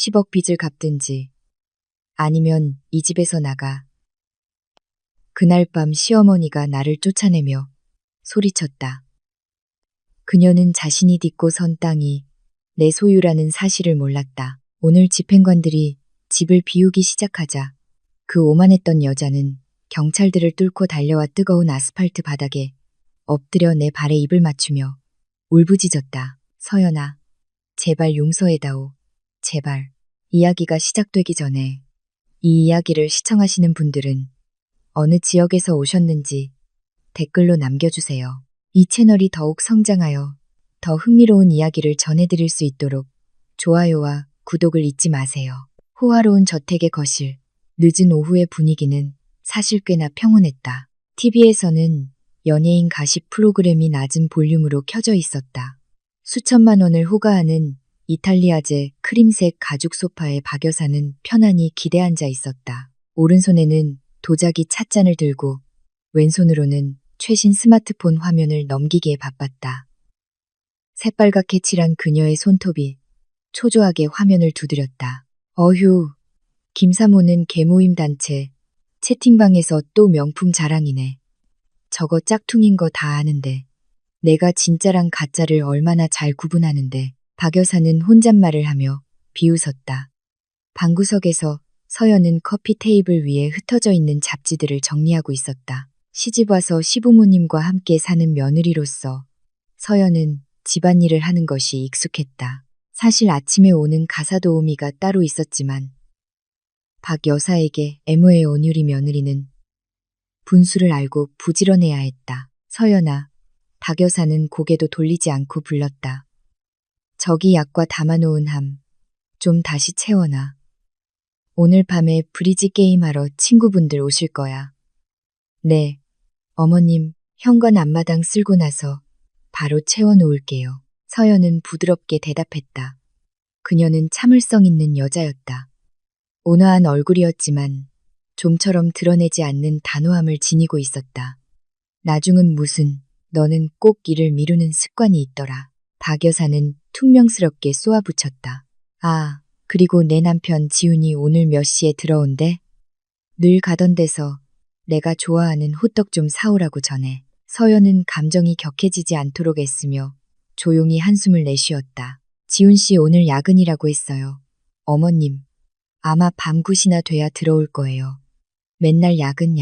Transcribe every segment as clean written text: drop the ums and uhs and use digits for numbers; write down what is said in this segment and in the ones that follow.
10억 빚을 갚든지 아니면 이 집에서 나가. 그날 밤 시어머니가 나를 쫓아내며 소리쳤다. 그녀는 자신이 딛고 선 땅이 내 소유라는 사실을 몰랐다. 오늘 집행관들이 집을 비우기 시작하자 그 오만했던 여자는 경찰들을 뚫고 달려와 뜨거운 아스팔트 바닥에 엎드려 내 발에 입을 맞추며 울부짖었다. 서연아, 제발 용서해다오. 제발. 이야기가 시작되기 전에 이 이야기를 시청하시는 분들은 어느 지역에서 오셨는지 댓글로 남겨주세요. 이 채널이 더욱 성장하여 더 흥미로운 이야기를 전해드릴 수 있도록 좋아요와 구독을 잊지 마세요. 호화로운 저택의 거실. 늦은 오후의 분위기는 사실 꽤나 평온했다. TV에서는 연예인 가십 프로그램이 낮은 볼륨으로 켜져 있었다. 수천만 원을 호가하는 이탈리아제 크림색 가죽 소파에 박 여사는 편안히 기대앉아 있었다. 오른손에는 도자기 찻잔을 들고 왼손으로는 최신 스마트폰 화면을 넘기기에 바빴다. 새빨갛게 칠한 그녀의 손톱이 초조하게 화면을 두드렸다. 어휴, 김사모는 개모임 단체 채팅방에서 또 명품 자랑이네. 저거 짝퉁인 거 다 아는데 내가 진짜랑 가짜를 얼마나 잘 구분하는데. 박 여사는 혼잣말을 하며 비웃었다. 방구석에서 서연은 커피 테이블 위에 흩어져 있는 잡지들을 정리하고 있었다. 시집와서 시부모님과 함께 사는 며느리로서 서연은 집안일을 하는 것이 익숙했다. 사실 아침에 오는 가사 도우미가 따로 있었지만 박 여사에게 애모의 온유리 며느리는 분수를 알고 부지런해야 했다. 서연아, 박 여사는 고개도 돌리지 않고 불렀다. 저기 약과 담아놓은 함, 좀 다시 채워놔. 오늘 밤에 브리지 게임하러 친구분들 오실 거야. 네, 어머님, 현관 앞마당 쓸고 나서 바로 채워놓을게요. 서연은 부드럽게 대답했다. 그녀는 참을성 있는 여자였다. 온화한 얼굴이었지만 좀처럼 드러내지 않는 단호함을 지니고 있었다. 나중은 무슨, 너는 꼭 일을 미루는 습관이 있더라. 박 여사는 퉁명스럽게 쏘아붙였다. 아, 그리고 내 남편 지훈이 오늘 몇 시에 들어온대? 늘 가던 데서 내가 좋아하는 호떡 좀 사오라고 전해. 서연은 감정이 격해지지 않도록 애쓰며 조용히 한숨을 내쉬었다. 지훈 씨 오늘 야근이라고 했어요. 어머님, 아마 밤 9시나 돼야 들어올 거예요. 맨날 야근.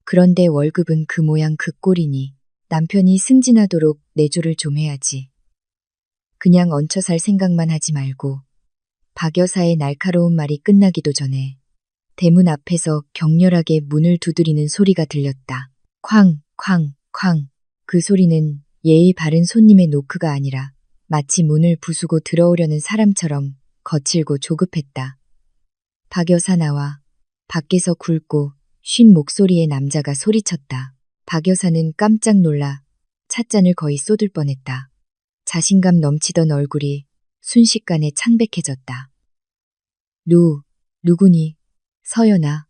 그런데 월급은 그 모양 그 꼴이니 남편이 승진하도록 내조를 좀 해야지. 그냥 얹혀 살 생각만 하지 말고. 박 여사의 날카로운 말이 끝나기도 전에 대문 앞에서 격렬하게 문을 두드리는 소리가 들렸다. 쾅. 그 소리는 예의 바른 손님의 노크가 아니라 마치 문을 부수고 들어오려는 사람처럼 거칠고 조급했다. 박 여사 나와. 밖에서 굵고 쉰 목소리의 남자가 소리쳤다. 박 여사는 깜짝 놀라 찻잔을 거의 쏟을 뻔했다. 자신감 넘치던 얼굴이 순식간에 창백해졌다. 누구니? 서연아.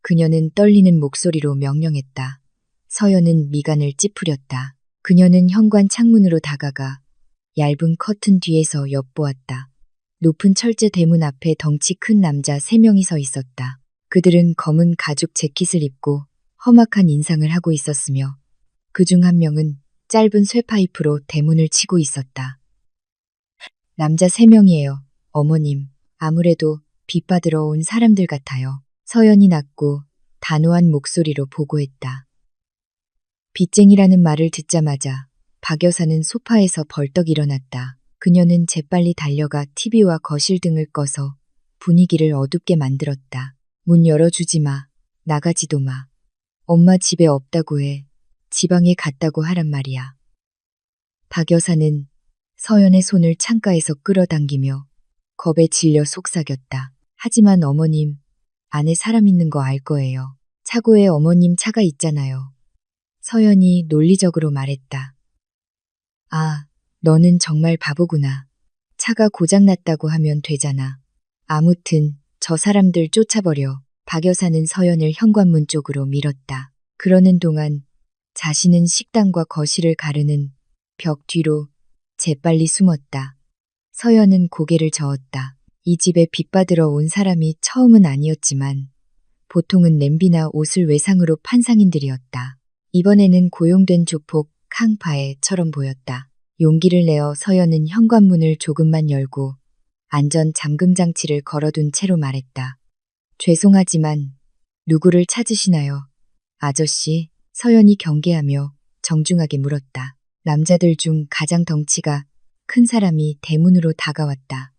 그녀는 떨리는 목소리로 명령했다. 서연은 미간을 찌푸렸다. 그녀는 현관 창문으로 다가가 얇은 커튼 뒤에서 엿보았다. 높은 철제 대문 앞에 덩치 큰 남자 3명이 서 있었다. 그들은 검은 가죽 재킷을 입고 험악한 인상을 하고 있었으며 그중 한 명은 짧은 쇠파이프로 대문을 치고 있었다. 남자 3명이에요. 어머님, 아무래도 빚 받으러 온 사람들 같아요. 서연이 낮고 단호한 목소리로 보고했다. 빚쟁이라는 말을 듣자마자 박 여사는 소파에서 벌떡 일어났다. 그녀는 재빨리 달려가 TV와 거실 등을 꺼서 분위기를 어둡게 만들었다. 문 열어주지 마. 나가지도 마. 엄마 집에 없다고 해. 지방에 갔다고 하란 말이야. 박 여사는 서연의 손을 창가에서 끌어당기며 겁에 질려 속삭였다. 하지만 어머님, 안에 사람 있는 거 알 거예요. 차고에 어머님 차가 있잖아요. 서연이 논리적으로 말했다. 아, 너는 정말 바보구나. 차가 고장났다고 하면 되잖아. 아무튼 저 사람들 쫓아버려. 박 여사는 서연을 현관문 쪽으로 밀었다. 그러는 동안 자신은 식당과 거실을 가르는 벽 뒤로 재빨리 숨었다. 서연은 고개를 저었다. 이 집에 빚받으러 온 사람이 처음은 아니었지만 보통은 냄비나 옷을 외상으로 판 상인들이었다. 이번에는 고용된 조폭 캉파에처럼 보였다. 용기를 내어 서연은 현관문을 조금만 열고 안전 잠금 장치를 걸어둔 채로 말했다. 죄송하지만 누구를 찾으시나요? 아저씨, 서연이 경계하며 정중하게 물었다. 남자들 중 가장 덩치가 큰 사람이 대문으로 다가왔다.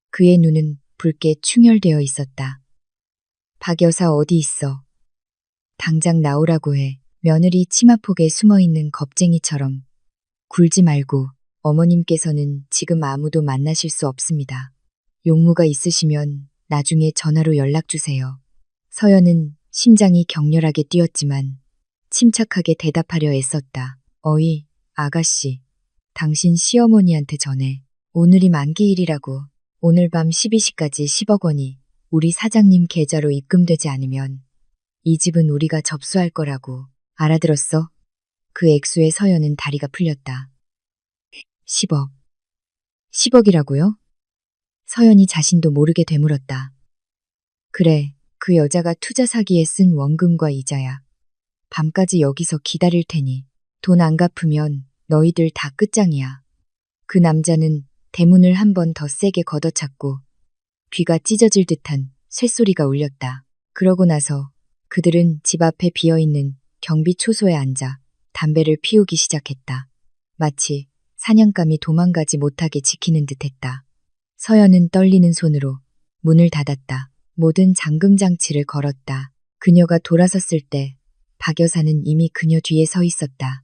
그의 눈은 붉게 충혈되어 있었다. 박 여사 어디 있어? 당장 나오라고 해. 며느리 치마폭에 숨어있는 겁쟁이처럼. 굴지 말고 어머님께서는 지금 아무도 만나실 수 없습니다. 용무가 있으시면 나중에 전화로 연락 주세요. 서연은 심장이 격렬하게 뛰었지만 침착하게 대답하려 애썼다. 어이, 아가씨. 당신 시어머니한테 전해. 오늘이 만기일이라고. 오늘 밤 12시까지 10억 원이 우리 사장님 계좌로 입금되지 않으면 이 집은 우리가 접수할 거라고. 알아들었어? 그 액수에 서연은 다리가 풀렸다. 10억. 10억이라고요? 서연이 자신도 모르게 되물었다. 그래, 그 여자가 투자 사기에 쓴 원금과 이자야. 밤까지 여기서 기다릴 테니 돈 안 갚으면 너희들 다 끝장이야. 그 남자는 대문을 한 번 더 세게 걷어찼고 귀가 찢어질 듯한 쇳소리가 울렸다. 그러고 나서 그들은 집 앞에 비어있는 경비 초소에 앉아 담배를 피우기 시작했다. 마치 사냥감이 도망가지 못하게 지키는 듯했다. 서연은 떨리는 손으로 문을 닫았다. 모든 잠금 장치를 걸었다. 그녀가 돌아섰을 때 박 여사는 이미 그녀 뒤에 서 있었다.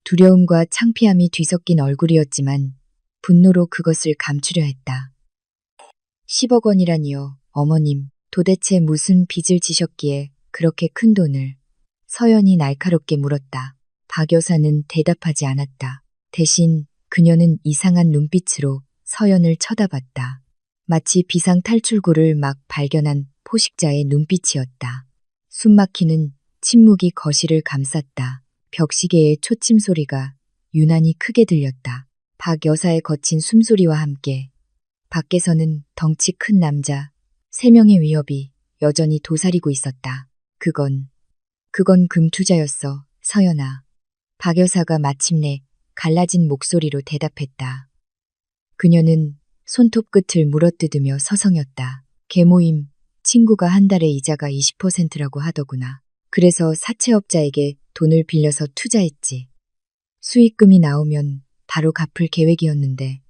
두려움과 창피함이 뒤섞인 얼굴이었지만 분노로 그것을 감추려 했다. 10억 원이라니요, 어머님. 도대체 무슨 빚을 지셨기에 그렇게 큰 돈을? 서연이 날카롭게 물었다. 박 여사는 대답하지 않았다. 대신 그녀는 이상한 눈빛으로 서연을 쳐다봤다. 마치 비상 탈출구를 막 발견한 포식자의 눈빛이었다. 숨막히는 침묵이 거실을 감쌌다. 벽시계의 초침 소리가 유난히 크게 들렸다. 박 여사의 거친 숨소리와 함께 밖에서는 덩치 큰 남자 3명의 위협이 여전히 도사리고 있었다. 그건 금투자였어, 서연아. 박 여사가 마침내 갈라진 목소리로 대답했다. 그녀는 손톱 끝을 물어뜯으며 서성였다. 계모임, 친구가 한 달에 이자가 20%라고 하더구나. 그래서 사채업자에게 돈을 빌려서 투자했지. 수익금이 나오면 바로 갚을 계획이었는데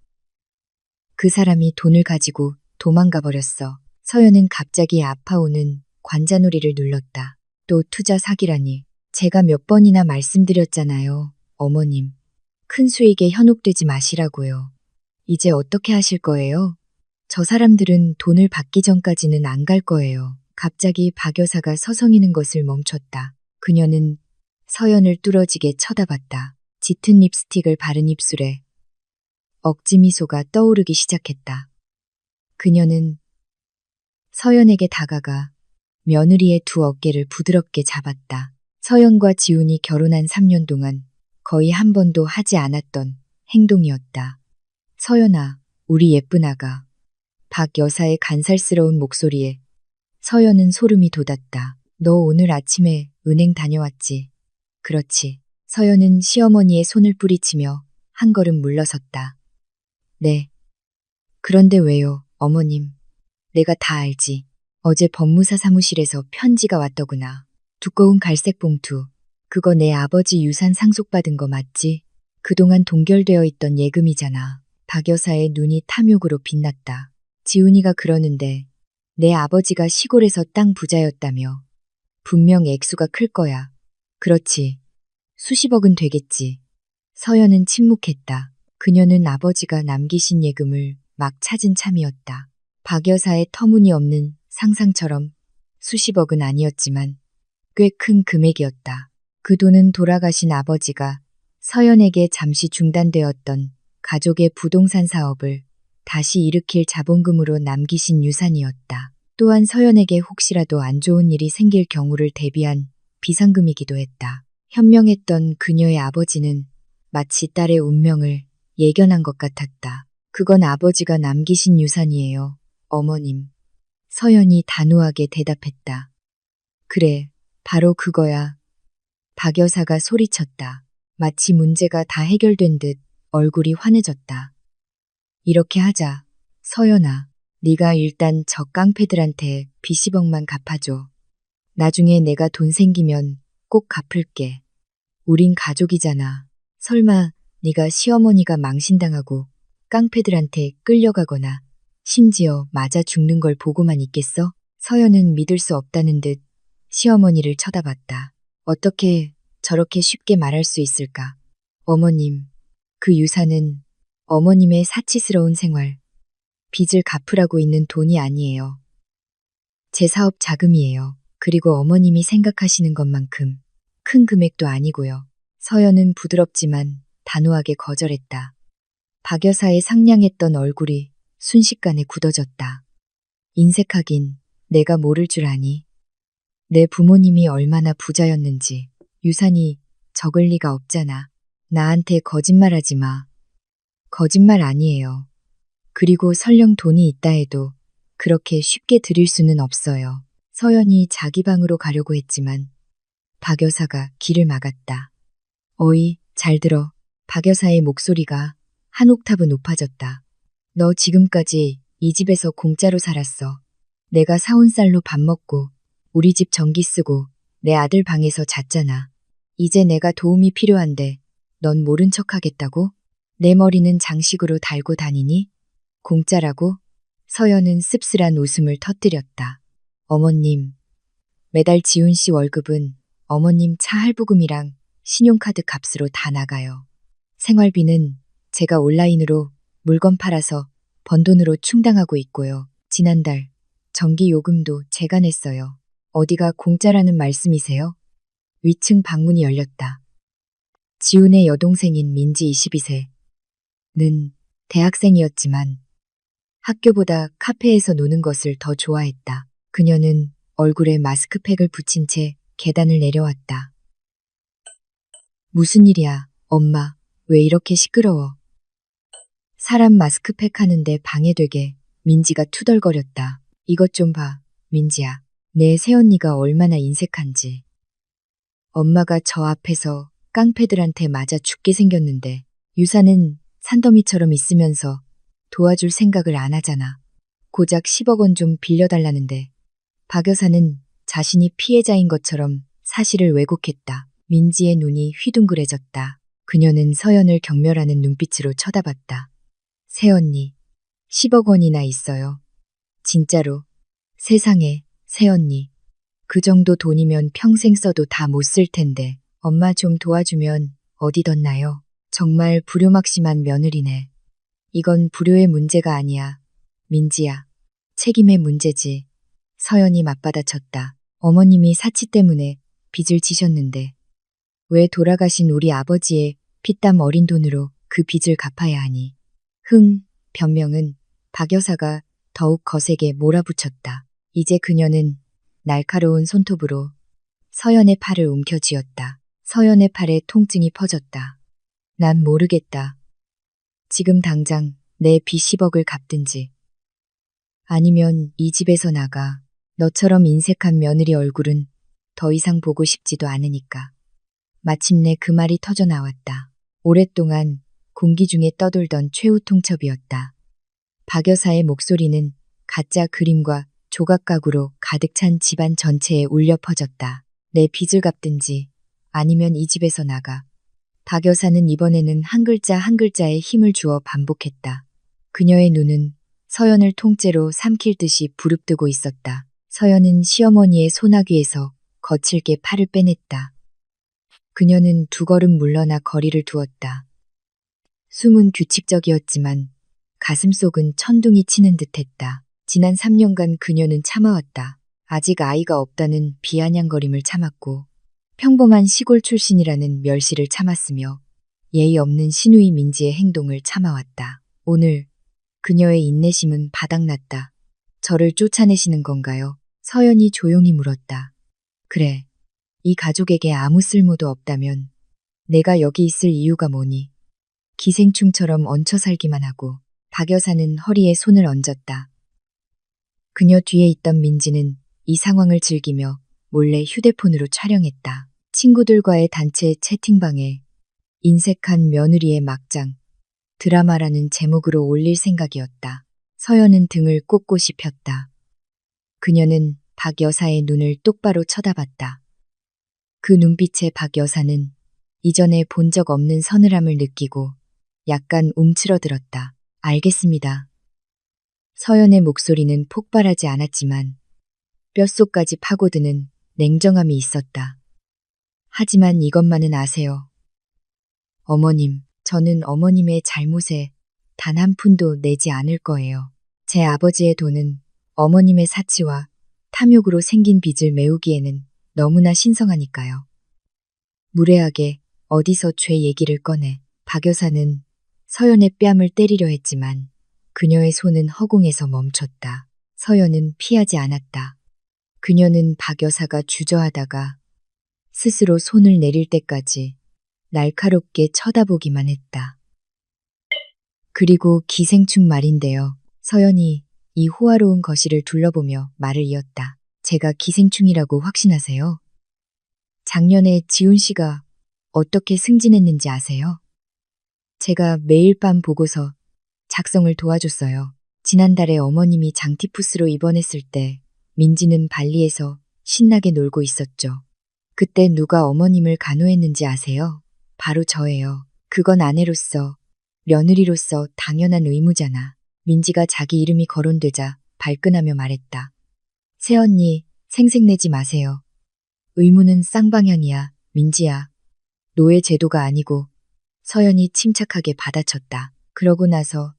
그 사람이 돈을 가지고 도망가 버렸어. 서연은 갑자기 아파오는 관자놀이를 눌렀다. 또 투자 사기라니. 제가 몇 번이나 말씀드렸잖아요, 어머님. 큰 수익에 현혹되지 마시라고요. 이제 어떻게 하실 거예요? 저 사람들은 돈을 받기 전까지는 안 갈 거예요. 갑자기 박 여사가 서성이는 것을 멈췄다. 그녀는 서연을 뚫어지게 쳐다봤다. 짙은 립스틱을 바른 입술에 억지 미소가 떠오르기 시작했다. 그녀는 서연에게 다가가 며느리의 두 어깨를 부드럽게 잡았다. 서연과 지훈이 결혼한 3년 동안 거의 한 번도 하지 않았던 행동이었다. 서연아, 우리 예쁜 아가. 박 여사의 간살스러운 목소리에 서연은 소름이 돋았다. 너 오늘 아침에 은행 다녀왔지? 그렇지. 서연은 시어머니의 손을 뿌리치며 한 걸음 물러섰다. 네. 그런데 왜요, 어머님? 내가 다 알지. 어제 법무사 사무실에서 편지가 왔더구나. 두꺼운 갈색 봉투. 그거 내 아버지 유산 상속받은 거 맞지? 그동안 동결되어 있던 예금이잖아. 박 여사의 눈이 탐욕으로 빛났다. 지훈이가 그러는데 내 아버지가 시골에서 땅 부자였다며. 분명 액수가 클 거야. 그렇지. 수십억은 되겠지. 서연은 침묵했다. 그녀는 아버지가 남기신 예금을 막 찾은 참이었다. 박 여사의 터무니없는 상상처럼 수십억은 아니었지만 꽤 큰 금액이었다. 그 돈은 돌아가신 아버지가 서연에게 잠시 중단되었던 가족의 부동산 사업을 다시 일으킬 자본금으로 남기신 유산이었다. 또한 서연에게 혹시라도 안 좋은 일이 생길 경우를 대비한 비상금이기도 했다. 현명했던 그녀의 아버지는 마치 딸의 운명을 예견한 것 같았다. 그건 아버지가 남기신 유산이에요, 어머님. 서연이 단호하게 대답했다. 그래, 바로 그거야. 박 여사가 소리쳤다. 마치 문제가 다 해결된 듯 얼굴이 환해졌다. 이렇게 하자. 서연아, 네가 일단 저 깡패들한테 비시벅만 갚아줘. 나중에 내가 돈 생기면 꼭 갚을게. 우린 가족이잖아. 설마 네가 시어머니가 망신당하고 깡패들한테 끌려가거나 심지어 맞아 죽는 걸 보고만 있겠어? 서연은 믿을 수 없다는 듯 시어머니를 쳐다봤다. 어떻게 저렇게 쉽게 말할 수 있을까? 어머님, 그 유산은 어머님의 사치스러운 생활, 빚을 갚으라고 있는 돈이 아니에요. 제 사업 자금이에요. 그리고 어머님이 생각하시는 것만큼 큰 금액도 아니고요. 서연은 부드럽지만 단호하게 거절했다. 박 여사의 상냥했던 얼굴이 순식간에 굳어졌다. 인색하긴 내가 모를 줄 아니. 내 부모님이 얼마나 부자였는지 유산이 적을 리가 없잖아. 나한테 거짓말하지 마. 거짓말 아니에요. 그리고 설령 돈이 있다 해도 그렇게 쉽게 드릴 수는 없어요. 서연이 자기 방으로 가려고 했지만 박 여사가 길을 막았다. 어이, 잘 들어. 박 여사의 목소리가 한 옥타브 높아졌다. 너 지금까지 이 집에서 공짜로 살았어. 내가 사온 쌀로 밥 먹고 우리 집 전기 쓰고 내 아들 방에서 잤잖아. 이제 내가 도움이 필요한데 넌 모른 척 하겠다고? 내 머리는 장식으로 달고 다니니? 공짜라고? 서연은 씁쓸한 웃음을 터뜨렸다. 어머님, 매달 지훈 씨 월급은 어머님 차 할부금이랑 신용카드 값으로 다 나가요. 생활비는 제가 온라인으로 물건 팔아서 번 돈으로 충당하고 있고요. 지난달 전기 요금도 제가 냈어요. 어디가 공짜라는 말씀이세요? 위층 방문이 열렸다. 지훈의 여동생인 민지 22세는 대학생이었지만 학교보다 카페에서 노는 것을 더 좋아했다. 그녀는 얼굴에 마스크팩을 붙인 채 계단을 내려왔다. 무슨 일이야, 엄마. 왜 이렇게 시끄러워? 사람 마스크팩 하는데 방해되게 민지가 투덜거렸다. 이것 좀 봐, 민지야. 내 새언니가 얼마나 인색한지. 엄마가 저 앞에서 깡패들한테 맞아 죽게 생겼는데 유산은 산더미처럼 있으면서 도와줄 생각을 안 하잖아. 고작 10억 원 좀 빌려달라는데 박 여사는 자신이 피해자인 것처럼 사실을 왜곡했다. 민지의 눈이 휘둥그레졌다. 그녀는 서연을 경멸하는 눈빛으로 쳐다봤다. 새언니, 10억 원이나 있어요. 진짜로. 세상에, 새언니. 그 정도 돈이면 평생 써도 다 못 쓸 텐데 엄마 좀 도와주면 어디 뒀나요? 정말 불효막심한 며느리네. 이건 불효의 문제가 아니야. 민지야. 책임의 문제지. 서연이 맞받아쳤다. 어머님이 사치 때문에 빚을 지셨는데 왜 돌아가신 우리 아버지의 피땀 어린 돈으로 그 빚을 갚아야 하니? 변명은 박 여사가 더욱 거세게 몰아붙였다. 이제 그녀는 날카로운 손톱으로 서연의 팔을 움켜쥐었다. 서연의 팔에 통증이 퍼졌다. 난 모르겠다. 지금 당장 내 빚 10억을 갚든지 아니면 이 집에서 나가. 너처럼 인색한 며느리 얼굴은 더 이상 보고 싶지도 않으니까. 마침내 그 말이 터져 나왔다. 오랫동안 공기 중에 떠돌던 최후 통첩이었다. 박 여사의 목소리는 가짜 그림과 조각가구로 가득 찬 집안 전체에 울려 퍼졌다. 내 빚을 갚든지 아니면 이 집에서 나가. 박 여사는 이번에는 한 글자 한 글자에 힘을 주어 반복했다. 그녀의 눈은 서연을 통째로 삼킬 듯이 부릅뜨고 있었다. 서연은 시어머니의 소나귀에서 거칠게 팔을 빼냈다. 그녀는 두 걸음 물러나 거리를 두었다. 숨은 규칙적이었지만 가슴속은 천둥이 치는 듯했다. 지난 3년간 그녀는 참아왔다. 아직 아이가 없다는 비아냥거림을 참았고 평범한 시골 출신이라는 멸시를 참았으며 예의 없는 시누이 민지의 행동을 참아왔다. 오늘 그녀의 인내심은 바닥났다. 저를 쫓아내시는 건가요? 서연이 조용히 물었다. 그래. 이 가족에게 아무 쓸모도 없다면 내가 여기 있을 이유가 뭐니? 기생충처럼 얹혀 살기만 하고 박 여사는 허리에 손을 얹었다. 그녀 뒤에 있던 민지는 이 상황을 즐기며 몰래 휴대폰으로 촬영했다. 친구들과의 단체 채팅방에 인색한 며느리의 막장, 드라마라는 제목으로 올릴 생각이었다. 서연은 등을 꼿꼿이 폈다. 그녀는 박 여사의 눈을 똑바로 쳐다봤다. 그 눈빛에 박 여사는 이전에 본 적 없는 서늘함을 느끼고 약간 움츠러들었다. 알겠습니다. 서연의 목소리는 폭발하지 않았지만 뼛속까지 파고드는 냉정함이 있었다. 하지만 이것만은 아세요. 어머님, 저는 어머님의 잘못에 단 한 푼도 내지 않을 거예요. 제 아버지의 돈은 어머님의 사치와 탐욕으로 생긴 빚을 메우기에는 너무나 신성하니까요. 무례하게 어디서 죄 얘기를 꺼내 박 여사는 서연의 뺨을 때리려 했지만 그녀의 손은 허공에서 멈췄다. 서연은 피하지 않았다. 그녀는 박 여사가 주저하다가 스스로 손을 내릴 때까지 날카롭게 쳐다보기만 했다. 그리고 기생충 말인데요. 서연이 이 호화로운 거실을 둘러보며 말을 이었다. 제가 기생충이라고 확신하세요? 작년에 지훈 씨가 어떻게 승진했는지 아세요? 제가 매일 밤 보고서 작성을 도와줬어요. 지난달에 어머님이 장티푸스로 입원했을 때 민지는 발리에서 신나게 놀고 있었죠. 그때 누가 어머님을 간호했는지 아세요? 바로 저예요. 그건 아내로서, 며느리로서 당연한 의무잖아. 민지가 자기 이름이 거론되자 발끈하며 말했다. 새언니, 생색내지 마세요. 의무는 쌍방향이야, 민지야. 노예 제도가 아니고. 서연이 침착하게 받아쳤다. 그러고 나서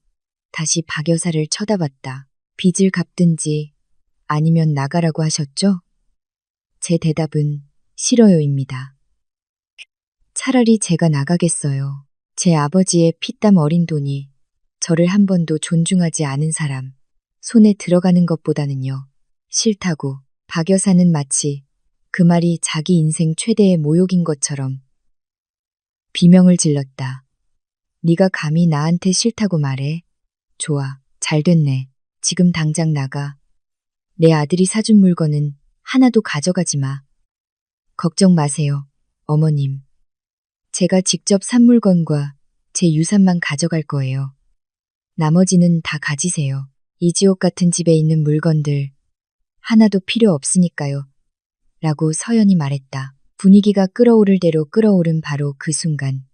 다시 박 여사를 쳐다봤다. 빚을 갚든지 아니면 나가라고 하셨죠? 제 대답은 싫어요입니다. 차라리 제가 나가겠어요. 제 아버지의 피땀 어린 돈이 저를 한 번도 존중하지 않은 사람 손에 들어가는 것보다는요. 싫다고. 박 여사는 마치 그 말이 자기 인생 최대의 모욕인 것처럼 비명을 질렀다. 네가 감히 나한테 싫다고 말해? 좋아, 잘 됐네. 지금 당장 나가. 내 아들이 사준 물건은 하나도 가져가지 마. 걱정 마세요, 어머님. 제가 직접 산 물건과 제 유산만 가져갈 거예요. 나머지는 다 가지세요. 이 지옥 같은 집에 있는 물건들 하나도 필요 없으니까요. 라고 서연이 말했다. 분위기가 끓어오를 대로 끓어오른 바로 그 순간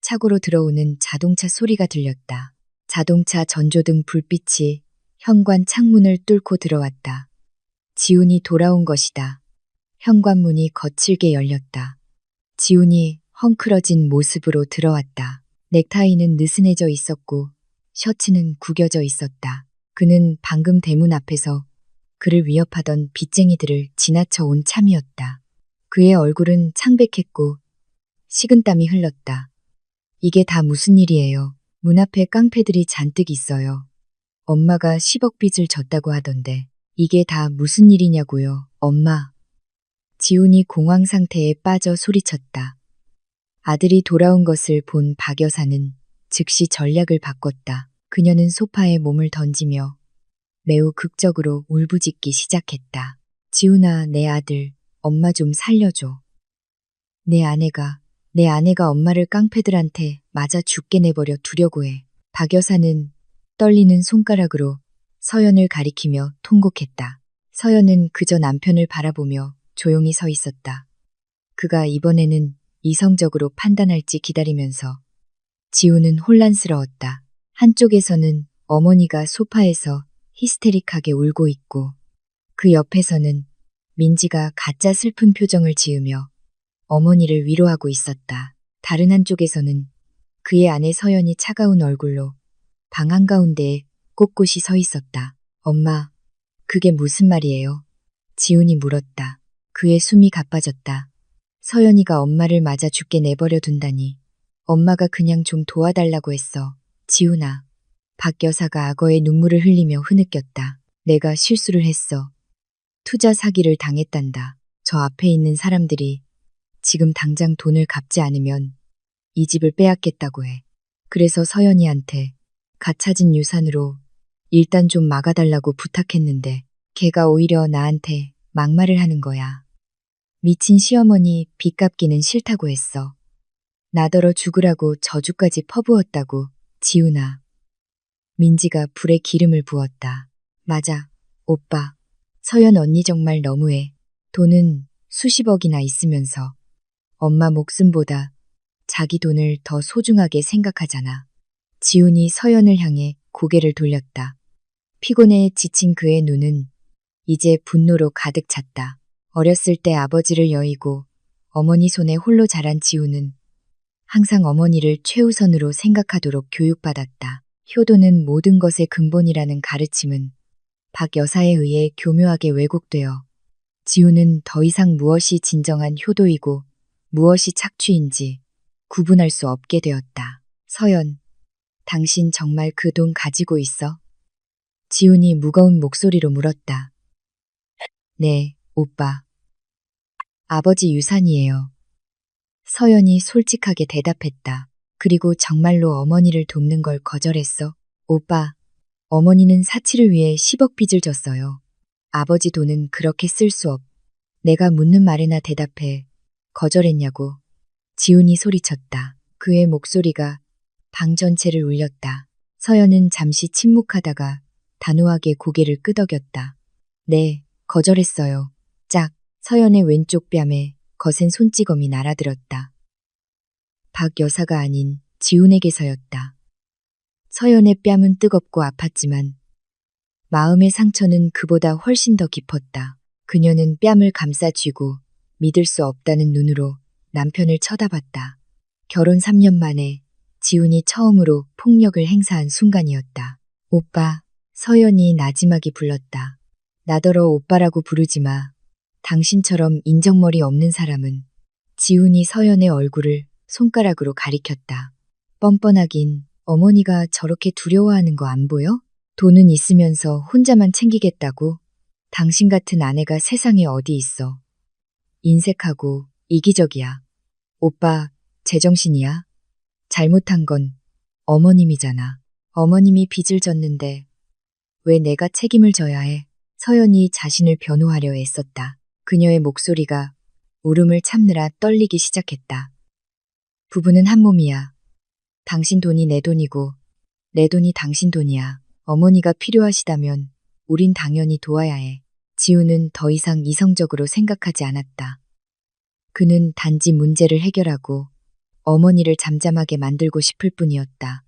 차고로 들어오는 자동차 소리가 들렸다. 자동차 전조등 불빛이 현관 창문을 뚫고 들어왔다. 지훈이 돌아온 것이다. 현관문이 거칠게 열렸다. 지훈이 헝클어진 모습으로 들어왔다. 넥타이는 느슨해져 있었고 셔츠는 구겨져 있었다. 그는 방금 대문 앞에서 그를 위협하던 빚쟁이들을 지나쳐 온 참이었다. 그의 얼굴은 창백했고 식은땀이 흘렀다. 이게 다 무슨 일이에요? 문 앞에 깡패들이 잔뜩 있어요. 엄마가 10억 빚을 졌다고 하던데 이게 다 무슨 일이냐고요, 엄마. 지훈이 공황 상태에 빠져 소리쳤다. 아들이 돌아온 것을 본 박 여사는 즉시 전략을 바꿨다. 그녀는 소파에 몸을 던지며 매우 극적으로 울부짖기 시작했다. 지훈아, 내 아들, 엄마 좀 살려줘. 내 아내가 엄마를 깡패들한테 맞아 죽게 내버려 두려고 해. 박 여사는 떨리는 손가락으로 서연을 가리키며 통곡했다. 서연은 그저 남편을 바라보며 조용히 서 있었다. 그가 이번에는 이성적으로 판단할지 기다리면서 지훈은 혼란스러웠다. 한쪽에서는 어머니가 소파에서 히스테릭하게 울고 있고 그 옆에서는 민지가 가짜 슬픈 표정을 지으며 어머니를 위로하고 있었다. 다른 한쪽에서는 그의 아내 서연이 차가운 얼굴로 방 한가운데에 꼿꼿이 서 있었다. 엄마, 그게 무슨 말이에요? 지훈이 물었다. 그의 숨이 가빠졌다. 서연이가 엄마를 맞아 죽게 내버려 둔다니. 엄마가 그냥 좀 도와달라고 했어. 지훈아. 박 여사가 악어의 눈물을 흘리며 흐느꼈다. 내가 실수를 했어. 투자 사기를 당했단다. 저 앞에 있는 사람들이 지금 당장 돈을 갚지 않으면 이 집을 빼앗겠다고 해. 그래서 서연이한테 갓 찾은 유산으로 일단 좀 막아달라고 부탁했는데 걔가 오히려 나한테 막말을 하는 거야. 미친 시어머니 빚 갚기는 싫다고 했어. 나더러 죽으라고 저주까지 퍼부었다고. 지훈아. 민지가 불에 기름을 부었다. 맞아, 오빠. 서연 언니 정말 너무해. 돈은 수십억이나 있으면서 엄마 목숨보다 자기 돈을 더 소중하게 생각하잖아. 지훈이 서연을 향해 고개를 돌렸다. 피곤해 지친 그의 눈은 이제 분노로 가득 찼다. 어렸을 때 아버지를 여의고 어머니 손에 홀로 자란 지훈은 항상 어머니를 최우선으로 생각하도록 교육받았다. 효도는 모든 것의 근본이라는 가르침은 박 여사에 의해 교묘하게 왜곡되어 지훈은 더 이상 무엇이 진정한 효도이고 무엇이 착취인지 구분할 수 없게 되었다. 서연, 당신 정말 그 돈 가지고 있어? 지훈이 무거운 목소리로 물었다. 네, 오빠. 아버지 유산이에요. 서연이 솔직하게 대답했다. 그리고 정말로 어머니를 돕는 걸 거절했어? 오빠, 어머니는 사치를 위해 10억 빚을 졌어요. 아버지 돈은 그렇게 쓸 수 없. 내가 묻는 말에나 대답해. 거절했냐고. 지훈이 소리쳤다. 그의 목소리가 방 전체를 울렸다. 서연은 잠시 침묵하다가 단호하게 고개를 끄덕였다. 네, 거절했어요. 짝. 서연의 왼쪽 뺨에 거센 손찌검이 날아들었다. 박 여사가 아닌 지훈에게서였다. 서연의 뺨은 뜨겁고 아팠지만 마음의 상처는 그보다 훨씬 더 깊었다. 그녀는 뺨을 감싸 쥐고 믿을 수 없다는 눈으로 남편을 쳐다봤다. 결혼 3년 만에 지훈이 처음으로 폭력을 행사한 순간이었다. 오빠, 서연이 나지막이 불렀다. 나더러 오빠라고 부르지 마. 당신처럼 인정머리 없는 사람은. 지훈이 서연의 얼굴을 손가락으로 가리켰다. 뻔뻔하긴. 어머니가 저렇게 두려워하는 거 안 보여? 돈은 있으면서 혼자만 챙기겠다고? 당신 같은 아내가 세상에 어디 있어. 인색하고 이기적이야. 오빠, 제정신이야? 잘못한 건 어머님이잖아. 어머님이 빚을 졌는데 왜 내가 책임을 져야 해? 서연이 자신을 변호하려 애썼다. 그녀의 목소리가 울음을 참느라 떨리기 시작했다. 부부는 한 몸이야. 당신 돈이 내 돈이고 내 돈이 당신 돈이야. 어머니가 필요하시다면 우린 당연히 도와야 해. 지훈은 더 이상 이성적으로 생각하지 않았다. 그는 단지 문제를 해결하고 어머니를 잠잠하게 만들고 싶을 뿐이었다.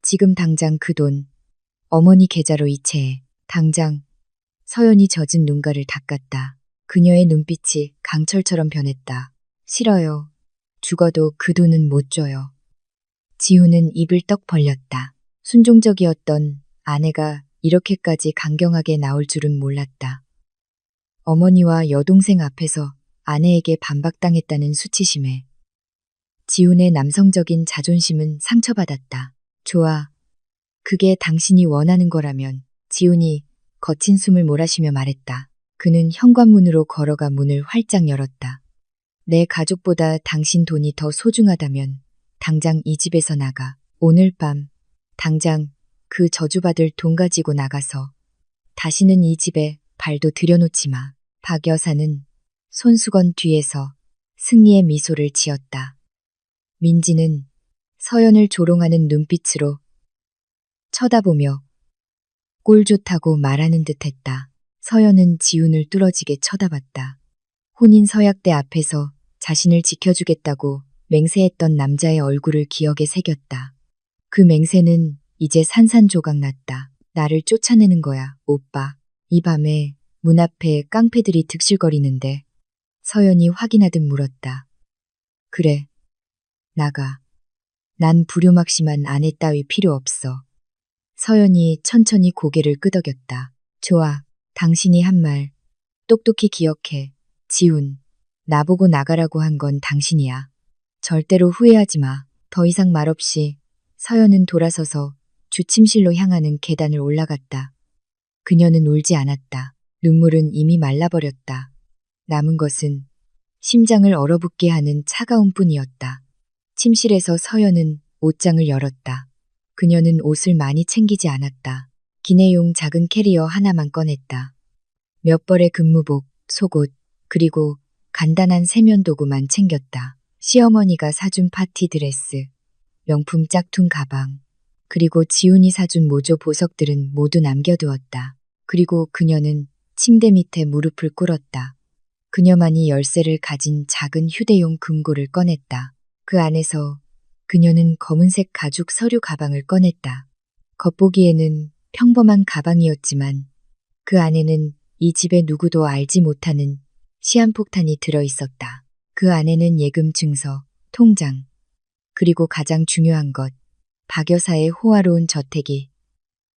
지금 당장 그 돈, 어머니 계좌로 이체해. 당장. 서연이 젖은 눈가를 닦았다. 그녀의 눈빛이 강철처럼 변했다. 싫어요. 죽어도 그 돈은 못 줘요. 지훈은 입을 떡 벌렸다. 순종적이었던 아내가 이렇게까지 강경하게 나올 줄은 몰랐다. 어머니와 여동생 앞에서 아내에게 반박당했다는 수치심에 지훈의 남성적인 자존심은 상처받았다. 좋아. 그게 당신이 원하는 거라면. 지훈이 거친 숨을 몰아쉬며 말했다. 그는 현관문으로 걸어가 문을 활짝 열었다. 내 가족보다 당신 돈이 더 소중하다면 당장 이 집에서 나가. 오늘 밤 당장 그 저주받을 돈 가지고 나가서 다시는 이 집에 발도 들여놓지 마. 박 여사는 손수건 뒤에서 승리의 미소를 지었다. 민지는 서연을 조롱하는 눈빛으로 쳐다보며 꼴 좋다고 말하는 듯했다. 서연은 지훈을 뚫어지게 쳐다봤다. 혼인 서약대 앞에서 자신을 지켜주겠다고 맹세했던 남자의 얼굴을 기억에 새겼다. 그 맹세는 이제 산산조각 났다. 나를 쫓아내는 거야, 오빠. 이 밤에 문 앞에 깡패들이 득실거리는데 서연이 확인하듯 물었다. 그래, 나가. 난 불효막심한 아내 따위 필요 없어. 서연이 천천히 고개를 끄덕였다. 좋아, 당신이 한 말 똑똑히 기억해. 지훈, 나보고 나가라고 한 건 당신이야. 절대로 후회하지 마. 더 이상 말없이 서연은 돌아서서 주침실로 향하는 계단을 올라갔다. 그녀는 울지 않았다. 눈물은 이미 말라버렸다. 남은 것은 심장을 얼어붙게 하는 차가움 뿐이었다. 침실에서 서연은 옷장을 열었다. 그녀는 옷을 많이 챙기지 않았다. 기내용 작은 캐리어 하나만 꺼냈다. 몇 벌의 근무복, 속옷, 그리고 간단한 세면 도구만 챙겼다. 시어머니가 사준 파티 드레스, 명품 짝퉁 가방, 그리고 지훈이 사준 모조 보석들은 모두 남겨두었다. 그리고 그녀는 침대 밑에 무릎을 꿇었다. 그녀만이 열쇠를 가진 작은 휴대용 금고를 꺼냈다. 그 안에서 그녀는 검은색 가죽 서류 가방을 꺼냈다. 겉보기에는 평범한 가방이었지만 그 안에는 이 집의 누구도 알지 못하는 시한폭탄이 들어있었다. 그 안에는 예금 증서, 통장, 그리고 가장 중요한 것, 박 여사의 호화로운 저택이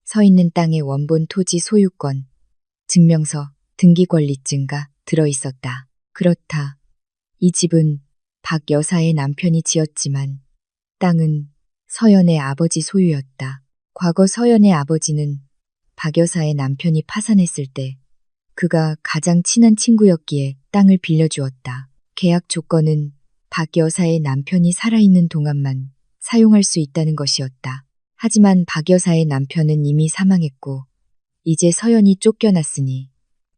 서 있는 땅의 원본 토지 소유권, 증명서, 등기권리증가 들어있었다. 그렇다. 이 집은 박 여사의 남편이 지었지만 땅은 서연의 아버지 소유였다. 과거 서연의 아버지는 박 여사의 남편이 파산했을 때 그가 가장 친한 친구였기에 땅을 빌려주었다. 계약 조건은 박 여사의 남편이 살아있는 동안만 사용할 수 있다는 것이었다. 하지만 박 여사의 남편은 이미 사망했고 이제 서연이 쫓겨났으니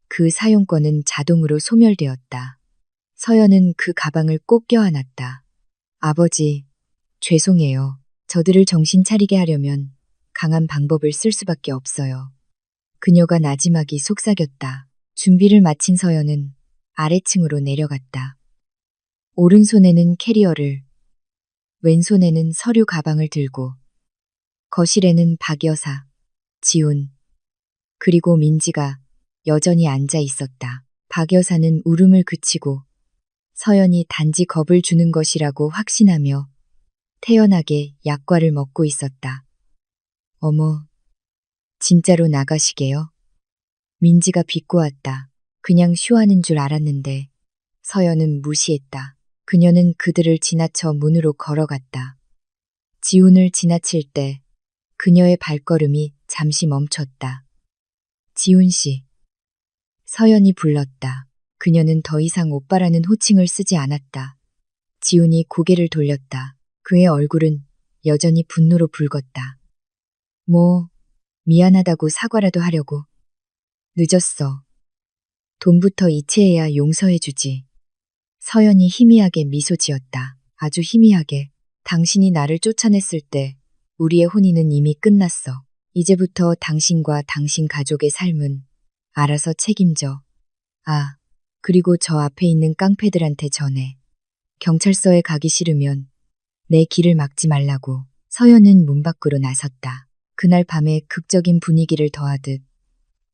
그 사용권은 자동으로 소멸되었다. 서연은 그 가방을 꼭 껴안았다. 아버지, 죄송해요. 저들을 정신 차리게 하려면 강한 방법을 쓸 수밖에 없어요. 그녀가 나지막이 속삭였다. 준비를 마친 서연은 아래층으로 내려갔다. 오른손에는 캐리어를, 왼손에는 서류 가방을 들고 거실에는 박 여사, 지훈, 그리고 민지가 여전히 앉아 있었다. 박 여사는 울음을 그치고 서연이 단지 겁을 주는 것이라고 확신하며 태연하게 약과를 먹고 있었다. 어머, 진짜로 나가시게요? 민지가 비꼬았다. 그냥 쉬하는 줄 알았는데 서연은 무시했다. 그녀는 그들을 지나쳐 문으로 걸어갔다. 지훈을 지나칠 때 그녀의 발걸음이 잠시 멈췄다. 지훈 씨. 서연이 불렀다. 그녀는 더 이상 오빠라는 호칭을 쓰지 않았다. 지훈이 고개를 돌렸다. 그의 얼굴은 여전히 분노로 붉었다. 뭐, 미안하다고 사과라도 하려고. 늦었어. 돈부터 이체해야 용서해주지. 서연이 희미하게 미소 지었다. 아주 희미하게. 당신이 나를 쫓아냈을 때 우리의 혼인은 이미 끝났어. 이제부터 당신과 당신 가족의 삶은 알아서 책임져. 아, 그리고 저 앞에 있는 깡패들한테 전해. 경찰서에 가기 싫으면 내 길을 막지 말라고. 서연은 문 밖으로 나섰다. 그날 밤에 극적인 분위기를 더하듯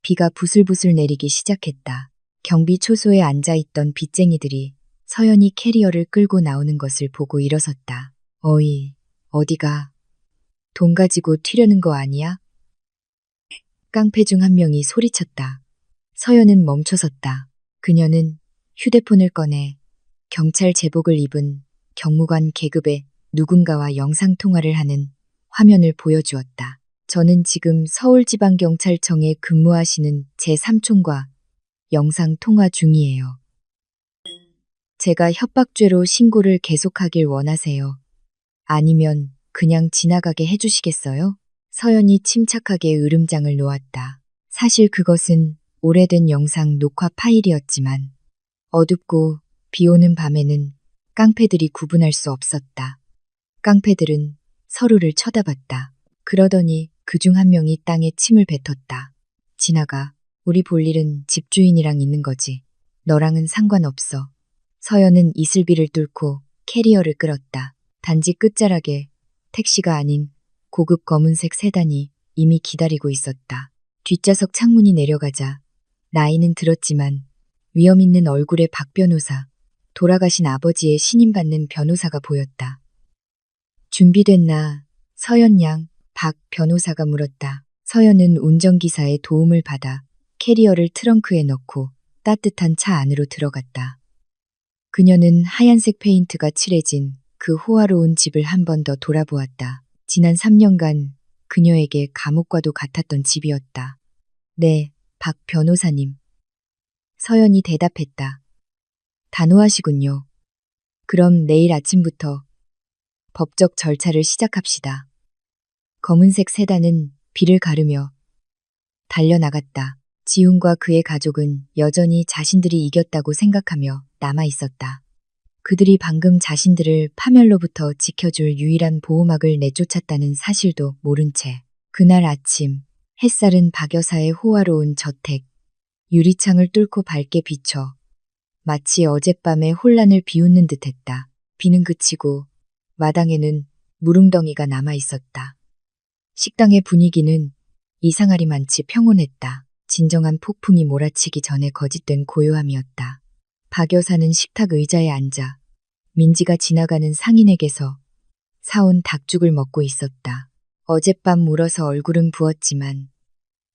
비가 부슬부슬 내리기 시작했다. 경비 초소에 앉아있던 빚쟁이들이 서연이 캐리어를 끌고 나오는 것을 보고 일어섰다. 어이, 어디가? 돈 가지고 튀려는 거 아니야? 깡패 중 한 명이 소리쳤다. 서연은 멈춰섰다. 그녀는 휴대폰을 꺼내 경찰 제복을 입은 경무관 계급의 누군가와 영상통화를 하는 화면을 보여주었다. 저는 지금 서울지방경찰청에 근무하시는 제 삼촌과 영상통화 중이에요. 제가 협박죄로 신고를 계속하길 원하세요. 아니면 그냥 지나가게 해주시겠어요? 서연이 침착하게 으름장을 놓았다. 사실 그것은 오래된 영상 녹화 파일이었지만 어둡고 비 오는 밤에는 깡패들이 구분할 수 없었다. 깡패들은 서로를 쳐다봤다. 그러더니 그중 한 명이 땅에 침을 뱉었다. 지나가. 우리 볼 일은 집주인이랑 있는 거지. 너랑은 상관없어. 서연은 이슬비를 뚫고 캐리어를 끌었다. 단지 끝자락에 택시가 아닌 고급 검은색 세단이 이미 기다리고 있었다. 뒷좌석 창문이 내려가자 나이는 들었지만 위험 있는 얼굴의 박 변호사, 돌아가신 아버지의 신임받는 변호사가 보였다. 준비됐나? 서연 양, 박 변호사가 물었다. 서연은 운전기사의 도움을 받아 캐리어를 트렁크에 넣고 따뜻한 차 안으로 들어갔다. 그녀는 하얀색 페인트가 칠해진 그 호화로운 집을 한 번 더 돌아보았다. 지난 3년간 그녀에게 감옥과도 같았던 집이었다. 네, 박 변호사님. 서연이 대답했다. 단호하시군요. 그럼 내일 아침부터 법적 절차를 시작합시다. 검은색 세단은 비를 가르며 달려나갔다. 지훈과 그의 가족은 여전히 자신들이 이겼다고 생각하며 남아 있었다. 그들이 방금 자신들을 파멸로부터 지켜줄 유일한 보호막을 내쫓았다는 사실도 모른 채 그날 아침 햇살은 박 여사의 호화로운 저택 유리창을 뚫고 밝게 비춰 마치 어젯밤의 혼란을 비웃는 듯했다. 비는 그치고 마당에는 무릉덩이가 남아 있었다. 식당의 분위기는 이상하리만치 평온했다. 진정한 폭풍이 몰아치기 전에 거짓된 고요함이었다. 박 여사는 식탁 의자에 앉아 민지가 지나가는 상인에게서 사온 닭죽을 먹고 있었다. 어젯밤 물어서 얼굴은 부었지만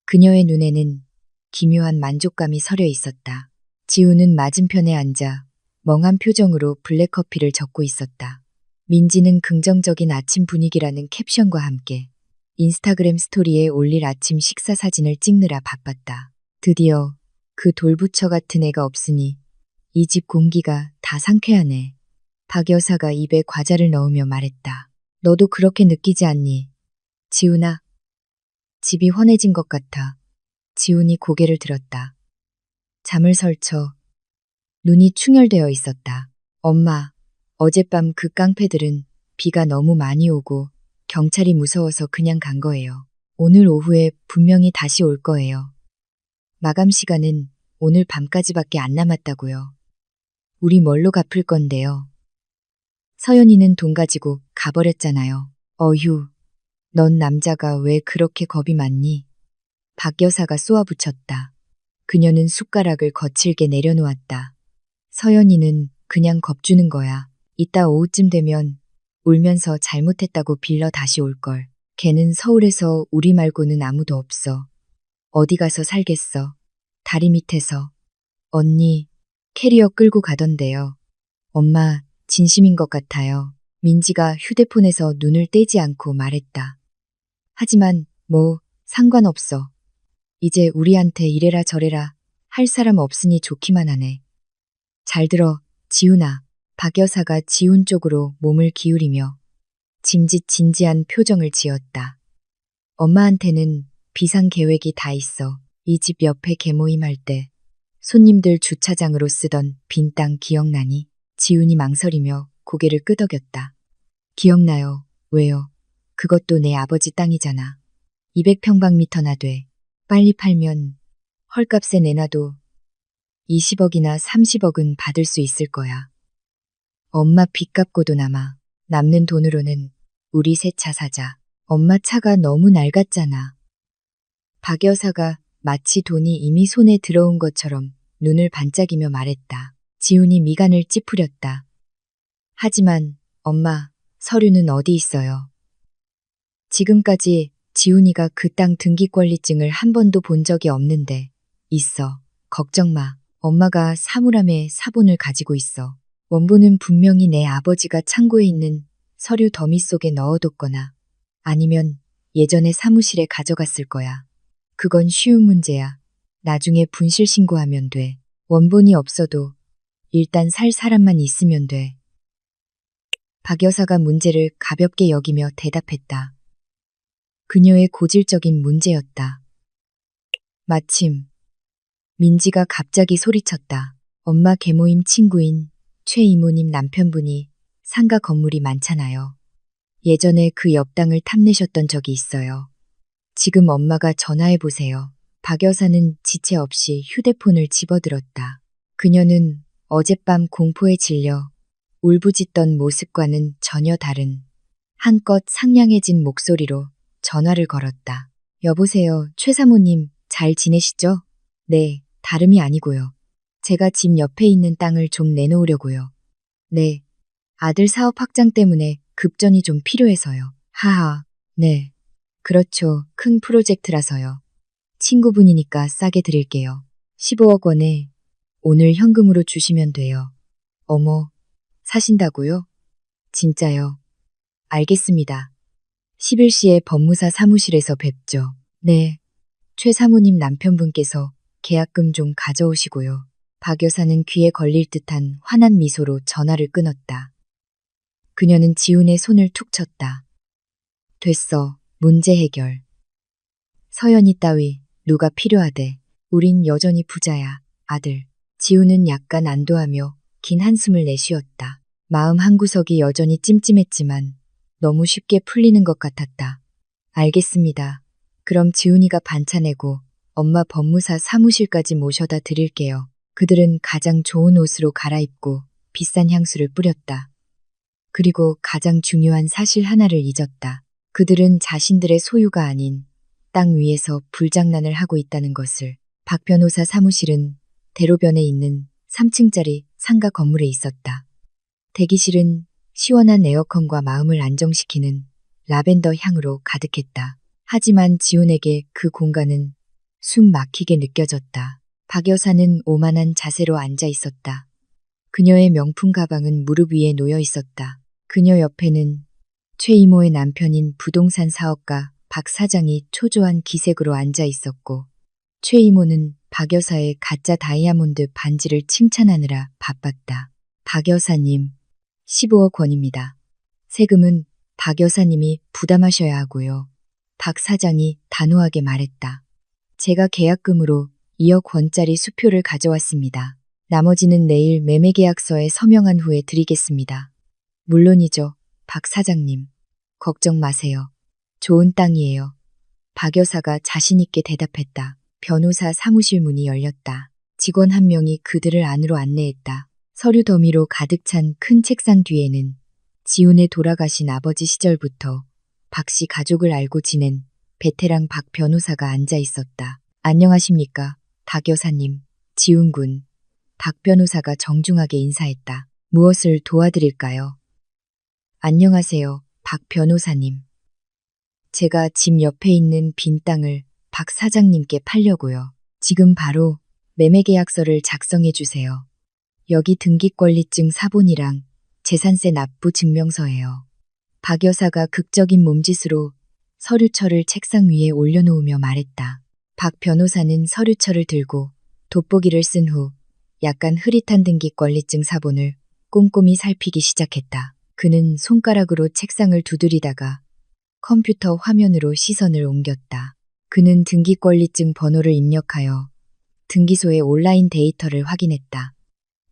그녀의 눈에는 기묘한 만족감이 서려 있었다. 지우는 맞은편에 앉아 멍한 표정으로 블랙커피를 적고 있었다. 민지는 긍정적인 아침 분위기라는 캡션과 함께 인스타그램 스토리에 올릴 아침 식사 사진을 찍느라 바빴다. 드디어 그 돌부처 같은 애가 없으니 이 집 공기가 다 상쾌하네. 박 여사가 입에 과자를 넣으며 말했다. 너도 그렇게 느끼지 않니? 지훈아. 집이 환해진 것 같아. 지훈이 고개를 들었다. 잠을 설쳐 눈이 충혈되어 있었다. 엄마, 어젯밤 그 깡패들은 비가 너무 많이 오고 경찰이 무서워서 그냥 간 거예요. 오늘 오후에 분명히 다시 올 거예요. 마감 시간은 오늘 밤까지밖에 안 남았다고요. 우리 뭘로 갚을 건데요? 서연이는 돈 가지고 가버렸잖아요. 어휴, 넌 남자가 왜 그렇게 겁이 많니? 박 여사가 쏘아붙였다. 그녀는 숟가락을 거칠게 내려놓았다. 서연이는 그냥 겁주는 거야. 이따 오후쯤 되면 울면서 잘못했다고 빌러 다시 올걸. 걔는 서울에서 우리 말고는 아무도 없어. 어디 가서 살겠어. 다리 밑에서. 언니, 캐리어 끌고 가던데요. 엄마, 진심인 것 같아요. 민지가 휴대폰에서 눈을 떼지 않고 말했다. 하지만 뭐 상관없어. 이제 우리한테 이래라 저래라 할 사람 없으니 좋기만 하네. 잘 들어, 지훈아. 박 여사가 지훈 쪽으로 몸을 기울이며 짐짓진지한 표정을 지었다. 엄마한테는 비상 계획이 다 있어. 이 집 옆에 개모임할 때 손님들 주차장으로 쓰던 빈 땅 기억나니? 지훈이 망설이며 고개를 끄덕였다. 기억나요. 왜요? 그것도 내 아버지 땅이잖아. 200평방미터나 돼. 빨리 팔면 헐값에 내놔도 20억이나 30억은 받을 수 있을 거야. 엄마 빚 갚고도 남아. 남는 돈으로는 우리 새 차 사자. 엄마 차가 너무 낡았잖아. 박 여사가 마치 돈이 이미 손에 들어온 것처럼 눈을 반짝이며 말했다. 지훈이 미간을 찌푸렸다. 하지만 엄마, 서류는 어디 있어요? 지금까지 지훈이가 그 땅 등기권리증을 한 번도 본 적이 없는데 있어. 걱정 마. 엄마가 사물함에 사본을 가지고 있어. 원본은 분명히 내 아버지가 창고에 있는 서류 더미 속에 넣어뒀거나 아니면 예전에 사무실에 가져갔을 거야. 그건 쉬운 문제야. 나중에 분실 신고하면 돼. 원본이 없어도 일단 살 사람만 있으면 돼. 박 여사가 문제를 가볍게 여기며 대답했다. 그녀의 고질적인 문제였다. 마침 민지가 갑자기 소리쳤다. 엄마 계모임 친구인 최 이모님 남편분이 상가 건물이 많잖아요. 예전에 그 옆 땅을 탐내셨던 적이 있어요. 지금 엄마가 전화해보세요. 박 여사는 지체 없이 휴대폰을 집어들었다. 그녀는 어젯밤 공포에 질려 울부짖던 모습과는 전혀 다른 한껏 상냥해진 목소리로 전화를 걸었다. 여보세요, 최 사모님, 잘 지내시죠? 네, 다름이 아니고요. 제가 집 옆에 있는 땅을 좀 내놓으려고요. 네, 아들 사업 확장 때문에 급전이 좀 필요해서요. 하하, 네. 그렇죠, 큰 프로젝트라서요. 친구분이니까 싸게 드릴게요. 15억 원에 오늘 현금으로 주시면 돼요. 어머, 사신다고요? 진짜요? 알겠습니다. 11시에 법무사 사무실에서 뵙죠. 네. 최 사모님 남편분께서 계약금 좀 가져오시고요. 박 여사는 귀에 걸릴 듯한 환한 미소로 전화를 끊었다. 그녀는 지훈의 손을 툭 쳤다. 됐어. 문제 해결. 서연이 따위 누가 필요하대. 우린 여전히 부자야, 아들. 지훈은 약간 안도하며 긴 한숨을 내쉬었다. 마음 한구석이 여전히 찜찜했지만 너무 쉽게 풀리는 것 같았다. 알겠습니다. 그럼 지훈이가 반찬해고 엄마 법무사 사무실까지 모셔다 드릴게요. 그들은 가장 좋은 옷으로 갈아입고 비싼 향수를 뿌렸다. 그리고 가장 중요한 사실 하나를 잊었다. 그들은 자신들의 소유가 아닌 땅 위에서 불장난을 하고 있다는 것을. 박 변호사 사무실은 대로변에 있는 3층짜리 상가 건물에 있었다. 대기실은 시원한 에어컨과 마음을 안정시키는 라벤더 향으로 가득했다. 하지만 지훈에게 그 공간은 숨 막히게 느껴졌다. 박 여사는 오만한 자세로 앉아 있었다. 그녀의 명품 가방은 무릎 위에 놓여 있었다. 그녀 옆에는 최 이모의 남편인 부동산 사업가 박 사장이 초조한 기색으로 앉아 있었고, 최 이모는 박 여사의 가짜 다이아몬드 반지를 칭찬하느라 바빴다. 박 여사님, 15억 원입니다. 세금은 박 여사님이 부담하셔야 하고요. 박 사장이 단호하게 말했다. 제가 계약금으로 2억 원짜리 수표를 가져왔습니다. 나머지는 내일 매매계약서에 서명한 후에 드리겠습니다. 물론이죠, 박 사장님. 걱정 마세요. 좋은 땅이에요. 박 여사가 자신있게 대답했다. 변호사 사무실 문이 열렸다. 직원 한 명이 그들을 안으로 안내했다. 서류 더미로 가득 찬 큰 책상 뒤에는 지훈의 돌아가신 아버지 시절부터 박 씨 가족을 알고 지낸 베테랑 박 변호사가 앉아 있었다. 안녕하십니까, 박 여사님. 지훈 군. 박 변호사가 정중하게 인사했다. 무엇을 도와드릴까요? 안녕하세요, 박 변호사님. 제가 집 옆에 있는 빈 땅을 박 사장님께 팔려고요. 지금 바로 매매계약서를 작성해 주세요. 여기 등기권리증 사본이랑 재산세 납부 증명서예요. 박 여사가 극적인 몸짓으로 서류철을 책상 위에 올려놓으며 말했다. 박 변호사는 서류철을 들고 돋보기를 쓴 후 약간 흐릿한 등기권리증 사본을 꼼꼼히 살피기 시작했다. 그는 손가락으로 책상을 두드리다가 컴퓨터 화면으로 시선을 옮겼다. 그는 등기권리증 번호를 입력하여 등기소의 온라인 데이터를 확인했다.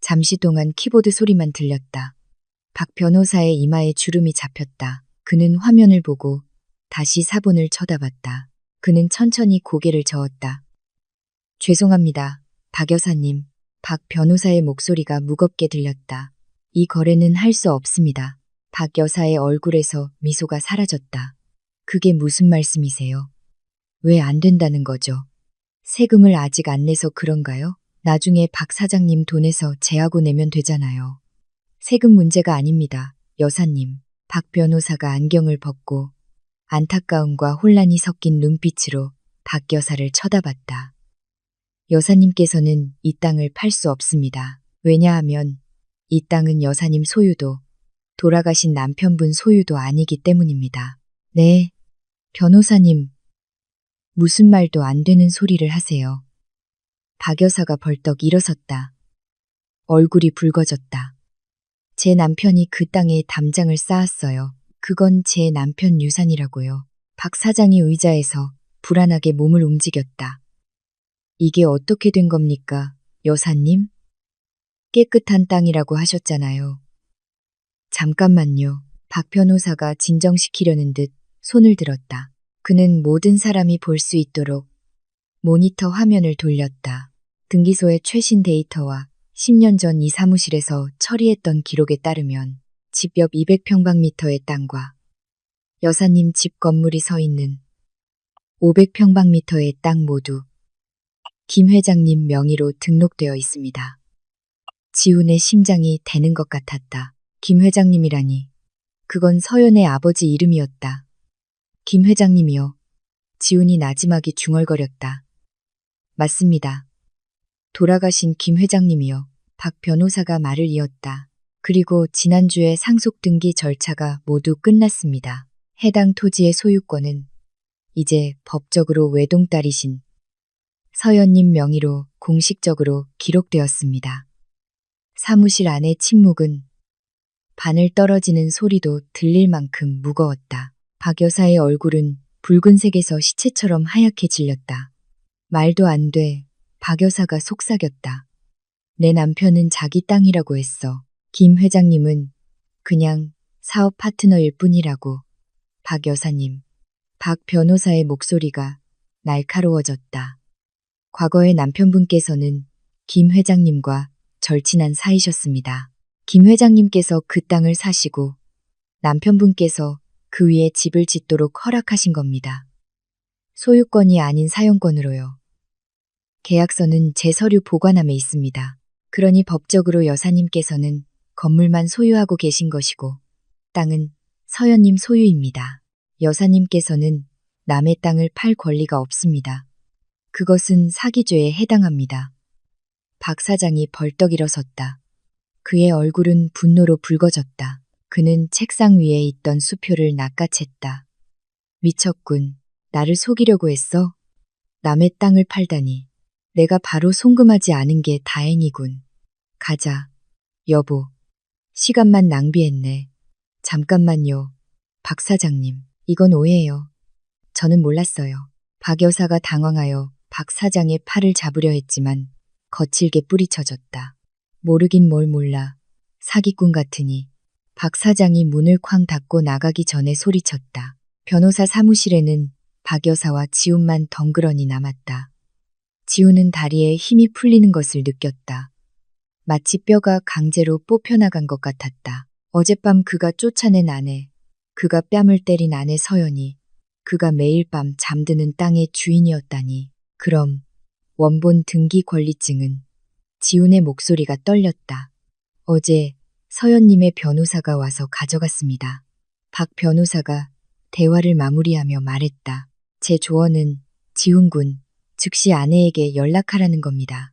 잠시 동안 키보드 소리만 들렸다. 박 변호사의 이마에 주름이 잡혔다. 그는 화면을 보고 다시 사본을 쳐다봤다. 그는 천천히 고개를 저었다. 죄송합니다, 박 여사님. 박 변호사의 목소리가 무겁게 들렸다. 이 거래는 할 수 없습니다. 박 여사의 얼굴에서 미소가 사라졌다. 그게 무슨 말씀이세요? 왜 안 된다는 거죠? 세금을 아직 안 내서 그런가요? 나중에 박 사장님 돈에서 제하고 내면 되잖아요. 세금 문제가 아닙니다, 여사님. 박 변호사가 안경을 벗고 안타까움과 혼란이 섞인 눈빛으로 박 여사를 쳐다봤다. 여사님께서는 이 땅을 팔 수 없습니다. 왜냐하면 이 땅은 여사님 소유도 돌아가신 남편분 소유도 아니기 때문입니다. 네, 변호사님. 무슨 말도 안 되는 소리를 하세요. 박 여사가 벌떡 일어섰다. 얼굴이 붉어졌다. 제 남편이 그 땅에 담장을 쌓았어요. 그건 제 남편 유산이라고요. 박 사장이 의자에서 불안하게 몸을 움직였다. 이게 어떻게 된 겁니까, 여사님? 깨끗한 땅이라고 하셨잖아요. 잠깐만요. 박 변호사가 진정시키려는 듯 손을 들었다. 그는 모든 사람이 볼 수 있도록 모니터 화면을 돌렸다. 등기소의 최신 데이터와 10년 전 이 사무실에서 처리했던 기록에 따르면 집 옆 200평방미터의 땅과 여사님 집 건물이 서 있는 500평방미터의 땅 모두 김 회장님 명의로 등록되어 있습니다. 지훈의 심장이 대는 것 같았다. 김 회장님이라니. 그건 서연의 아버지 이름이었다. 김 회장님이요. 지훈이 나지막이 중얼거렸다. 맞습니다. 돌아가신 김 회장님이요. 박 변호사가 말을 이었다. 그리고 지난주에 상속 등기 절차가 모두 끝났습니다. 해당 토지의 소유권은 이제 법적으로 외동딸이신 서연님 명의로 공식적으로 기록되었습니다. 사무실 안의 침묵은 바늘 떨어지는 소리도 들릴 만큼 무거웠다. 박 여사의 얼굴은 붉은색에서 시체처럼 하얗게 질렸다. 말도 안 돼. 박 여사가 속삭였다. 내 남편은 자기 땅이라고 했어. 김 회장님은 그냥 사업 파트너일 뿐이라고. 박 여사님. 박 변호사의 목소리가 날카로워졌다. 과거에 남편분께서는 김 회장님과 절친한 사이셨습니다. 김 회장님께서 그 땅을 사시고 남편분께서 그 위에 집을 짓도록 허락하신 겁니다. 소유권이 아닌 사용권으로요. 계약서는 제 서류 보관함에 있습니다. 그러니 법적으로 여사님께서는 건물만 소유하고 계신 것이고 땅은 서연님 소유입니다. 여사님께서는 남의 땅을 팔 권리가 없습니다. 그것은 사기죄에 해당합니다. 박 사장이 벌떡 일어섰다. 그의 얼굴은 분노로 붉어졌다. 그는 책상 위에 있던 수표를 낚아챘다. 미쳤군. 나를 속이려고 했어? 남의 땅을 팔다니. 내가 바로 송금하지 않은 게 다행이군. 가자. 여보. 시간만 낭비했네. 잠깐만요. 박 사장님. 이건 오해예요. 저는 몰랐어요. 박 여사가 당황하여 박 사장의 팔을 잡으려 했지만 거칠게 뿌리쳐졌다. 모르긴 뭘 몰라. 사기꾼 같으니. 박 사장이 문을 쾅 닫고 나가기 전에 소리쳤다. 변호사 사무실에는 박 여사와 지훈만 덩그러니 남았다. 지훈은 다리에 힘이 풀리는 것을 느꼈다. 마치 뼈가 강제로 뽑혀나간 것 같았다. 어젯밤 그가 쫓아낸 아내, 그가 뺨을 때린 아내 서연이, 그가 매일 밤 잠드는 땅의 주인이었다니. 그럼 원본 등기 권리증은? 지훈의 목소리가 떨렸다. 어제 서연님의 변호사가 와서 가져갔습니다. 박 변호사가 대화를 마무리하며 말했다. 제 조언은 지훈군, 즉시 아내에게 연락하라는 겁니다.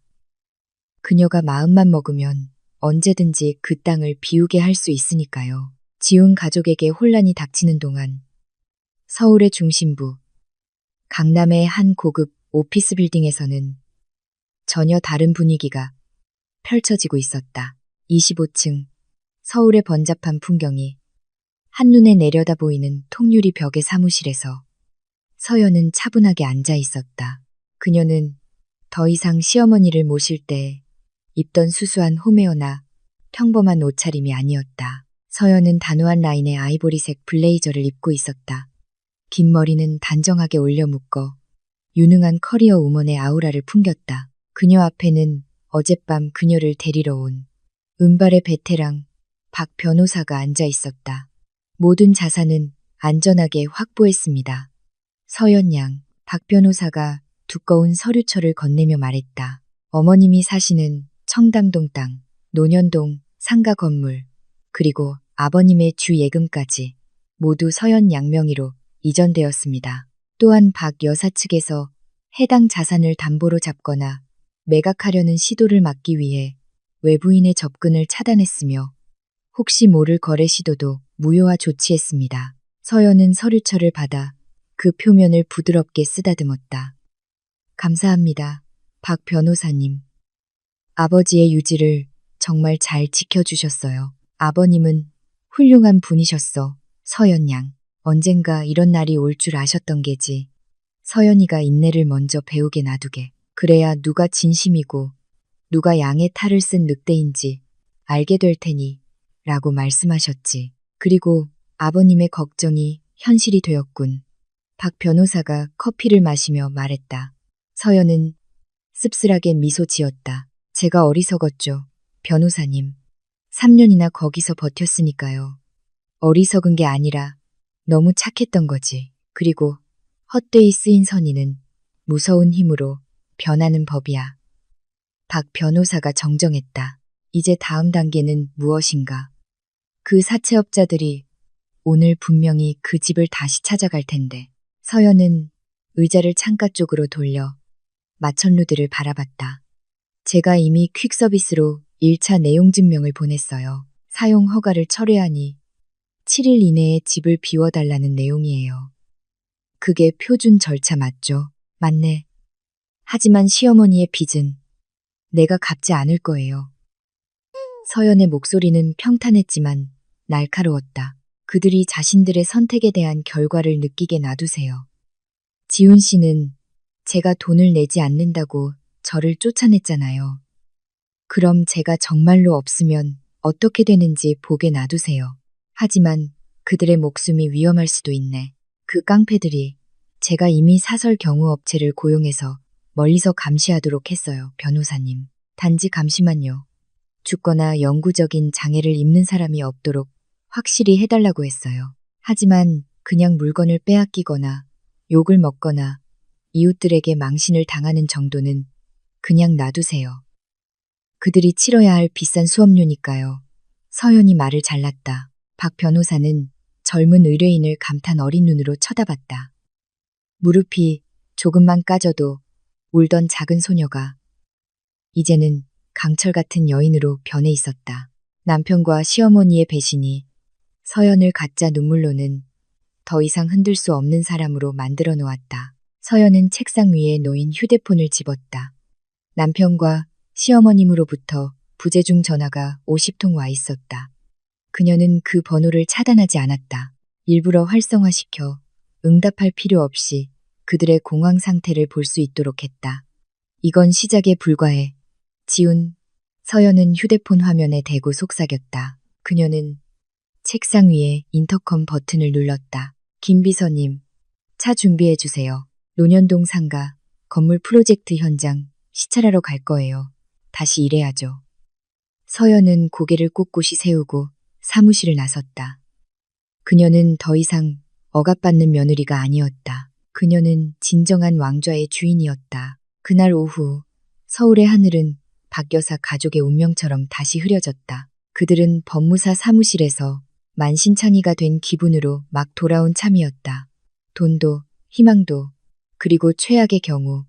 그녀가 마음만 먹으면 언제든지 그 땅을 비우게 할 수 있으니까요. 지훈 가족에게 혼란이 닥치는 동안 서울의 중심부, 강남의 한 고급 오피스 빌딩에서는 전혀 다른 분위기가 펼쳐지고 있었다. 25층, 서울의 번잡한 풍경이 한눈에 내려다 보이는 통유리 벽의 사무실에서 서연은 차분하게 앉아 있었다. 그녀는 더 이상 시어머니를 모실 때 입던 수수한 홈웨어나 평범한 옷차림이 아니었다. 서연은 단호한 라인의 아이보리색 블레이저를 입고 있었다. 긴 머리는 단정하게 올려 묶어 유능한 커리어 우먼의 아우라를 풍겼다. 그녀 앞에는 어젯밤 그녀를 데리러 온 은발의 베테랑 박 변호사가 앉아 있었다. 모든 자산은 안전하게 확보했습니다. 서연 양, 박 변호사가 두꺼운 서류철을 건네며 말했다. 어머님이 사시는 청담동 땅, 논현동 상가 건물, 그리고 아버님의 주 예금까지 모두 서연 양 명의로 이전되었습니다. 또한 박 여사 측에서 해당 자산을 담보로 잡거나 매각하려는 시도를 막기 위해 외부인의 접근을 차단했으며 혹시 모를 거래 시도도 무효화 조치했습니다. 서연은 서류철을 받아 그 표면을 부드럽게 쓰다듬었다. 감사합니다. 박 변호사님. 아버지의 유지를 정말 잘 지켜주셨어요. 아버님은 훌륭한 분이셨어. 서연 양. 언젠가 이런 날이 올 줄 아셨던 게지. 서연이가 인내를 먼저 배우게 놔두게. 그래야 누가 진심이고 누가 양의 탈을 쓴 늑대인지 알게 될 테니 라고 말씀하셨지. 그리고 아버님의 걱정이 현실이 되었군. 박 변호사가 커피를 마시며 말했다. 서연은 씁쓸하게 미소 지었다. 제가 어리석었죠. 변호사님. 3년이나 거기서 버텼으니까요. 어리석은 게 아니라 너무 착했던 거지. 그리고 헛되이 쓰인 선의는 무서운 힘으로 변하는 법이야. 박 변호사가 정정했다. 이제 다음 단계는 무엇인가? 그 사채업자들이 오늘 분명히 그 집을 다시 찾아갈 텐데. 서연은 의자를 창가 쪽으로 돌려 마천루들을 바라봤다. 제가 이미 퀵서비스로 1차 내용 증명을 보냈어요. 사용 허가를 철회하니 7일 이내에 집을 비워달라는 내용이에요. 그게 표준 절차 맞죠? 맞네. 하지만 시어머니의 빚은 내가 갚지 않을 거예요. 서연의 목소리는 평탄했지만 날카로웠다. 그들이 자신들의 선택에 대한 결과를 느끼게 놔두세요. 지훈 씨는 제가 돈을 내지 않는다고 저를 쫓아냈잖아요. 그럼 제가 정말로 없으면 어떻게 되는지 보게 놔두세요. 하지만 그들의 목숨이 위험할 수도 있네. 그 깡패들이 제가 이미 사설 경우업체를 고용해서 멀리서 감시하도록 했어요, 변호사님. 단지 감시만요. 죽거나 영구적인 장애를 입는 사람이 없도록 확실히 해달라고 했어요. 하지만 그냥 물건을 빼앗기거나 욕을 먹거나 이웃들에게 망신을 당하는 정도는 그냥 놔두세요. 그들이 치러야 할 비싼 수업료니까요. 서연이 말을 잘랐다. 박 변호사는 젊은 의뢰인을 감탄 어린 눈으로 쳐다봤다. 무릎이 조금만 까져도 울던 작은 소녀가 이제는 강철 같은 여인으로 변해 있었다. 남편과 시어머니의 배신이 서연을 가짜 눈물로는 더 이상 흔들 수 없는 사람으로 만들어 놓았다. 서연은 책상 위에 놓인 휴대폰을 집었다. 남편과 시어머님으로부터 부재중 전화가 50통 와 있었다. 그녀는 그 번호를 차단하지 않았다. 일부러 활성화시켜 응답할 필요 없이 그들의 공황 상태를 볼 수 있도록 했다. 이건 시작에 불과해. 지훈, 서연은 휴대폰 화면에 대고 속삭였다. 그녀는 책상 위에 인터컴 버튼을 눌렀다. 김 비서님, 차 준비해 주세요. 논현동 상가, 건물 프로젝트 현장 시찰하러 갈 거예요. 다시 일해야죠. 서연은 고개를 꼿꼿이 세우고 사무실을 나섰다. 그녀는 더 이상 억압받는 며느리가 아니었다. 그녀는 진정한 왕좌의 주인이었다. 그날 오후 서울의 하늘은 박 여사 가족의 운명처럼 다시 흐려졌다. 그들은 법무사 사무실에서 만신창이가 된 기분으로 막 돌아온 참이었다. 돈도 희망도 그리고 최악의 경우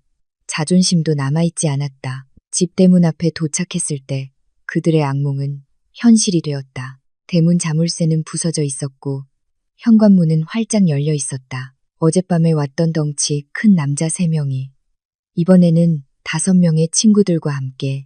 자존심도 남아있지 않았다. 집 대문 앞에 도착했을 때 그들의 악몽은 현실이 되었다. 대문 자물쇠는 부서져 있었고 현관문은 활짝 열려 있었다. 어젯밤에 왔던 덩치 큰 남자 3명이 이번에는 5명의 친구들과 함께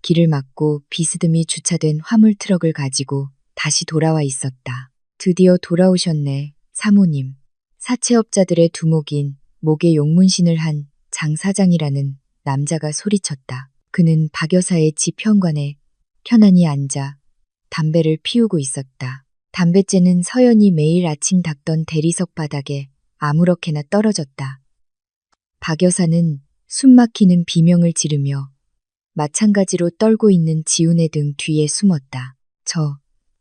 길을 막고 비스듬히 주차된 화물 트럭을 가지고 다시 돌아와 있었다. 드디어 돌아오셨네, 사모님. 사채업자들의 두목인 목에 용문신을 한 장 사장이라는 남자가 소리쳤다. 그는 박 여사의 집 현관에 편안히 앉아 담배를 피우고 있었다. 담뱃재는 서연이 매일 아침 닦던 대리석 바닥에 아무렇게나 떨어졌다. 박 여사는 숨막히는 비명을 지르며 마찬가지로 떨고 있는 지훈의 등 뒤에 숨었다.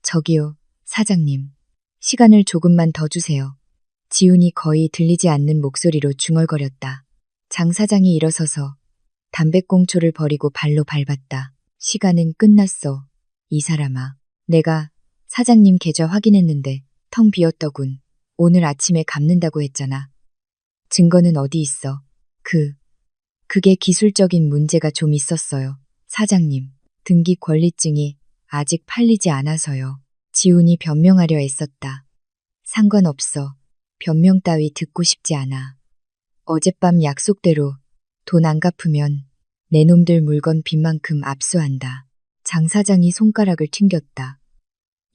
저기요, 사장님. 시간을 조금만 더 주세요. 지훈이 거의 들리지 않는 목소리로 중얼거렸다. 장 사장이 일어서서 담배꽁초를 버리고 발로 밟았다. 시간은 끝났어. 이 사람아. 내가 사장님 계좌 확인했는데 텅 비었더군. 오늘 아침에 갚는다고 했잖아. 증거는 어디 있어? 그게 기술적인 문제가 좀 있었어요. 사장님. 등기 권리증이 아직 팔리지 않아서요. 지훈이 변명하려 애썼다. 상관없어. 변명 따위 듣고 싶지 않아. 어젯밤 약속대로 돈 안 갚으면 내 놈들 물건 빚만큼 압수한다. 장 사장이 손가락을 튕겼다.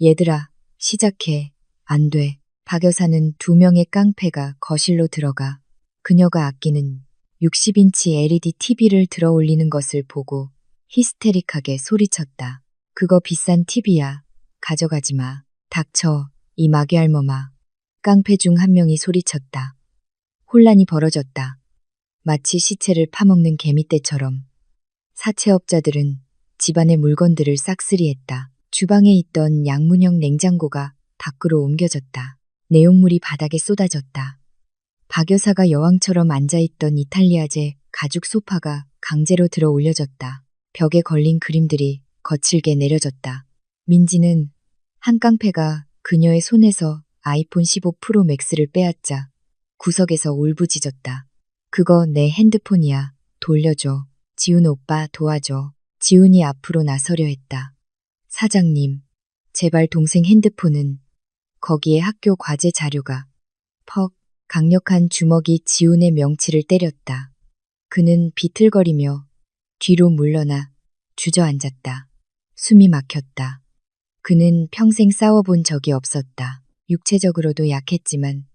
얘들아, 시작해. 안 돼. 박 여사는 2명의 깡패가 거실로 들어가 그녀가 아끼는 60인치 LED TV를 들어 올리는 것을 보고 히스테릭하게 소리쳤다. 그거 비싼 TV야. 가져가지 마. 닥쳐, 이 마귀알머마. 깡패 중 한 명이 소리쳤다. 혼란이 벌어졌다. 마치 시체를 파먹는 개미떼처럼. 사채업자들은 집안의 물건들을 싹쓸이했다. 주방에 있던 양문형 냉장고가 밖으로 옮겨졌다. 내용물이 바닥에 쏟아졌다. 박 여사가 여왕처럼 앉아있던 이탈리아제 가죽 소파가 강제로 들어 올려졌다. 벽에 걸린 그림들이 거칠게 내려졌다. 민지는 한 깡패가 그녀의 손에서 아이폰 15 프로 맥스를 빼앗자 구석에서 울부짖었다. 그거 내 핸드폰이야. 돌려줘. 지훈 오빠 도와줘. 지훈이 앞으로 나서려 했다. 사장님, 제발 동생 핸드폰은 거기에 학교 과제 자료가. 퍽, 강력한 주먹이 지훈의 명치를 때렸다. 그는 비틀거리며 뒤로 물러나 주저앉았다. 숨이 막혔다. 그는 평생 싸워본 적이 없었다. 육체적으로도 약했지만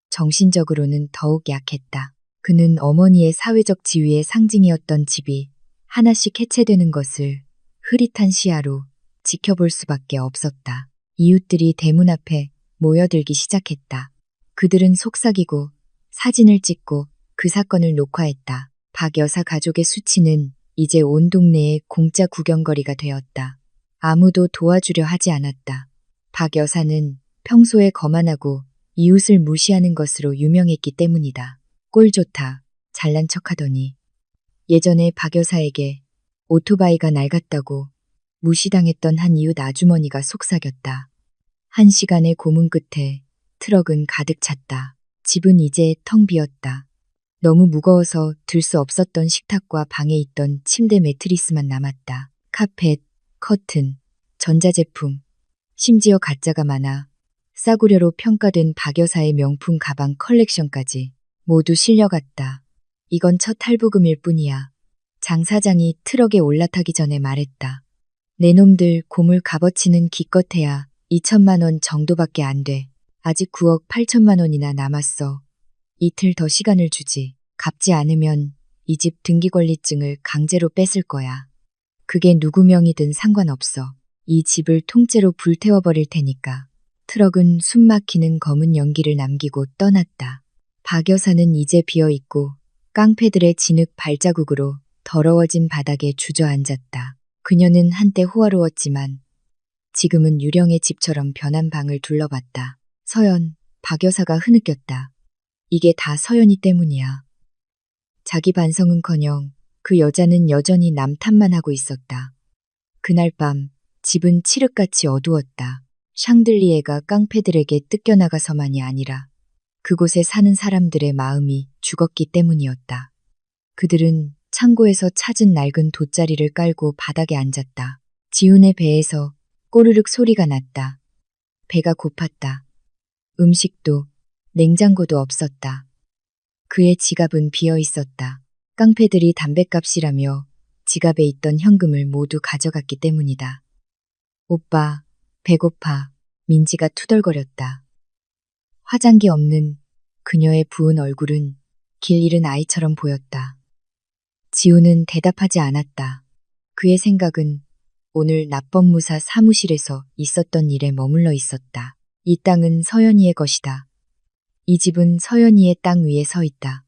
정신적으로는 더욱 약했다. 그는 어머니의 사회적 지위의 상징이었던 집이 하나씩 해체되는 것을 흐릿한 시야로 지켜볼 수밖에 없었다. 이웃들이 대문 앞에 모여들기 시작했다. 그들은 속삭이고 사진을 찍고 그 사건을 녹화했다. 박 여사 가족의 수치는 이제 온 동네의 공짜 구경거리가 되었다. 아무도 도와주려 하지 않았다. 박 여사는 평소에 거만하고 이웃을 무시하는 것으로 유명했기 때문이다. 꼴 좋다. 잘난 척하더니 예전에 박 여사에게 오토바이가 낡았다고 무시당했던 한 이웃 아주머니가 속삭였다. 1시간의 고문 끝에 트럭은 가득 찼다. 집은 이제 텅 비었다. 너무 무거워서 들 수 없었던 식탁과 방에 있던 침대 매트리스만 남았다. 카펫, 커튼, 전자제품, 심지어 가짜가 많아 싸구려로 평가된 박 여사의 명품 가방 컬렉션까지 모두 실려갔다. 이건 첫 할부금일 뿐이야. 장 사장이 트럭에 올라타기 전에 말했다. 내 놈들 고물 값어치는 기껏해야 2천만 원 정도밖에 안 돼. 아직 9억 8천만 원이나 남았어. 이틀 더 시간을 주지. 갚지 않으면 이 집 등기권리증을 강제로 뺏을 거야. 그게 누구 명이든 상관없어. 이 집을 통째로 불태워버릴 테니까. 트럭은 숨막히는 검은 연기를 남기고 떠났다. 박 여사는 이제 비어있고 깡패들의 진흙 발자국으로 더러워진 바닥에 주저앉았다. 그녀는 한때 호화로웠지만 지금은 유령의 집처럼 변한 방을 둘러봤다. 서연, 박 여사가 흐느꼈다. 이게 다 서연이 때문이야. 자기 반성은커녕 그 여자는 여전히 남 탓만 하고 있었다. 그날 밤 집은 칠흑같이 어두웠다. 샹들리에가 깡패들에게 뜯겨나가서만이 아니라 그곳에 사는 사람들의 마음이 죽었기 때문이었다. 그들은 창고에서 찾은 낡은 돗자리를 깔고 바닥에 앉았다. 지훈의 배에서 꼬르륵 소리가 났다. 배가 고팠다. 음식도 냉장고도 없었다. 그의 지갑은 비어 있었다. 깡패들이 담뱃값이라며 지갑에 있던 현금을 모두 가져갔기 때문이다. 오빠, 배고파. 민지가 투덜거렸다. 화장기 없는 그녀의 부은 얼굴은 길 잃은 아이처럼 보였다. 지훈은 대답하지 않았다. 그의 생각은 오늘 납법무사 사무실에서 있었던 일에 머물러 있었다. 이 땅은 서연이의 것이다. 이 집은 서연이의 땅 위에 서 있다.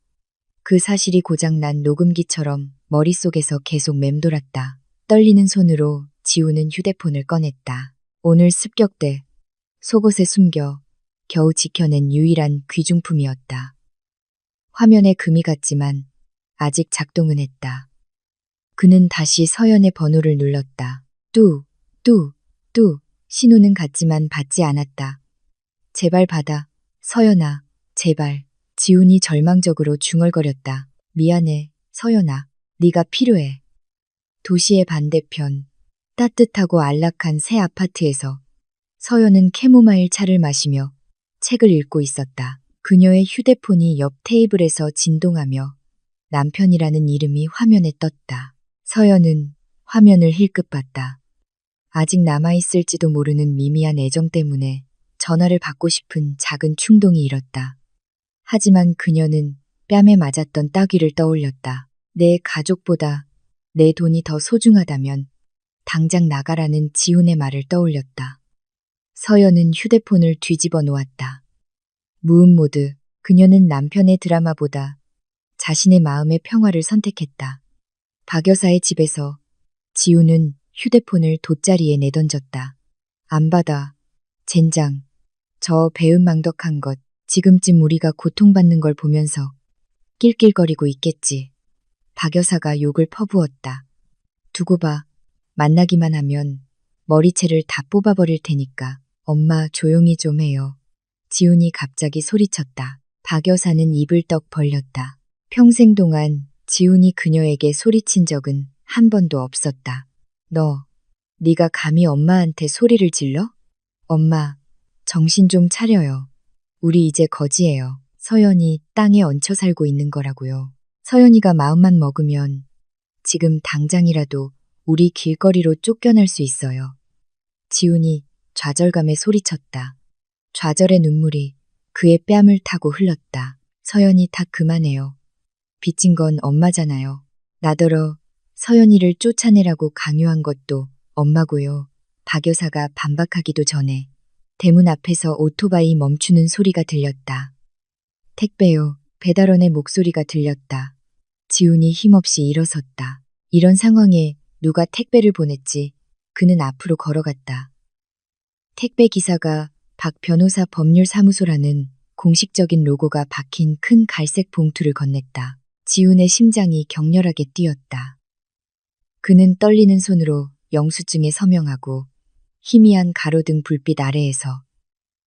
그 사실이 고장난 녹음기처럼 머릿속에서 계속 맴돌았다. 떨리는 손으로 지훈은 휴대폰을 꺼냈다. 오늘 습격대, 속옷에 숨겨 겨우 지켜낸 유일한 귀중품이었다. 화면에 금이 갔지만 아직 작동은 했다. 그는 다시 서연의 번호를 눌렀다. 뚜, 뚜, 뚜. 신호는 갔지만 받지 않았다. 제발 받아. 서연아, 제발. 지훈이 절망적으로 중얼거렸다. 미안해, 서연아. 네가 필요해. 도시의 반대편, 따뜻하고 안락한 새 아파트에서 서연은 캐모마일 차를 마시며 책을 읽고 있었다. 그녀의 휴대폰이 옆 테이블에서 진동하며 남편이라는 이름이 화면에 떴다. 서연은 화면을 힐끗 봤다. 아직 남아있을지도 모르는 미미한 애정 때문에 전화를 받고 싶은 작은 충동이 일었다. 하지만 그녀는 뺨에 맞았던 따귀를 떠올렸다. 내 가족보다 내 돈이 더 소중하다면 당장 나가라는 지훈의 말을 떠올렸다. 서연은 휴대폰을 뒤집어 놓았다. 무음 모드. 그녀는 남편의 드라마보다 자신의 마음의 평화를 선택했다. 박 여사의 집에서 지훈은 휴대폰을 돗자리에 내던졌다. 안 받아. 젠장. 저 배은망덕한 것. 지금쯤 우리가 고통받는 걸 보면서 낄낄거리고 있겠지. 박 여사가 욕을 퍼부었다. 두고 봐. 만나기만 하면 머리채를 다 뽑아버릴 테니까. 엄마 조용히 좀 해요. 지훈이 갑자기 소리쳤다. 박 여사는 입을 떡 벌렸다. 평생 동안 지훈이 그녀에게 소리친 적은 한 번도 없었다. 네가 감히 엄마한테 소리를 질러? 엄마, 정신 좀 차려요. 우리 이제 거지예요. 서연이 땅에 얹혀 살고 있는 거라고요. 서연이가 마음만 먹으면 지금 당장이라도 우리 길거리로 쫓겨날 수 있어요. 지훈이 좌절감에 소리쳤다. 좌절의 눈물이 그의 뺨을 타고 흘렀다. 서연이 다 그만해요. 빚진 건 엄마잖아요. 나더러 서연이를 쫓아내라고 강요한 것도 엄마고요. 박 여사가 반박하기도 전에 대문 앞에서 오토바이 멈추는 소리가 들렸다. 택배요. 배달원의 목소리가 들렸다. 지훈이 힘없이 일어섰다. 이런 상황에 누가 택배를 보냈지? 그는 앞으로 걸어갔다. 택배 기사가 박 변호사 법률사무소라는 공식적인 로고가 박힌 큰 갈색 봉투를 건넸다. 지훈의 심장이 격렬하게 뛰었다. 그는 떨리는 손으로 영수증에 서명하고 희미한 가로등 불빛 아래에서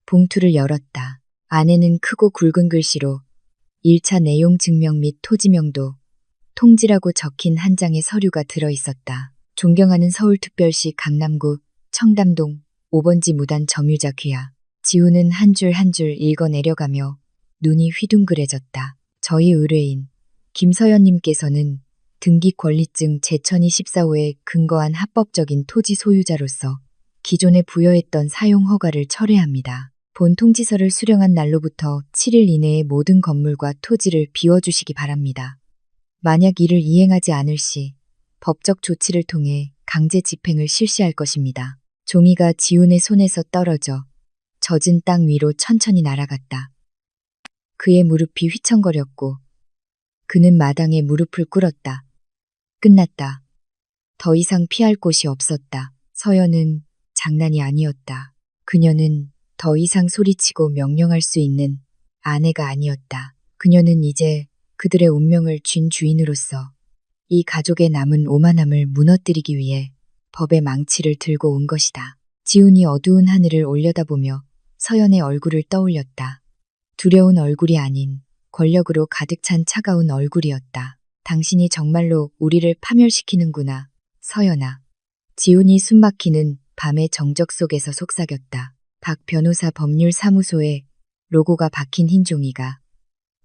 봉투를 열었다. 안에는 크고 굵은 글씨로 1차 내용 증명 및 토지명도, 통지라고 적힌 한 장의 서류가 들어 있었다. 존경하는 서울특별시 강남구 청담동 5번지 무단 점유자 귀하. 지훈은 한 줄 한 줄 읽어내려가며 눈이 휘둥그레졌다. 저희 의뢰인 김서연님께서는 등기권리증 제1214호에 근거한 합법적인 토지 소유자로서 기존에 부여했던 사용 허가를 철회합니다. 본 통지서를 수령한 날로부터 7일 이내에 모든 건물과 토지를 비워주시기 바랍니다. 만약 이를 이행하지 않을 시 법적 조치를 통해 강제 집행을 실시할 것입니다. 종이가 지훈의 손에서 떨어져 젖은 땅 위로 천천히 날아갔다. 그의 무릎이 휘청거렸고 그는 마당에 무릎을 꿇었다. 끝났다. 더 이상 피할 곳이 없었다. 서연은 장난이 아니었다. 그녀는 더 이상 소리치고 명령할 수 있는 아내가 아니었다. 그녀는 이제 그들의 운명을 쥔 주인으로서 이 가족의 남은 오만함을 무너뜨리기 위해 법의 망치를 들고 온 것이다. 지훈이 어두운 하늘을 올려다보며 서연의 얼굴을 떠올렸다. 두려운 얼굴이 아닌 권력으로 가득 찬 차가운 얼굴이었다. 당신이 정말로 우리를 파멸시키는구나, 서연아. 지훈이 숨막히는 밤의 정적 속에서 속삭였다. 박 변호사 법률사무소에 로고가 박힌 흰 종이가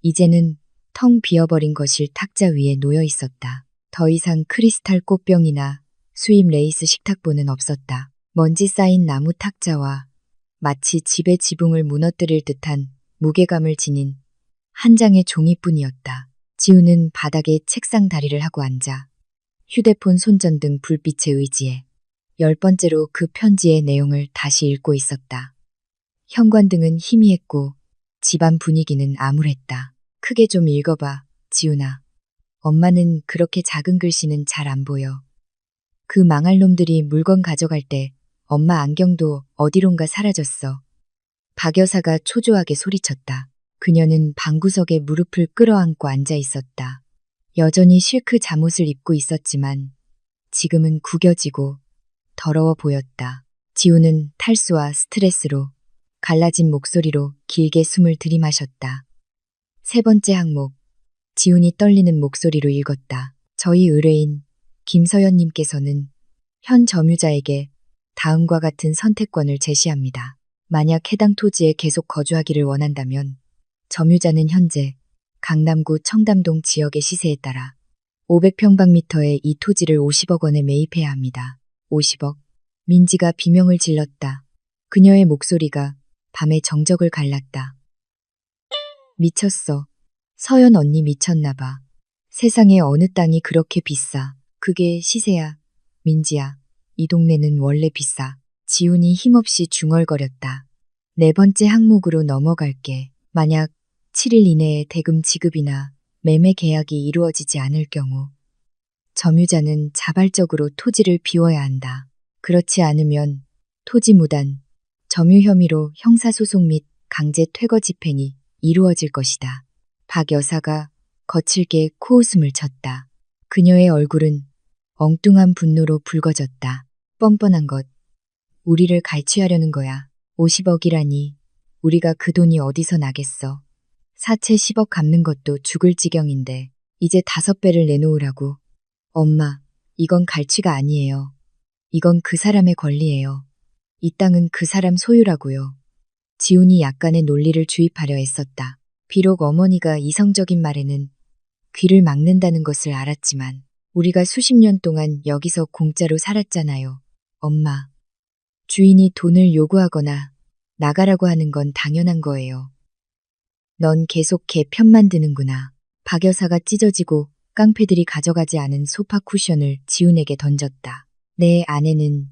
이제는 텅 비어버린 거실 탁자 위에 놓여 있었다. 더 이상 크리스탈 꽃병이나 수입 레이스 식탁보는 없었다. 먼지 쌓인 나무 탁자와 마치 집의 지붕을 무너뜨릴 듯한 무게감을 지닌 한 장의 종이뿐이었다. 지훈은 바닥에 책상 다리를 하고 앉아 휴대폰 손전등 불빛에 의지해 10번째로 그 편지의 내용을 다시 읽고 있었다. 현관등은 희미했고 집안 분위기는 암울했다. 크게 좀 읽어봐, 지훈아. 엄마는 그렇게 작은 글씨는 잘 안 보여. 그 망할 놈들이 물건 가져갈 때 엄마 안경도 어디론가 사라졌어. 박 여사가 초조하게 소리쳤다. 그녀는 방구석에 무릎을 끌어안고 앉아 있었다. 여전히 실크 잠옷을 입고 있었지만 지금은 구겨지고 더러워 보였다. 지훈은 탈수와 스트레스로 갈라진 목소리로 길게 숨을 들이마셨다. 세 번째 항목, 지훈이 떨리는 목소리로 읽었다. 저희 의뢰인 김서연님께서는 현 점유자에게 다음과 같은 선택권을 제시합니다. 만약 해당 토지에 계속 거주하기를 원한다면 점유자는 현재 강남구 청담동 지역의 시세에 따라 500평방미터의 이 토지를 50억 원에 매입해야 합니다. 50억. 민지가 비명을 질렀다. 그녀의 목소리가 밤의 정적을 갈랐다. 미쳤어. 서연 언니 미쳤나 봐. 세상에 어느 땅이 그렇게 비싸. 그게 시세야. 민지야. 이 동네는 원래 비싸. 지훈이 힘없이 중얼거렸다. 네 번째 항목으로 넘어갈게. 만약 7일 이내에 대금 지급이나 매매 계약이 이루어지지 않을 경우 점유자는 자발적으로 토지를 비워야 한다. 그렇지 않으면 토지 무단, 점유 혐의로 형사소송 및 강제 퇴거 집행이 이루어질 것이다. 박 여사가 거칠게 코웃음을 쳤다. 그녀의 얼굴은 엉뚱한 분노로 붉어졌다. 뻔뻔한 것. 우리를 갈취하려는 거야. 50억이라니. 우리가 그 돈이 어디서 나겠어. 사채 10억 갚는 것도 죽을 지경인데 이제 5배를 내놓으라고. 엄마, 이건 갈취가 아니에요. 이건 그 사람의 권리예요. 이 땅은 그 사람 소유라고요. 지훈이 약간의 논리를 주입하려 애썼다. 비록 어머니가 이성적인 말에는 귀를 막는다는 것을 알았지만 우리가 수십 년 동안 여기서 공짜로 살았잖아요. 엄마. 주인이 돈을 요구하거나 나가라고 하는 건 당연한 거예요. 넌 계속 걔 편만 드는구나. 박 여사가 찢어지고 깡패들이 가져가지 않은 소파 쿠션을 지훈에게 던졌다. 내 아내는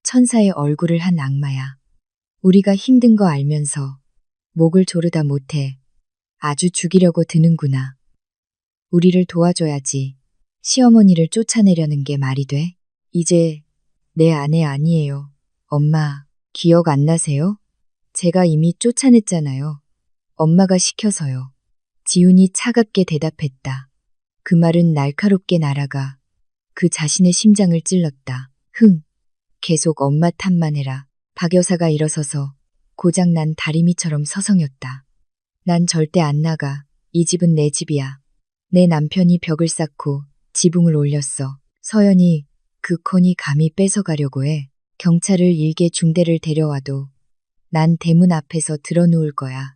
천사의 얼굴을 한 악마야. 우리가 힘든 거 알면서 목을 조르다 못해 아주 죽이려고 드는구나. 우리를 도와줘야지. 시어머니를 쫓아내려는 게 말이 돼? 이제 내 아내 아니에요. 엄마, 기억 안 나세요? 제가 이미 쫓아냈잖아요. 엄마가 시켜서요. 지훈이 차갑게 대답했다. 그 말은 날카롭게 날아가 그 자신의 심장을 찔렀다. 계속 엄마 탓만 해라. 박 여사가 일어서서 고장난 다리미처럼 서성였다. 난 절대 안 나가. 이 집은 내 집이야. 내 남편이 벽을 쌓고 지붕을 올렸어. 서연이 그 건이 감히 뺏어가려고 해. 경찰을 일개 중대를 데려와도 난 대문 앞에서 드러누울 거야.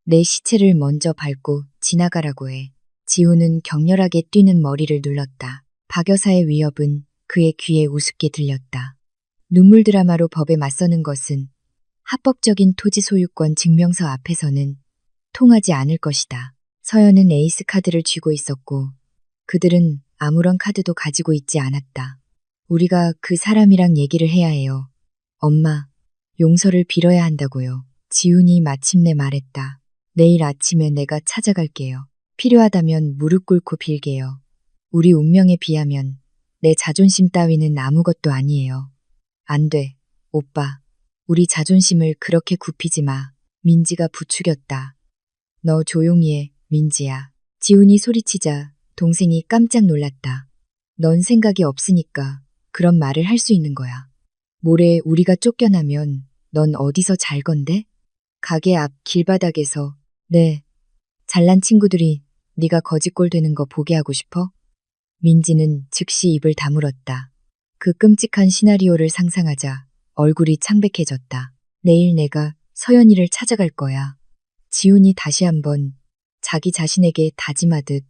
내 시체를 먼저 밟고 지나가라고 해. 지훈은 격렬하게 뛰는 머리를 눌렀다. 박 여사의 위협은 그의 귀에 우습게 들렸다. 눈물 드라마로 법에 맞서는 것은 합법적인 토지 소유권 증명서 앞에서는 통하지 않을 것이다. 서연은 에이스 카드를 쥐고 있었고 그들은 아무런 카드도 가지고 있지 않았다. 우리가 그 사람이랑 얘기를 해야 해요. 엄마, 용서를 빌어야 한다고요. 지훈이 마침내 말했다. 내일 아침에 내가 찾아갈게요. 필요하다면 무릎 꿇고 빌게요. 우리 운명에 비하면 내 자존심 따위는 아무것도 아니에요. 안 돼, 오빠. 우리 자존심을 그렇게 굽히지 마. 민지가 부추겼다. 너 조용히 해, 민지야. 지훈이 소리치자 동생이 깜짝 놀랐다. 넌 생각이 없으니까 그런 말을 할 수 있는 거야. 모레 우리가 쫓겨나면 넌 어디서 잘 건데? 가게 앞 길바닥에서. 네. 잘난 친구들이 네가 거지꼴 되는 거 보게 하고 싶어? 민지는 즉시 입을 다물었다. 그 끔찍한 시나리오를 상상하자 얼굴이 창백해졌다. 내일 내가 서연이를 찾아갈 거야. 지훈이 다시 한번 자기 자신에게 다짐하듯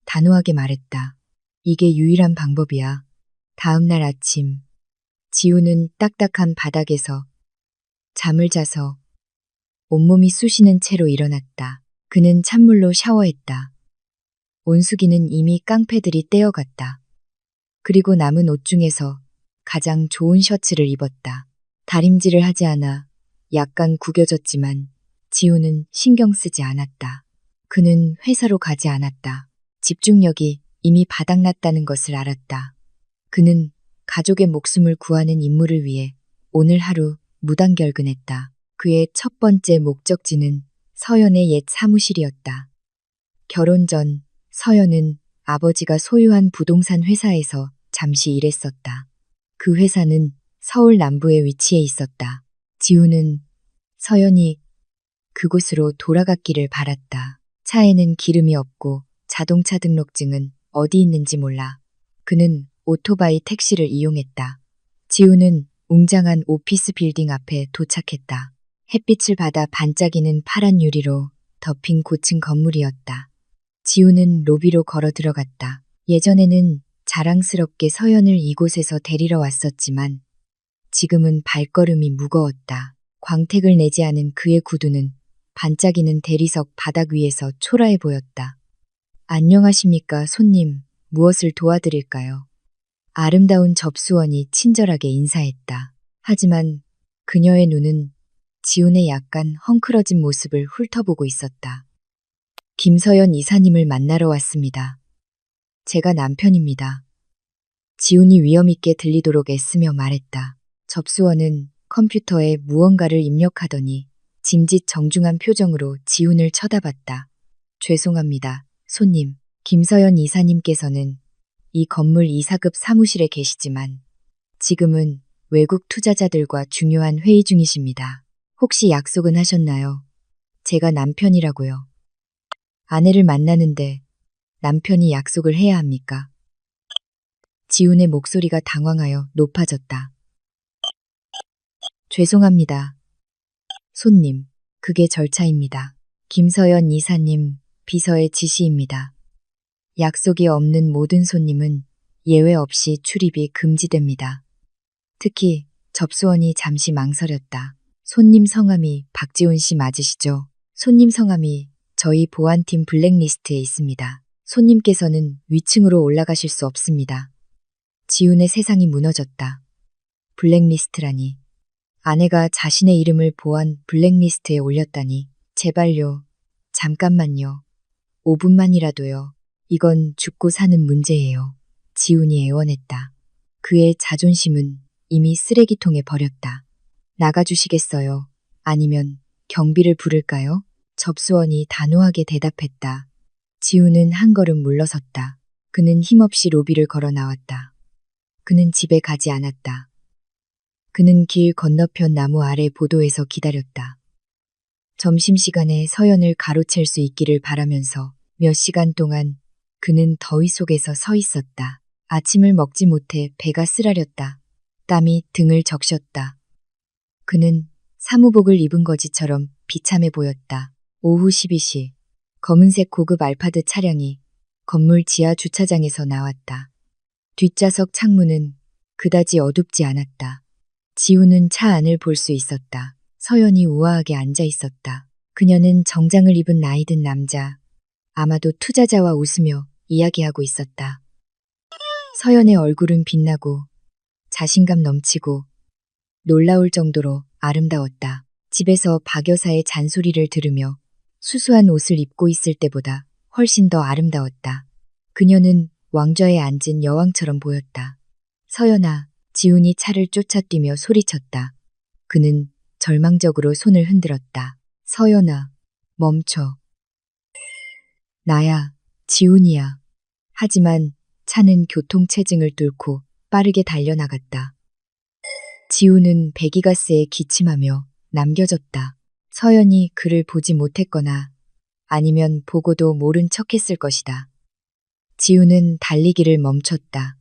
단호하게 말했다. 이게 유일한 방법이야. 다음 날 아침, 지훈은 딱딱한 바닥에서 잠을 자서 온몸이 쑤시는 채로 일어났다. 그는 찬물로 샤워했다. 온수기는 이미 깡패들이 떼어갔다. 그리고 남은 옷 중에서 가장 좋은 셔츠를 입었다. 다림질을 하지 않아 약간 구겨졌지만 지훈은 신경 쓰지 않았다. 그는 회사로 가지 않았다. 집중력이 이미 바닥났다는 것을 알았다. 그는 가족의 목숨을 구하는 임무를 위해 오늘 하루 무단결근했다. 그의 첫 번째 목적지는 서연의 옛 사무실이었다. 결혼 전 서연은 아버지가 소유한 부동산 회사에서 잠시 일했었다. 그 회사는 서울 남부에 위치해 있었다. 지훈은 서연이 그곳으로 돌아갔기를 바랐다. 차에는 기름이 없고 자동차 등록증은 어디 있는지 몰라. 그는 오토바이 택시를 이용했다. 지훈은 웅장한 오피스 빌딩 앞에 도착했다. 햇빛을 받아 반짝이는 파란 유리로 덮인 고층 건물이었다. 지훈은 로비로 걸어 들어갔다. 예전에는 자랑스럽게 서연을 이곳에서 데리러 왔었지만 지금은 발걸음이 무거웠다. 광택을 내지 않은 그의 구두는 반짝이는 대리석 바닥 위에서 초라해 보였다. 안녕하십니까, 손님. 무엇을 도와드릴까요? 아름다운 접수원이 친절하게 인사했다. 하지만 그녀의 눈은 지훈의 약간 헝클어진 모습을 훑어보고 있었다. 김서연 이사님을 만나러 왔습니다. 제가 남편입니다. 지훈이 위험있게 들리도록 애쓰며 말했다. 접수원은 컴퓨터에 무언가를 입력하더니 짐짓 정중한 표정으로 지훈을 쳐다봤다. 죄송합니다, 손님. 김서연 이사님께서는 이 건물 이사급 사무실에 계시지만 지금은 외국 투자자들과 중요한 회의 중이십니다. 혹시 약속은 하셨나요? 제가 남편이라고요. 아내를 만나는데 남편이 약속을 해야 합니까? 지훈의 목소리가 당황하여 높아졌다. 죄송합니다. 손님, 그게 절차입니다. 김서연 이사님, 비서의 지시입니다. 약속이 없는 모든 손님은 예외 없이 출입이 금지됩니다. 특히 접수원이 잠시 망설였다. 손님 성함이 박지훈 씨 맞으시죠? 손님 성함이 저희 보안팀 블랙리스트에 있습니다. 손님께서는 위층으로 올라가실 수 없습니다. 지훈의 세상이 무너졌다. 블랙리스트라니. 아내가 자신의 이름을 보안 블랙리스트에 올렸다니. 제발요. 잠깐만요. 5분만이라도요. 이건 죽고 사는 문제예요. 지훈이 애원했다. 그의 자존심은 이미 쓰레기통에 버렸다. 나가주시겠어요? 아니면 경비를 부를까요? 접수원이 단호하게 대답했다. 지훈은 한 걸음 물러섰다. 그는 힘없이 로비를 걸어 나왔다. 그는 집에 가지 않았다. 그는 길 건너편 나무 아래 보도에서 기다렸다. 점심시간에 서연을 가로챌 수 있기를 바라면서 몇 시간 동안 그는 더위 속에서 서 있었다. 아침을 먹지 못해 배가 쓰라렸다. 땀이 등을 적셨다. 그는 사무복을 입은 거지처럼 비참해 보였다. 오후 12시 검은색 고급 알파드 차량이 건물 지하 주차장에서 나왔다. 뒷좌석 창문은 그다지 어둡지 않았다. 지훈은 차 안을 볼 수 있었다. 서연이 우아하게 앉아 있었다. 그녀는 정장을 입은 나이든 남자, 아마도 투자자와 웃으며 이야기하고 있었다. 서연의 얼굴은 빛나고 자신감 넘치고 놀라울 정도로 아름다웠다. 집에서 박 여사의 잔소리를 들으며 수수한 옷을 입고 있을 때보다 훨씬 더 아름다웠다. 그녀는 왕좌에 앉은 여왕처럼 보였다. 서연아, 지훈이 차를 쫓아뛰며 소리쳤다. 그는 절망적으로 손을 흔들었다. 서연아, 멈춰. 나야, 지훈이야. 하지만 차는 교통체증을 뚫고 빠르게 달려나갔다. 지훈은 배기가스에 기침하며 남겨졌다. 서연이 그를 보지 못했거나 아니면 보고도 모른 척했을 것이다. 지훈은 달리기를 멈췄다.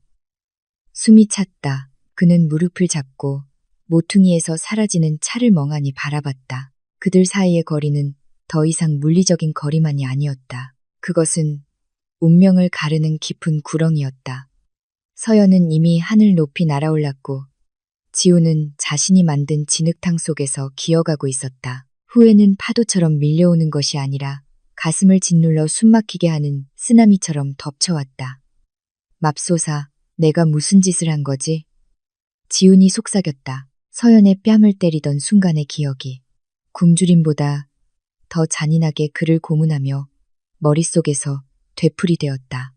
숨이 찼다. 그는 무릎을 잡고 모퉁이에서 사라지는 차를 멍하니 바라봤다. 그들 사이의 거리는 더 이상 물리적인 거리만이 아니었다. 그것은 운명을 가르는 깊은 구렁이었다. 서연은 이미 하늘 높이 날아올랐고 지훈은 자신이 만든 진흙탕 속에서 기어가고 있었다. 후회는 파도처럼 밀려오는 것이 아니라 가슴을 짓눌러 숨막히게 하는 쓰나미처럼 덮쳐왔다. 맙소사, 내가 무슨 짓을 한 거지? 지훈이 속삭였다. 서연의 뺨을 때리던 순간의 기억이 굶주림보다 더 잔인하게 그를 고문하며 머릿속에서 되풀이되었다.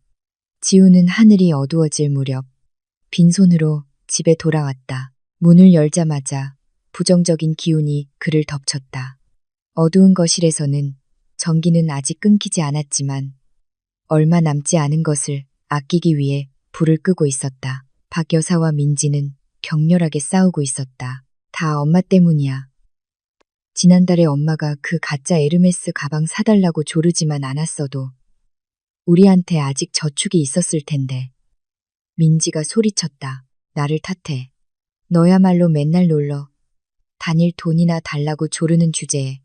지훈은 하늘이 어두워질 무렵 빈손으로 집에 돌아왔다. 문을 열자마자 부정적인 기운이 그를 덮쳤다. 어두운 거실에서는 전기는 아직 끊기지 않았지만 얼마 남지 않은 것을 아끼기 위해 불을 끄고 있었다. 박 여사와 민지는 격렬하게 싸우고 있었다. 다 엄마 때문이야. 지난달에 엄마가 그 가짜 에르메스 가방 사달라고 조르지만 않았어도 우리한테 아직 저축이 있었을 텐데. 민지가 소리쳤다. 나를 탓해. 너야말로 맨날 놀러 다닐 돈이나 달라고 조르는 주제에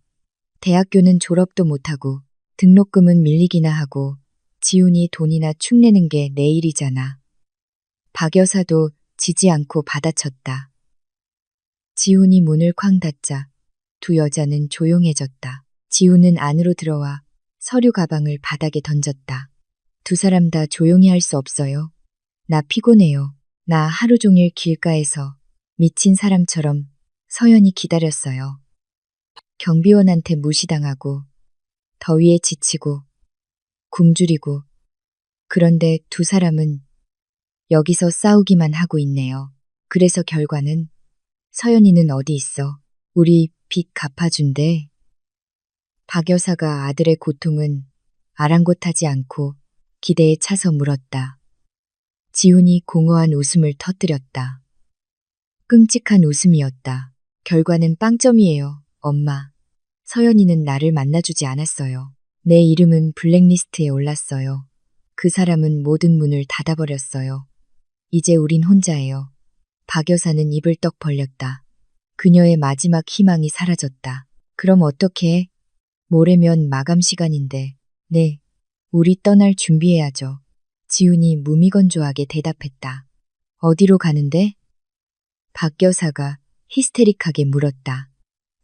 대학교는 졸업도 못하고 등록금은 밀리기나 하고 지훈이 돈이나 축내는 게 내 일이잖아. 박 여사도 지지 않고 받아쳤다. 지훈이 문을 쾅 닫자 두 여자는 조용해졌다. 지훈은 안으로 들어와 서류 가방을 바닥에 던졌다. 두 사람 다 조용히 할 수 없어요. 나 피곤해요. 나 하루 종일 길가에서 미친 사람처럼 서연이 기다렸어요. 경비원한테 무시당하고 더위에 지치고 굶주리고 그런데 두 사람은 여기서 싸우기만 하고 있네요. 그래서 결과는 서연이는 어디 있어? 우리 빚 갚아준대. 박 여사가 아들의 고통은 아랑곳하지 않고 기대에 차서 물었다. 지훈이 공허한 웃음을 터뜨렸다. 끔찍한 웃음이었다. 결과는 빵점이에요, 엄마. 서연이는 나를 만나주지 않았어요. 내 이름은 블랙리스트에 올랐어요. 그 사람은 모든 문을 닫아버렸어요. 이제 우린 혼자예요. 박 여사는 입을 떡 벌렸다. 그녀의 마지막 희망이 사라졌다. 그럼 어떻게? 모레면 마감 시간인데. 네, 우리 떠날 준비해야죠. 지훈이 무미건조하게 대답했다. 어디로 가는데? 박 여사가 히스테릭하게 물었다.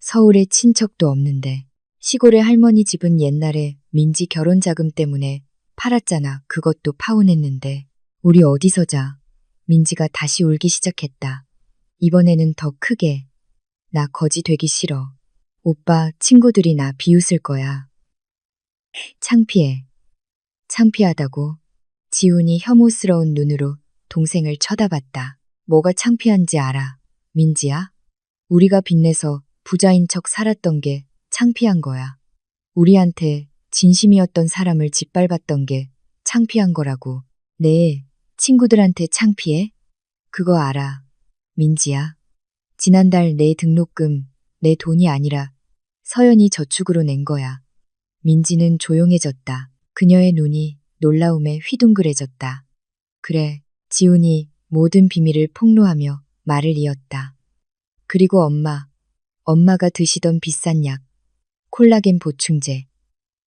서울에 친척도 없는데 시골의 할머니 집은 옛날에 민지 결혼 자금 때문에 팔았잖아. 그것도 파혼했는데 우리 어디서 자? 민지가 다시 울기 시작했다. 이번에는 더 크게. 나 거지 되기 싫어. 오빠 친구들이 나 비웃을 거야. 창피해. 창피하다고? 지훈이 혐오스러운 눈으로 동생을 쳐다봤다. 뭐가 창피한지 알아. 민지야? 우리가 빚내서 부자인 척 살았던 게 창피한 거야. 우리한테 진심이었던 사람을 짓밟았던 게 창피한 거라고. 네, 친구들한테 창피해? 그거 알아. 민지야. 지난달 내 등록금, 내 돈이 아니라 서연이 저축으로 낸 거야. 민지는 조용해졌다. 그녀의 눈이 놀라움에 휘둥그레졌다. 그래, 지훈이 모든 비밀을 폭로하며 말을 이었다. 그리고 엄마가 드시던 비싼 약, 콜라겐 보충제.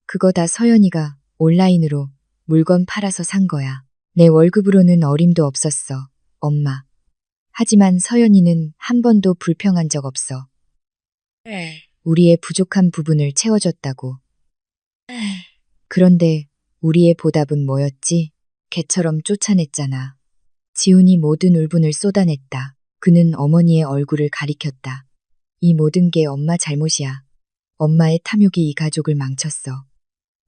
그거 다 서연이가 온라인으로 물건 팔아서 산 거야. 내 월급으로는 어림도 없었어, 엄마. 하지만 서연이는 한 번도 불평한 적 없어. 우리의 부족한 부분을 채워줬다고. 그런데 우리의 보답은 뭐였지? 개처럼 쫓아냈잖아. 지훈이 모든 울분을 쏟아냈다. 그는 어머니의 얼굴을 가리켰다. 이 모든 게 엄마 잘못이야. 엄마의 탐욕이 이 가족을 망쳤어.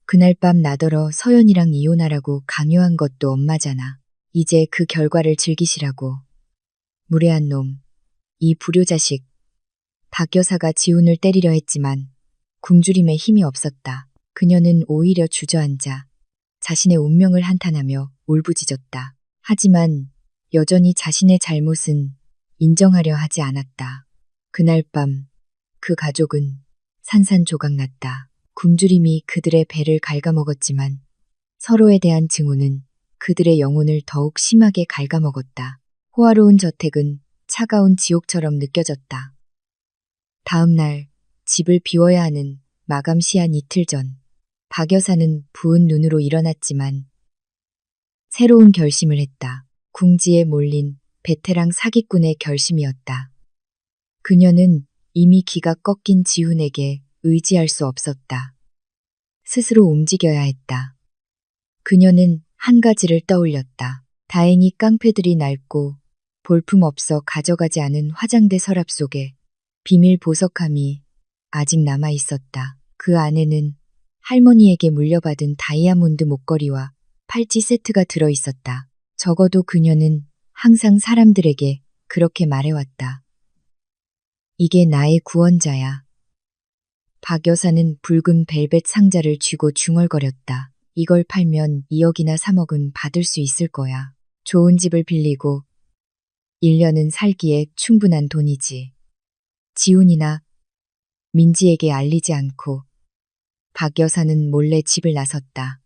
그날 밤 나더러 서연이랑 이혼하라고 강요한 것도 엄마잖아. 이제 그 결과를 즐기시라고. 무례한 놈. 이 불효자식. 박 여사가 지훈을 때리려 했지만 굶주림에 힘이 없었다. 그녀는 오히려 주저앉아 자신의 운명을 한탄하며 울부짖었다. 하지만 여전히 자신의 잘못은 인정하려 하지 않았다. 그날 밤 그 가족은 산산조각났다. 굶주림이 그들의 배를 갉아먹었지만 서로에 대한 증오는 그들의 영혼을 더욱 심하게 갉아먹었다. 호화로운 저택은 차가운 지옥처럼 느껴졌다. 다음 날 집을 비워야 하는 마감 시한 이틀 전, 박 여사는 부은 눈으로 일어났지만 새로운 결심을 했다. 궁지에 몰린 베테랑 사기꾼의 결심이었다. 그녀는 이미 기가 꺾인 지훈에게 의지할 수 없었다. 스스로 움직여야 했다. 그녀는 한 가지를 떠올렸다. 다행히 깡패들이 낡고 볼품없어 가져가지 않은 화장대 서랍 속에 비밀 보석함이 아직 남아 있었다. 그 안에는 할머니에게 물려받은 다이아몬드 목걸이와 팔찌 세트가 들어 있었다. 적어도 그녀는 항상 사람들에게 그렇게 말해왔다. 이게 나의 구원자야. 박 여사는 붉은 벨벳 상자를 쥐고 중얼거렸다. 이걸 팔면 2억이나 3억은 받을 수 있을 거야. 좋은 집을 빌리고 1년은 살기에 충분한 돈이지. 지훈이나 민지에게 알리지 않고 박 여사는 몰래 집을 나섰다.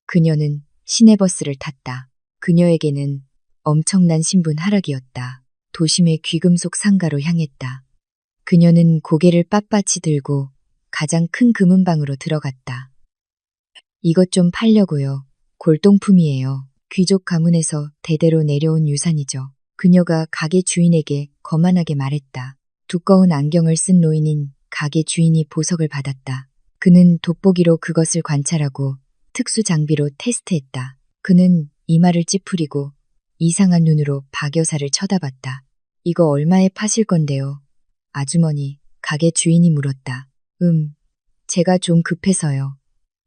그녀는 시내버스를 탔다. 그녀에게는 엄청난 신분 하락이었다. 도심의 귀금속 상가로 향했다. 그녀는 고개를 빳빳이 들고 가장 큰 금은방으로 들어갔다. 이것 좀 팔려고요. 골동품이에요. 귀족 가문에서 대대로 내려온 유산이죠. 그녀가 가게 주인에게 거만하게 말했다. 두꺼운 안경을 쓴 노인인 가게 주인이 보석을 받았다. 그는 돋보기로 그것을 관찰하고 특수 장비로 테스트했다. 그는 이마를 찌푸리고 이상한 눈으로 박 여사를 쳐다봤다. 이거 얼마에 파실 건데요? 아주머니, 가게 주인이 물었다. 제가 좀 급해서요.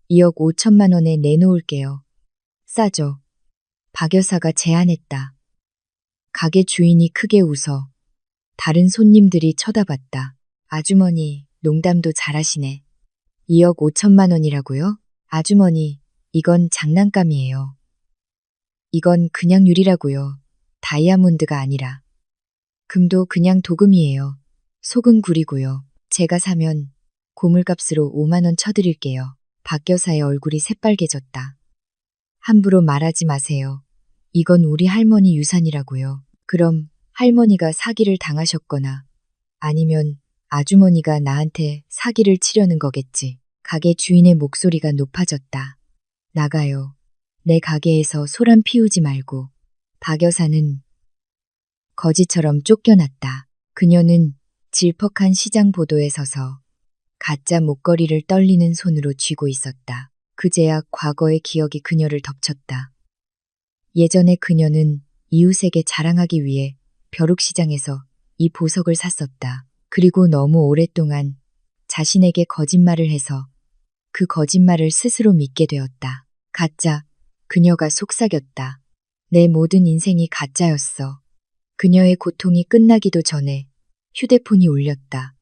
2억 5천만 원에 내놓을게요. 싸죠. 박 여사가 제안했다. 가게 주인이 크게 웃어 다른 손님들이 쳐다봤다. 아주머니, 농담도 잘하시네. 2억 5천만 원이라고요? 아주머니, 이건 장난감이에요. 이건 그냥 유리라고요. 다이아몬드가 아니라. 금도 그냥 도금이에요. 속은 구리고요. 제가 사면 고물값으로 5만 원 쳐드릴게요. 박 여사의 얼굴이 새빨개졌다. 함부로 말하지 마세요. 이건 우리 할머니 유산이라고요. 그럼 할머니가 사기를 당하셨거나 아니면 아주머니가 나한테 사기를 치려는 거겠지. 가게 주인의 목소리가 높아졌다. 나가요. 내 가게에서 소란 피우지 말고. 박 여사는 거지처럼 쫓겨났다. 그녀는 질퍽한 시장 보도에 서서 가짜 목걸이를 떨리는 손으로 쥐고 있었다. 그제야 과거의 기억이 그녀를 덮쳤다. 예전에 그녀는 이웃에게 자랑하기 위해 벼룩시장에서 이 보석을 샀었다. 그리고 너무 오랫동안 자신에게 거짓말을 해서 그 거짓말을 스스로 믿게 되었다. 가짜. 그녀가 속삭였다. 내 모든 인생이 가짜였어. 그녀의 고통이 끝나기도 전에 휴대폰이 울렸다.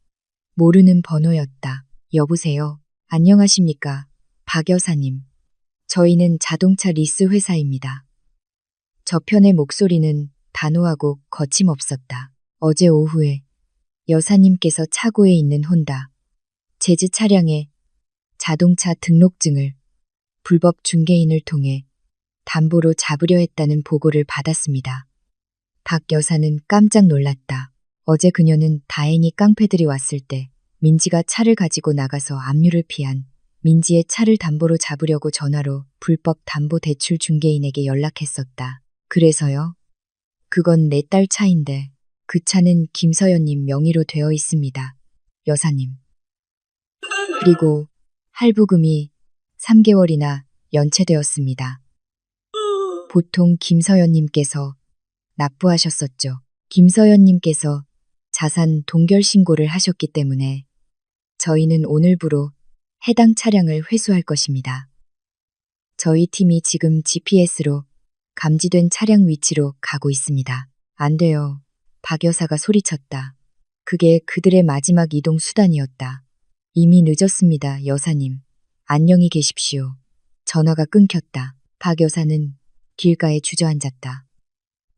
모르는 번호였다. 여보세요. 안녕하십니까. 박 여사님. 저희는 자동차 리스 회사입니다. 저편의 목소리는 단호하고 거침없었다. 어제 오후에 여사님께서 차고에 있는 혼다 재즈 차량에 자동차 등록증을 불법 중개인을 통해 담보로 잡으려 했다는 보고를 받았습니다. 박 여사는 깜짝 놀랐다. 어제 그녀는 다행히 깡패들이 왔을 때 민지가 차를 가지고 나가서 압류를 피한 민지의 차를 담보로 잡으려고 전화로 불법 담보 대출 중개인에게 연락했었다. 그래서요? 그건 내 딸 차인데 그 차는 김서연님 명의로 되어 있습니다. 여사님. 그리고 할부금이 3개월이나 연체되었습니다. 보통 김서연님께서 납부하셨었죠. 김서연님께서 자산 동결 신고를 하셨기 때문에 저희는 오늘부로 해당 차량을 회수할 것입니다. 저희 팀이 지금 GPS로 감지된 차량 위치로 가고 있습니다. 안 돼요. 박 여사가 소리쳤다. 그게 그들의 마지막 이동 수단이었다. 이미 늦었습니다, 여사님. 안녕히 계십시오. 전화가 끊겼다. 박 여사는 길가에 주저앉았다.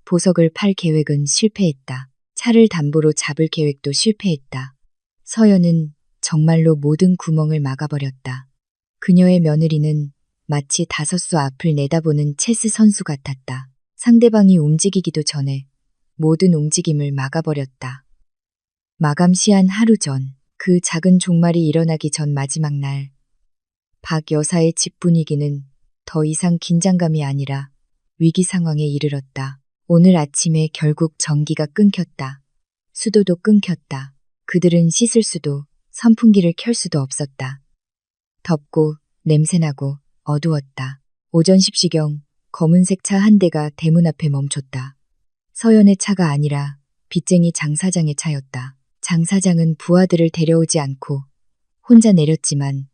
보석을 팔 계획은 실패했다. 차를 담보로 잡을 계획도 실패했다. 서연은 정말로 모든 구멍을 막아버렸다. 그녀의 며느리는 마치 다섯수 앞을 내다보는 체스 선수 같았다. 상대방이 움직이기도 전에 모든 움직임을 막아버렸다. 마감 시한 하루 전, 그 작은 종말이 일어나기 전 마지막 날, 박 여사의 집 분위기는 더 이상 긴장감이 아니라 위기 상황에 이르렀다. 오늘 아침에 결국 전기가 끊겼다. 수도도 끊겼다. 그들은 씻을 수도 선풍기를 켤 수도 없었다. 덥고 냄새나고 어두웠다. 오전 10시경 검은색 차 한 대가 대문 앞에 멈췄다. 서연의 차가 아니라 빚쟁이 장 사장의 차였다. 장 사장은 부하들을 데려오지 않고 혼자 내렸지만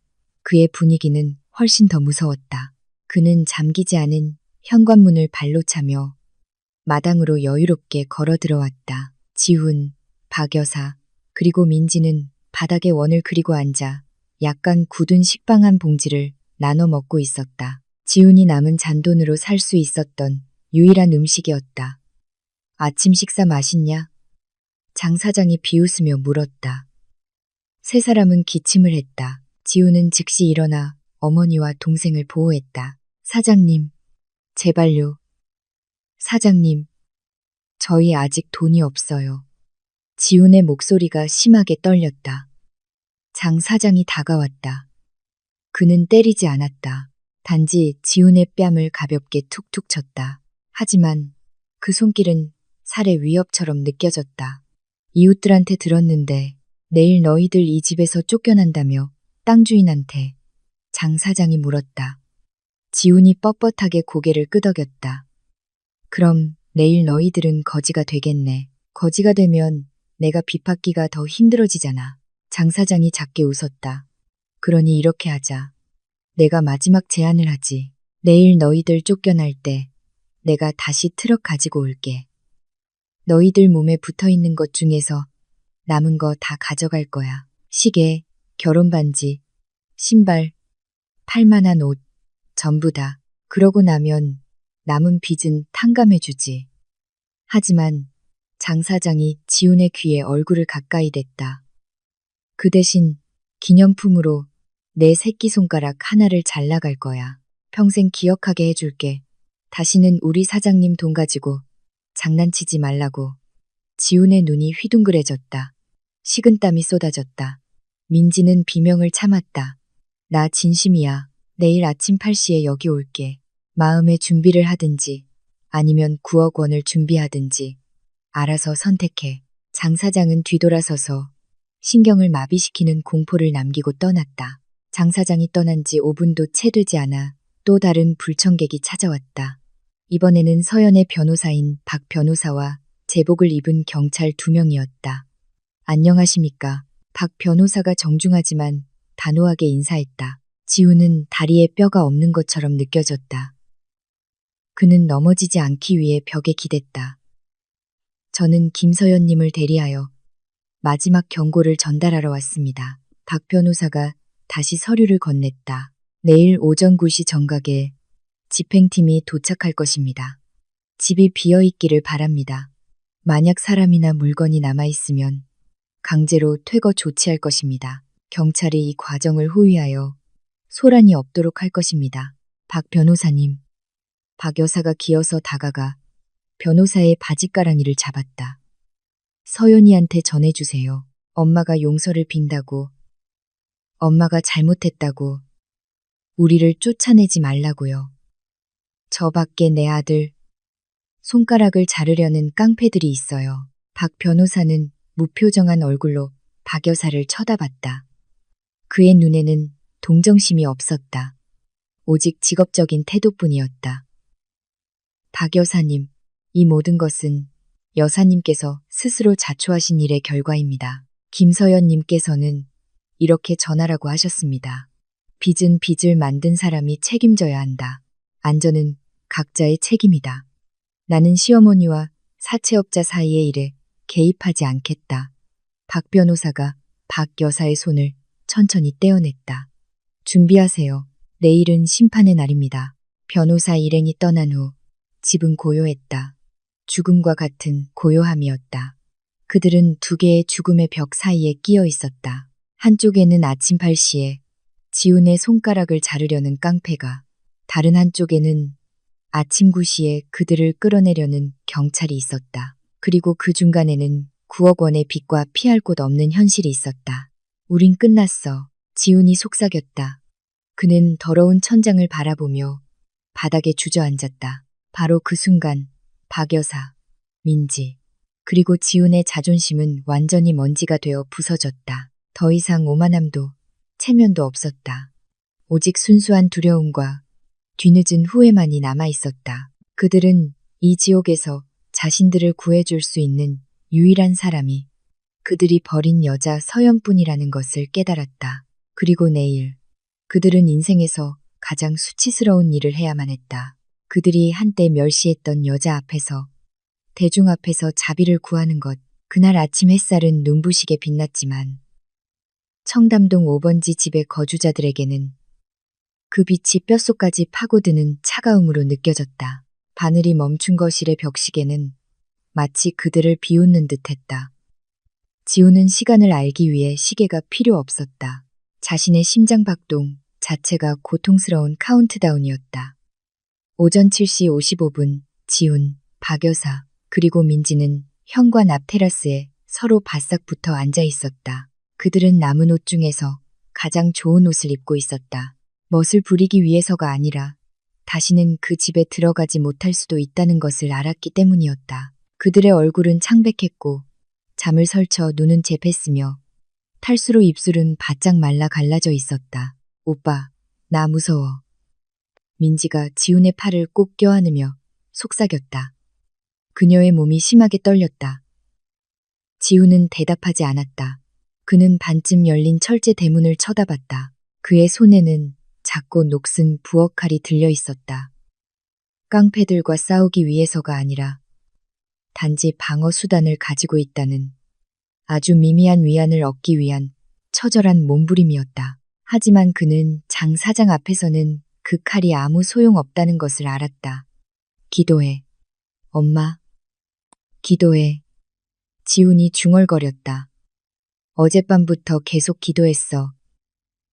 그의 분위기는 훨씬 더 무서웠다. 그는 잠기지 않은 현관문을 발로 차며 마당으로 여유롭게 걸어 들어왔다. 지훈, 박 여사, 그리고 민지는 바닥에 원을 그리고 앉아 약간 굳은 식빵 한 봉지를 나눠 먹고 있었다. 지훈이 남은 잔돈으로 살 수 있었던 유일한 음식이었다. 아침 식사 맛있냐? 장 사장이 비웃으며 물었다. 세 사람은 기침을 했다. 지훈은 즉시 일어나 어머니와 동생을 보호했다. 사장님, 제발요. 사장님, 저희 아직 돈이 없어요. 지훈의 목소리가 심하게 떨렸다. 장 사장이 다가왔다. 그는 때리지 않았다. 단지 지훈의 뺨을 가볍게 툭툭 쳤다. 하지만 그 손길은 살해 위협처럼 느껴졌다. 이웃들한테 들었는데 내일 너희들 이 집에서 쫓겨난다며 땅 주인한테 장 사장이 물었다. 지훈이 뻣뻣하게 고개를 끄덕였다. 그럼 내일 너희들은 거지가 되겠네. 거지가 되면 내가 빚받기가 더 힘들어지잖아. 장 사장이 작게 웃었다. 그러니 이렇게 하자. 내가 마지막 제안을 하지. 내일 너희들 쫓겨날 때 내가 다시 트럭 가지고 올게. 너희들 몸에 붙어있는 것 중에서 남은 거 다 가져갈 거야. 시계, 결혼 반지, 신발, 팔만한 옷, 전부 다. 그러고 나면 남은 빚은 탕감해주지. 하지만 장 사장이 지훈의 귀에 얼굴을 가까이 댔다. 그 대신 기념품으로 내 새끼손가락 하나를 잘라갈 거야. 평생 기억하게 해줄게. 다시는 우리 사장님 돈 가지고 장난치지 말라고. 지훈의 눈이 휘둥그레졌다. 식은땀이 쏟아졌다. 민지는 비명을 참았다. 나 진심이야. 내일 아침 8시에 여기 올게. 마음의 준비를 하든지 아니면 9억 원을 준비하든지 알아서 선택해. 장 사장은 뒤돌아서서 신경을 마비시키는 공포를 남기고 떠났다. 장 사장이 떠난 지 5분도 채 되지 않아 또 다른 불청객이 찾아왔다. 이번에는 서연의 변호사인 박 변호사와 제복을 입은 경찰 2명이었다. 안녕하십니까. 박 변호사가 정중하지만 단호하게 인사했다. 지우는 다리에 뼈가 없는 것처럼 느껴졌다. 그는 넘어지지 않기 위해 벽에 기댔다. 저는 김서연님을 대리하여 마지막 경고를 전달하러 왔습니다. 박 변호사가 다시 서류를 건넸다. 내일 오전 9시 정각에 집행팀이 도착할 것입니다. 집이 비어있기를 바랍니다. 만약 사람이나 물건이 남아있으면 강제로 퇴거 조치할 것입니다. 경찰이 이 과정을 호위하여 소란이 없도록 할 것입니다. 박 변호사님. 박 여사가 기어서 다가가 변호사의 바짓가랑이를 잡았다. 서연이한테 전해주세요. 엄마가 용서를 빈다고. 엄마가 잘못했다고. 우리를 쫓아내지 말라고요. 저 밖에 내 아들 손가락을 자르려는 깡패들이 있어요. 박 변호사는 무표정한 얼굴로 박 여사를 쳐다봤다. 그의 눈에는 동정심이 없었다. 오직 직업적인 태도뿐이었다. 박 여사님, 이 모든 것은 여사님께서 스스로 자초하신 일의 결과입니다. 김서연님께서는 이렇게 전하라고 하셨습니다. 빚은 빚을 만든 사람이 책임져야 한다. 안전은 각자의 책임이다. 나는 시어머니와 사채업자 사이의 일에 개입하지 않겠다. 박 변호사가 박 여사의 손을 천천히 떼어냈다. 준비하세요. 내일은 심판의 날입니다. 변호사 일행이 떠난 후 집은 고요했다. 죽음과 같은 고요함이었다. 그들은 두 개의 죽음의 벽 사이에 끼어 있었다. 한쪽에는 아침 8시에 지훈의 손가락을 자르려는 깡패가, 다른 한쪽에는 아침 9시에 그들을 끌어내려는 경찰이 있었다. 그리고 그 중간에는 9억 원의 빚과 피할 곳 없는 현실이 있었다. 우린 끝났어. 지훈이 속삭였다. 그는 더러운 천장을 바라보며 바닥에 주저앉았다. 바로 그 순간 박 여사, 민지, 그리고 지훈의 자존심은 완전히 먼지가 되어 부서졌다. 더 이상 오만함도 체면도 없었다. 오직 순수한 두려움과 뒤늦은 후회만이 남아있었다. 그들은 이 지옥에서 자신들을 구해줄 수 있는 유일한 사람이 그들이 버린 여자 서연뿐이라는 것을 깨달았다. 그리고 내일 그들은 인생에서 가장 수치스러운 일을 해야만 했다. 그들이 한때 멸시했던 여자 앞에서, 대중 앞에서 자비를 구하는 것. 그날 아침 햇살은 눈부시게 빛났지만 청담동 5번지 집의 거주자들에게는 그 빛이 뼛속까지 파고드는 차가움으로 느껴졌다. 바늘이 멈춘 거실의 벽시계는 마치 그들을 비웃는 듯했다. 지우는 시간을 알기 위해 시계가 필요 없었다. 자신의 심장 박동 자체가 고통스러운 카운트다운이었다. 오전 7시 55분 지훈, 박 여사, 그리고 민지는 현관 앞 테라스에 서로 바싹 붙어 앉아 있었다. 그들은 남은 옷 중에서 가장 좋은 옷을 입고 있었다. 멋을 부리기 위해서가 아니라 다시는 그 집에 들어가지 못할 수도 있다는 것을 알았기 때문이었다. 그들의 얼굴은 창백했고 잠을 설쳐 눈은 재팼으며 탈수로 입술은 바짝 말라 갈라져 있었다. 오빠, 나 무서워. 민지가 지훈의 팔을 꼭 껴안으며 속삭였다. 그녀의 몸이 심하게 떨렸다. 지훈은 대답하지 않았다. 그는 반쯤 열린 철제 대문을 쳐다봤다. 그의 손에는 작고 녹슨 부엌칼이 들려 있었다. 깡패들과 싸우기 위해서가 아니라 단지 방어 수단을 가지고 있다는 아주 미미한 위안을 얻기 위한 처절한 몸부림이었다. 하지만 그는 장 사장 앞에서는 그 칼이 아무 소용없다는 것을 알았다. 기도해. 엄마. 기도해. 지훈이 중얼거렸다. 어젯밤부터 계속 기도했어.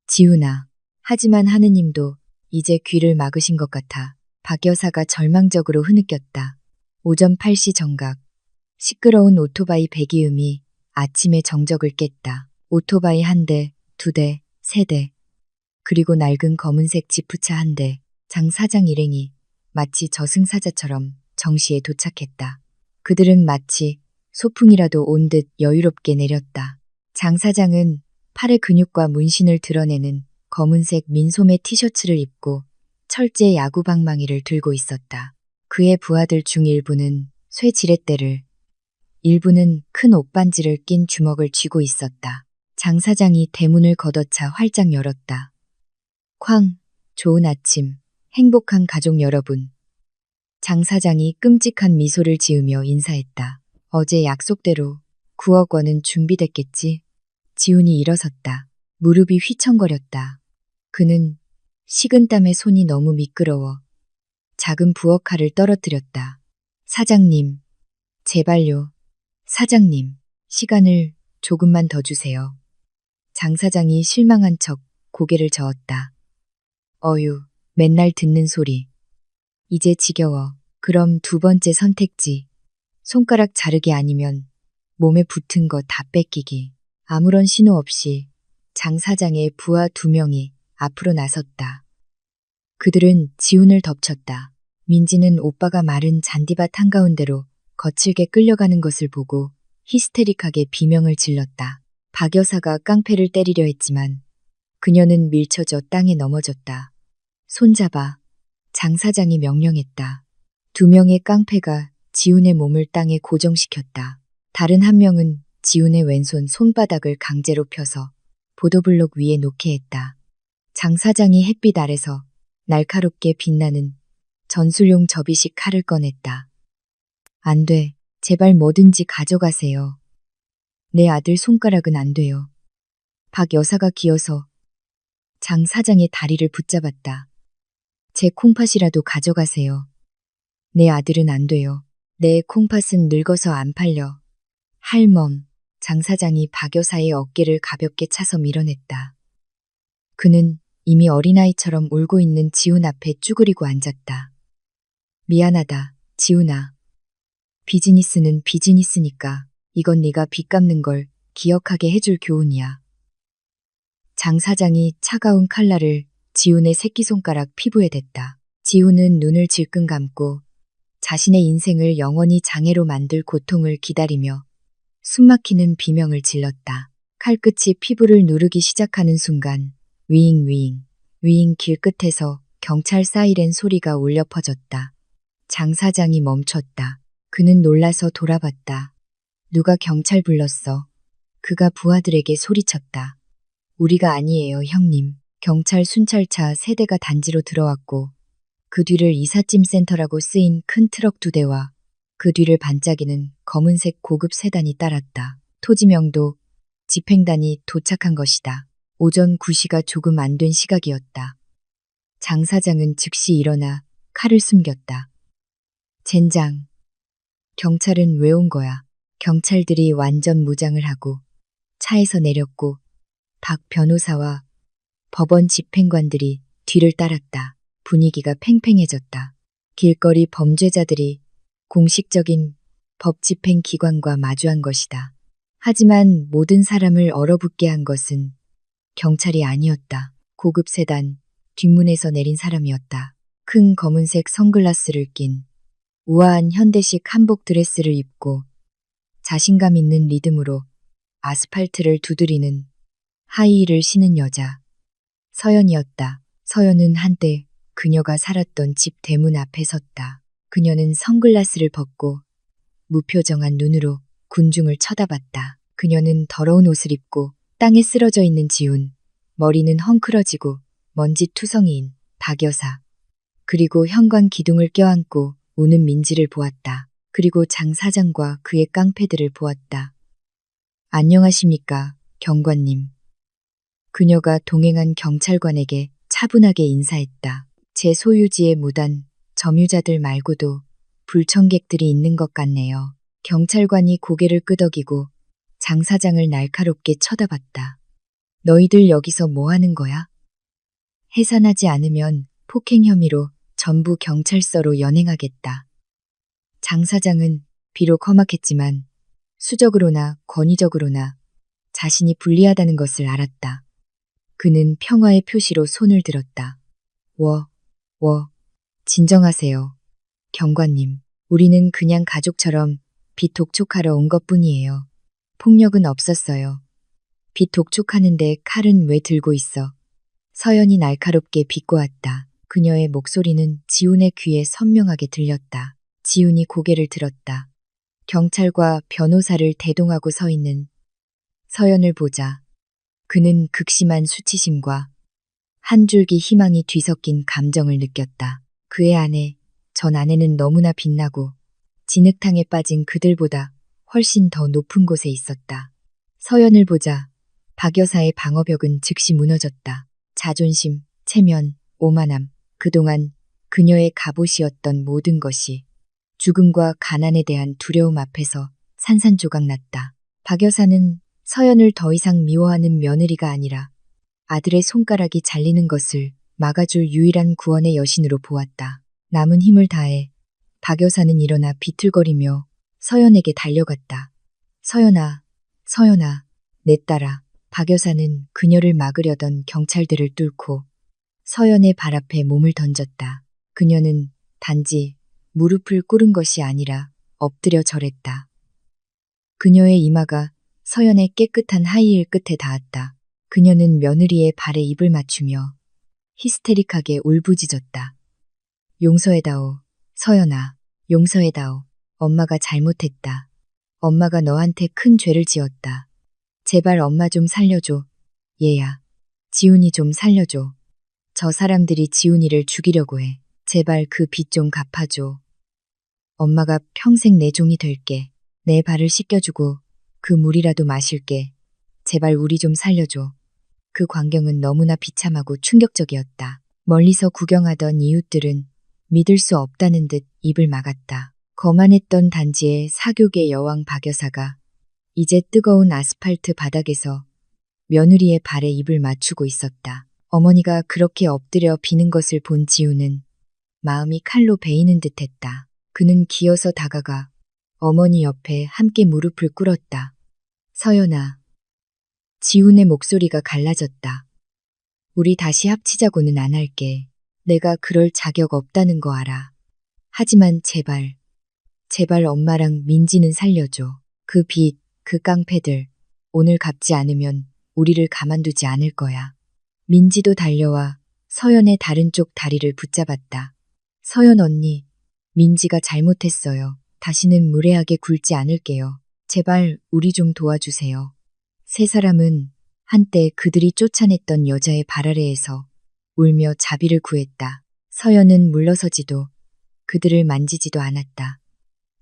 지훈아. 하지만 하느님도 이제 귀를 막으신 것 같아. 박 여사가 절망적으로 흐느꼈다. 오전 8시 정각. 시끄러운 오토바이 배기음이 아침의 정적을 깼다. 오토바이 1대, 2대, 3대. 그리고 낡은 검은색 지프차 1대. 장 사장 일행이 마치 저승사자처럼 정시에 도착했다. 그들은 마치 소풍이라도 온 듯 여유롭게 내렸다. 장 사장은 팔의 근육과 문신을 드러내는 검은색 민소매 티셔츠를 입고 철제 야구 방망이를 들고 있었다. 그의 부하들 중 일부는 쇠 지렛대를, 일부는 큰 옷반지를 낀 주먹을 쥐고 있었다. 장 사장이 대문을 걷어차 활짝 열었다. 쾅, 좋은 아침, 행복한 가족 여러분. 장 사장이 끔찍한 미소를 지으며 인사했다. 어제 약속대로 9억 원은 준비됐겠지? 지훈이 일어섰다. 무릎이 휘청거렸다. 그는 식은땀에 손이 너무 미끄러워 작은 부엌칼을 떨어뜨렸다. 사장님, 제발요. 사장님, 시간을 조금만 더 주세요. 장 사장이 실망한 척 고개를 저었다. 어휴, 맨날 듣는 소리. 이제 지겨워. 그럼 두 번째 선택지. 손가락 자르기 아니면 몸에 붙은 거 다 뺏기기. 아무런 신호 없이 장 사장의 부하 2명이 앞으로 나섰다. 그들은 지훈을 덮쳤다. 민지는 오빠가 마른 잔디밭 한가운데로 거칠게 끌려가는 것을 보고 히스테릭하게 비명을 질렀다. 박 여사가 깡패를 때리려 했지만 그녀는 밀쳐져 땅에 넘어졌다. 손잡아. 장 사장이 명령했다. 2명의 깡패가 지훈의 몸을 땅에 고정시켰다. 다른 한 명은 지훈의 왼손 손바닥을 강제로 펴서 보도블록 위에 놓게 했다. 장 사장이 햇빛 아래서 날카롭게 빛나는 전술용 접이식 칼을 꺼냈다. 안 돼. 제발 뭐든지 가져가세요. 내 아들 손가락은 안 돼요. 박 여사가 기어서 장 사장의 다리를 붙잡았다. 제 콩팥이라도 가져가세요. 내 아들은 안 돼요. 내 콩팥은 늙어서 안 팔려. 할멈, 장 사장이 박 여사의 어깨를 가볍게 차서 밀어냈다. 그는 이미 어린아이처럼 울고 있는 지훈 앞에 쭈그리고 앉았다. 미안하다, 지훈아. 비즈니스는 비즈니스니까 이건 네가 빚 갚는 걸 기억하게 해줄 교훈이야. 장 사장이 차가운 칼날을 지훈의 새끼손가락 피부에 댔다. 지훈은 눈을 질끈 감고 자신의 인생을 영원히 장애로 만들 고통을 기다리며 숨막히는 비명을 질렀다. 칼끝이 피부를 누르기 시작하는 순간 위잉 위잉 위잉 길끝에서 경찰 사이렌 소리가 울려 퍼졌다. 장 사장이 멈췄다. 그는 놀라서 돌아봤다. 누가 경찰 불렀어? 그가 부하들에게 소리쳤다. 우리가 아니에요, 형님. 경찰 순찰차 3대가 단지로 들어왔고 그 뒤를 이삿짐 센터라고 쓰인 큰 트럭 2대와 그 뒤를 반짝이는 검은색 고급 세단이 따랐다. 토지명도 집행단이 도착한 것이다. 오전 9시가 조금 안 된 시각이었다. 장 사장은 즉시 일어나 칼을 숨겼다. 젠장. 경찰은 왜 온 거야? 경찰들이 완전 무장을 하고 차에서 내렸고 박 변호사와 법원 집행관들이 뒤를 따랐다. 분위기가 팽팽해졌다. 길거리 범죄자들이 공식적인 법 집행기관과 마주한 것이다. 하지만 모든 사람을 얼어붙게 한 것은 경찰이 아니었다. 고급 세단 뒷문에서 내린 사람이었다. 큰 검은색 선글라스를 낀 우아한 현대식 한복 드레스를 입고 자신감 있는 리듬으로 아스팔트를 두드리는 하이힐을 신은 여자. 서연이었다. 서연은 한때 그녀가 살았던 집 대문 앞에 섰다. 그녀는 선글라스를 벗고 무표정한 눈으로 군중을 쳐다봤다. 그녀는 더러운 옷을 입고 땅에 쓰러져 있는 지훈, 머리는 헝클어지고 먼지 투성이인 박 여사, 그리고 현관 기둥을 껴안고 우는 민지를 보았다. 그리고 장 사장과 그의 깡패들을 보았다. 안녕하십니까, 경관님. 그녀가 동행한 경찰관에게 차분하게 인사했다. 제 소유지에 무단 점유자들 말고도 불청객들이 있는 것 같네요. 경찰관이 고개를 끄덕이고 장 사장을 날카롭게 쳐다봤다. 너희들 여기서 뭐 하는 거야? 해산하지 않으면 폭행 혐의로 전부 경찰서로 연행하겠다. 장 사장은 비록 험악했지만 수적으로나 권위적으로나 자신이 불리하다는 것을 알았다. 그는 평화의 표시로 손을 들었다. 진정하세요. 경관님, 우리는 그냥 가족처럼 빚 독촉하러 온 것뿐이에요. 폭력은 없었어요. 빚 독촉하는데 칼은 왜 들고 있어? 서연이 날카롭게 비꼬았다. 그녀의 목소리는 지훈의 귀에 선명하게 들렸다. 지훈이 고개를 들었다. 경찰과 변호사를 대동하고 서 있는 서연을 보자. 그는 극심한 수치심과 한 줄기 희망이 뒤섞인 감정을 느꼈다. 그의 아내, 전 아내는 너무나 빛나고 진흙탕에 빠진 그들보다 훨씬 더 높은 곳에 있었다. 서연을 보자 박 여사의 방어벽은 즉시 무너졌다. 자존심, 체면, 오만함, 그동안 그녀의 갑옷이었던 모든 것이 죽음과 가난에 대한 두려움 앞에서 산산조각 났다. 박 여사는 서연을 더 이상 미워하는 며느리가 아니라 아들의 손가락이 잘리는 것을 막아줄 유일한 구원의 여신으로 보았다. 남은 힘을 다해 박 여사는 일어나 비틀거리며 서연에게 달려갔다. 서연아, 서연아, 내 딸아. 박 여사는 그녀를 막으려던 경찰들을 뚫고 서연의 발 앞에 몸을 던졌다. 그녀는 단지 무릎을 꿇은 것이 아니라 엎드려 절했다. 그녀의 이마가 서연의 깨끗한 하이힐 끝에 닿았다. 그녀는 며느리의 발에 입을 맞추며 히스테릭하게 울부짖었다. 용서해다오, 서연아, 용서해다오. 엄마가 잘못했다. 엄마가 너한테 큰 죄를 지었다. 제발 엄마 좀 살려줘. 얘야, 지훈이 좀 살려줘. 저 사람들이 지훈이를 죽이려고 해. 제발 그 빚 좀 갚아줘. 엄마가 평생 내 종이 될게. 내 발을 씻겨주고 그 물이라도 마실게. 제발 우리 좀 살려줘. 그 광경은 너무나 비참하고 충격적이었다. 멀리서 구경하던 이웃들은 믿을 수 없다는 듯 입을 막았다. 거만했던 단지의 사교계 여왕 박 여사가 이제 뜨거운 아스팔트 바닥에서 며느리의 발에 입을 맞추고 있었다. 어머니가 그렇게 엎드려 비는 것을 본 지우는 마음이 칼로 베이는 듯했다. 그는 기어서 다가가 어머니 옆에 함께 무릎을 꿇었다. 서연아. 지훈의 목소리가 갈라졌다. 우리 다시 합치자고는 안 할게. 내가 그럴 자격 없다는 거 알아. 하지만 제발, 제발 엄마랑 민지는 살려줘. 그 빚, 그 깡패들, 오늘 갚지 않으면 우리를 가만두지 않을 거야. 민지도 달려와 서연의 다른 쪽 다리를 붙잡았다. 서연 언니, 민지가 잘못했어요. 다시는 무례하게 굴지 않을게요. 제발 우리 좀 도와주세요. 세 사람은 한때 그들이 쫓아냈던 여자의 발 아래에서 울며 자비를 구했다. 서연은 물러서지도 그들을 만지지도 않았다.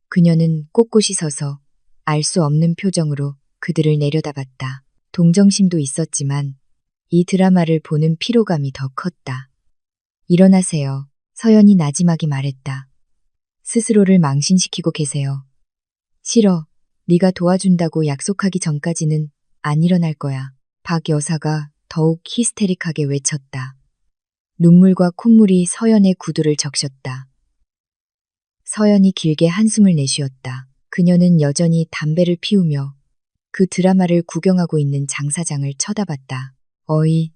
그녀는 꼿꼿이 서서 알 수 없는 표정으로 그들을 내려다봤다. 동정심도 있었지만 이 드라마를 보는 피로감이 더 컸다. 일어나세요. 서연이 나지막이 말했다. 스스로를 망신시키고 계세요. 싫어. 네가 도와준다고 약속하기 전까지는 안 일어날 거야. 박 여사가 더욱 히스테릭하게 외쳤다. 눈물과 콧물이 서연의 구두를 적셨다. 서연이 길게 한숨을 내쉬었다. 그녀는 여전히 담배를 피우며 그 드라마를 구경하고 있는 장 사장을 쳐다봤다. 어이,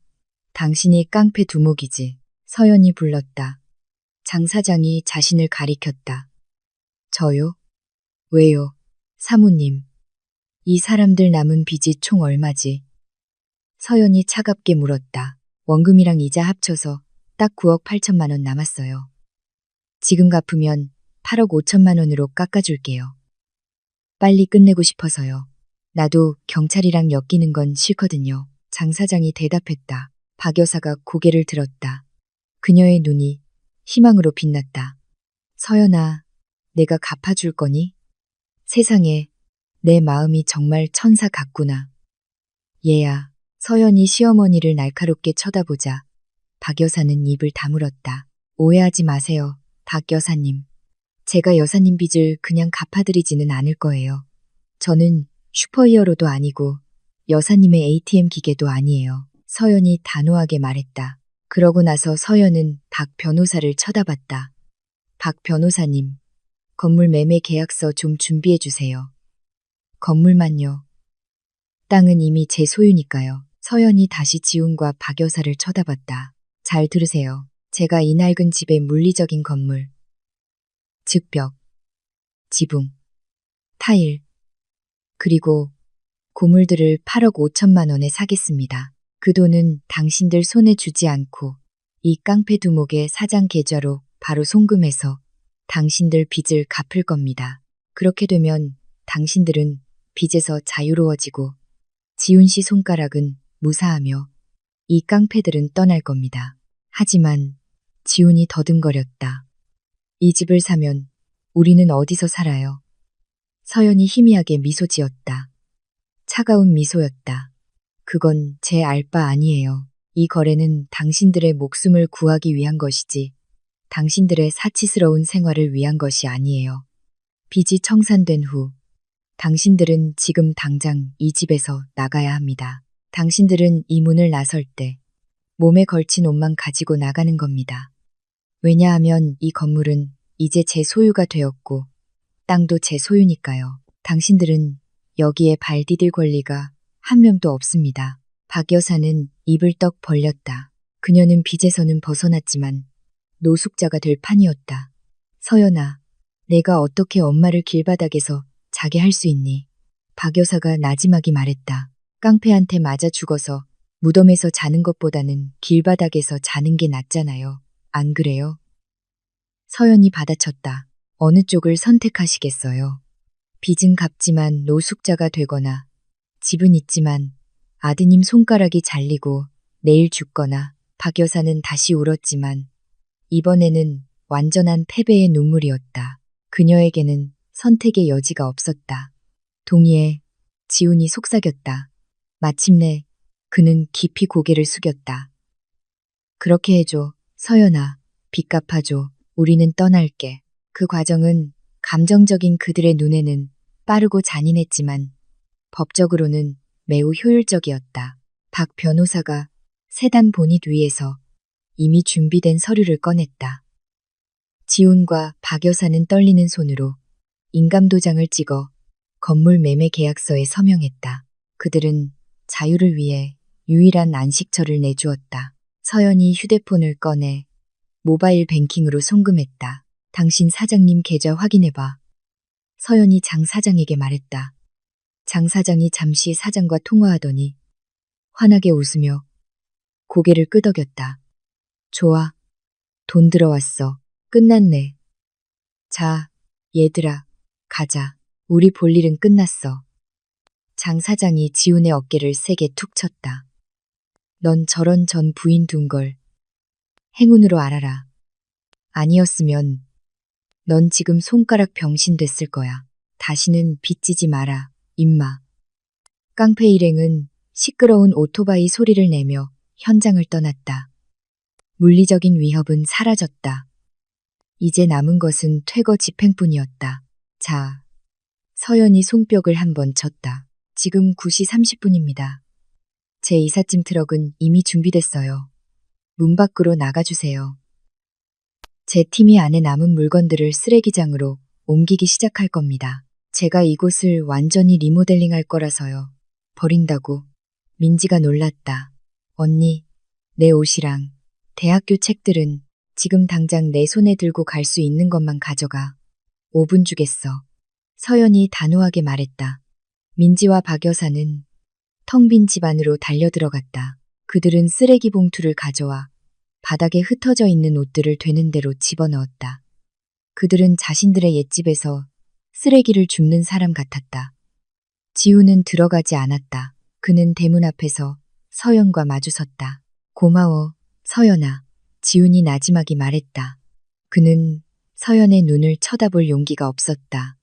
당신이 깡패 두목이지. 서연이 불렀다. 장 사장이 자신을 가리켰다. 저요? 왜요? 사모님. 이 사람들 남은 빚이 총 얼마지? 서연이 차갑게 물었다. 원금이랑 이자 합쳐서 딱 9억 8천만 원 남았어요. 지금 갚으면 8억 5천만 원으로 깎아줄게요. 빨리 끝내고 싶어서요. 나도 경찰이랑 엮이는 건 싫거든요. 장 사장이 대답했다. 박 여사가 고개를 들었다. 그녀의 눈이 희망으로 빛났다. 서연아, 내가 갚아줄 거니? 세상에, 내 마음이 정말 천사 같구나. 얘야, 서연이 시어머니를 날카롭게 쳐다보자 박 여사는 입을 다물었다. 오해하지 마세요, 박 여사님. 제가 여사님 빚을 그냥 갚아드리지는 않을 거예요. 저는 슈퍼히어로도 아니고 여사님의 ATM 기계도 아니에요. 서연이 단호하게 말했다. 그러고 나서 서연은 박 변호사를 쳐다봤다. 박 변호사님, 건물 매매 계약서 좀 준비해 주세요. 건물만요. 땅은 이미 제 소유니까요. 서연이 다시 지훈과 박 여사를 쳐다봤다. 잘 들으세요. 제가 이 낡은 집의 물리적인 건물, 즉 벽, 지붕, 타일, 그리고 고물들을 8억 5천만 원에 사겠습니다. 그 돈은 당신들 손에 주지 않고 이 깡패 두목의 사장 계좌로 바로 송금해서 당신들 빚을 갚을 겁니다. 그렇게 되면 당신들은 빚에서 자유로워지고 지훈 씨 손가락은 무사하며 이 깡패들은 떠날 겁니다. 하지만 지훈이 더듬거렸다. 이 집을 사면 우리는 어디서 살아요? 서연이 희미하게 미소 지었다. 차가운 미소였다. 그건 제 알 바 아니에요. 이 거래는 당신들의 목숨을 구하기 위한 것이지 당신들의 사치스러운 생활을 위한 것이 아니에요. 빚이 청산된 후 당신들은 지금 당장 이 집에서 나가야 합니다. 당신들은 이 문을 나설 때 몸에 걸친 옷만 가지고 나가는 겁니다. 왜냐하면 이 건물은 이제 제 소유가 되었고 땅도 제 소유니까요. 당신들은 여기에 발 디딜 권리가 한 뼘도 없습니다. 박 여사는 입을 떡 벌렸다. 그녀는 빚에서는 벗어났지만 노숙자가 될 판이었다. 서연아, 내가 어떻게 엄마를 길바닥에서 자게 할 수 있니? 박 여사가 나지막이 말했다. 깡패한테 맞아 죽어서 무덤에서 자는 것보다는 길바닥에서 자는 게 낫잖아요. 안 그래요? 서연이 받아쳤다. 어느 쪽을 선택하시겠어요? 빚은 갚지만 노숙자가 되거나 집은 있지만 아드님 손가락이 잘리고 내일 죽거나. 박 여사는 다시 울었지만 이번에는 완전한 패배의 눈물이었다. 그녀에게는 선택의 여지가 없었다. 동의해. 지훈이 속삭였다. 마침내 그는 깊이 고개를 숙였다. 그렇게 해줘. 서연아, 빚 갚아줘. 우리는 떠날게. 그 과정은 감정적인 그들의 눈에는 빠르고 잔인했지만 법적으로는 매우 효율적이었다. 박 변호사가 세단 보닛 위에서 이미 준비된 서류를 꺼냈다. 지훈과 박 여사는 떨리는 손으로 인감도장을 찍어 건물 매매 계약서에 서명했다. 그들은 자유를 위해 유일한 안식처를 내주었다. 서연이 휴대폰을 꺼내 모바일 뱅킹으로 송금했다. 당신 사장님 계좌 확인해봐. 서연이 장 사장에게 말했다. 장 사장이 잠시 사장과 통화하더니 환하게 웃으며 고개를 끄덕였다. 좋아. 돈 들어왔어. 끝났네. 자, 얘들아, 가자. 우리 볼 일은 끝났어. 장 사장이 지훈의 어깨를 세게 툭 쳤다. 넌 저런 전 부인 둔 걸 행운으로 알아라. 아니었으면 넌 지금 손가락 병신 됐을 거야. 다시는 빚지지 마라, 임마. 깡패 일행은 시끄러운 오토바이 소리를 내며 현장을 떠났다. 물리적인 위협은 사라졌다. 이제 남은 것은 퇴거 집행뿐이었다. 자, 서연이 손뼉을 한번 쳤다. 지금 9시 30분입니다. 제 이삿짐 트럭은 이미 준비됐어요. 문 밖으로 나가주세요. 제 팀이 안에 남은 물건들을 쓰레기장으로 옮기기 시작할 겁니다. 제가 이곳을 완전히 리모델링할 거라서요. 버린다고. 민지가 놀랐다. 언니, 내 옷이랑 대학교 책들은 지금 당장 내 손에 들고 갈 수 있는 것만 가져가. 5분 주겠어. 서연이 단호하게 말했다. 민지와 박 여사는 텅 빈 집 안으로 달려들어갔다. 그들은 쓰레기 봉투를 가져와 바닥에 흩어져 있는 옷들을 되는 대로 집어넣었다. 그들은 자신들의 옛집에서 쓰레기를 줍는 사람 같았다. 지우는 들어가지 않았다. 그는 대문 앞에서 서연과 마주섰다. 고마워, 서연아. 지훈이 나지막이 말했다. 그는 서연의 눈을 쳐다볼 용기가 없었다.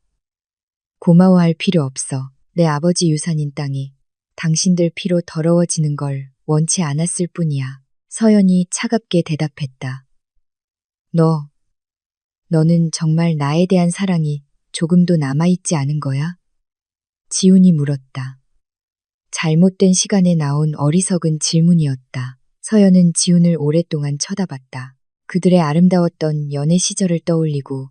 고마워할 필요 없어. 내 아버지 유산인 땅이 당신들 피로 더러워지는 걸 원치 않았을 뿐이야. 서연이 차갑게 대답했다. 너는 정말 나에 대한 사랑이 조금도 남아있지 않은 거야? 지훈이 물었다. 잘못된 시간에 나온 어리석은 질문이었다. 서연은 지훈을 오랫동안 쳐다봤다. 그들의 아름다웠던 연애 시절을 떠올리고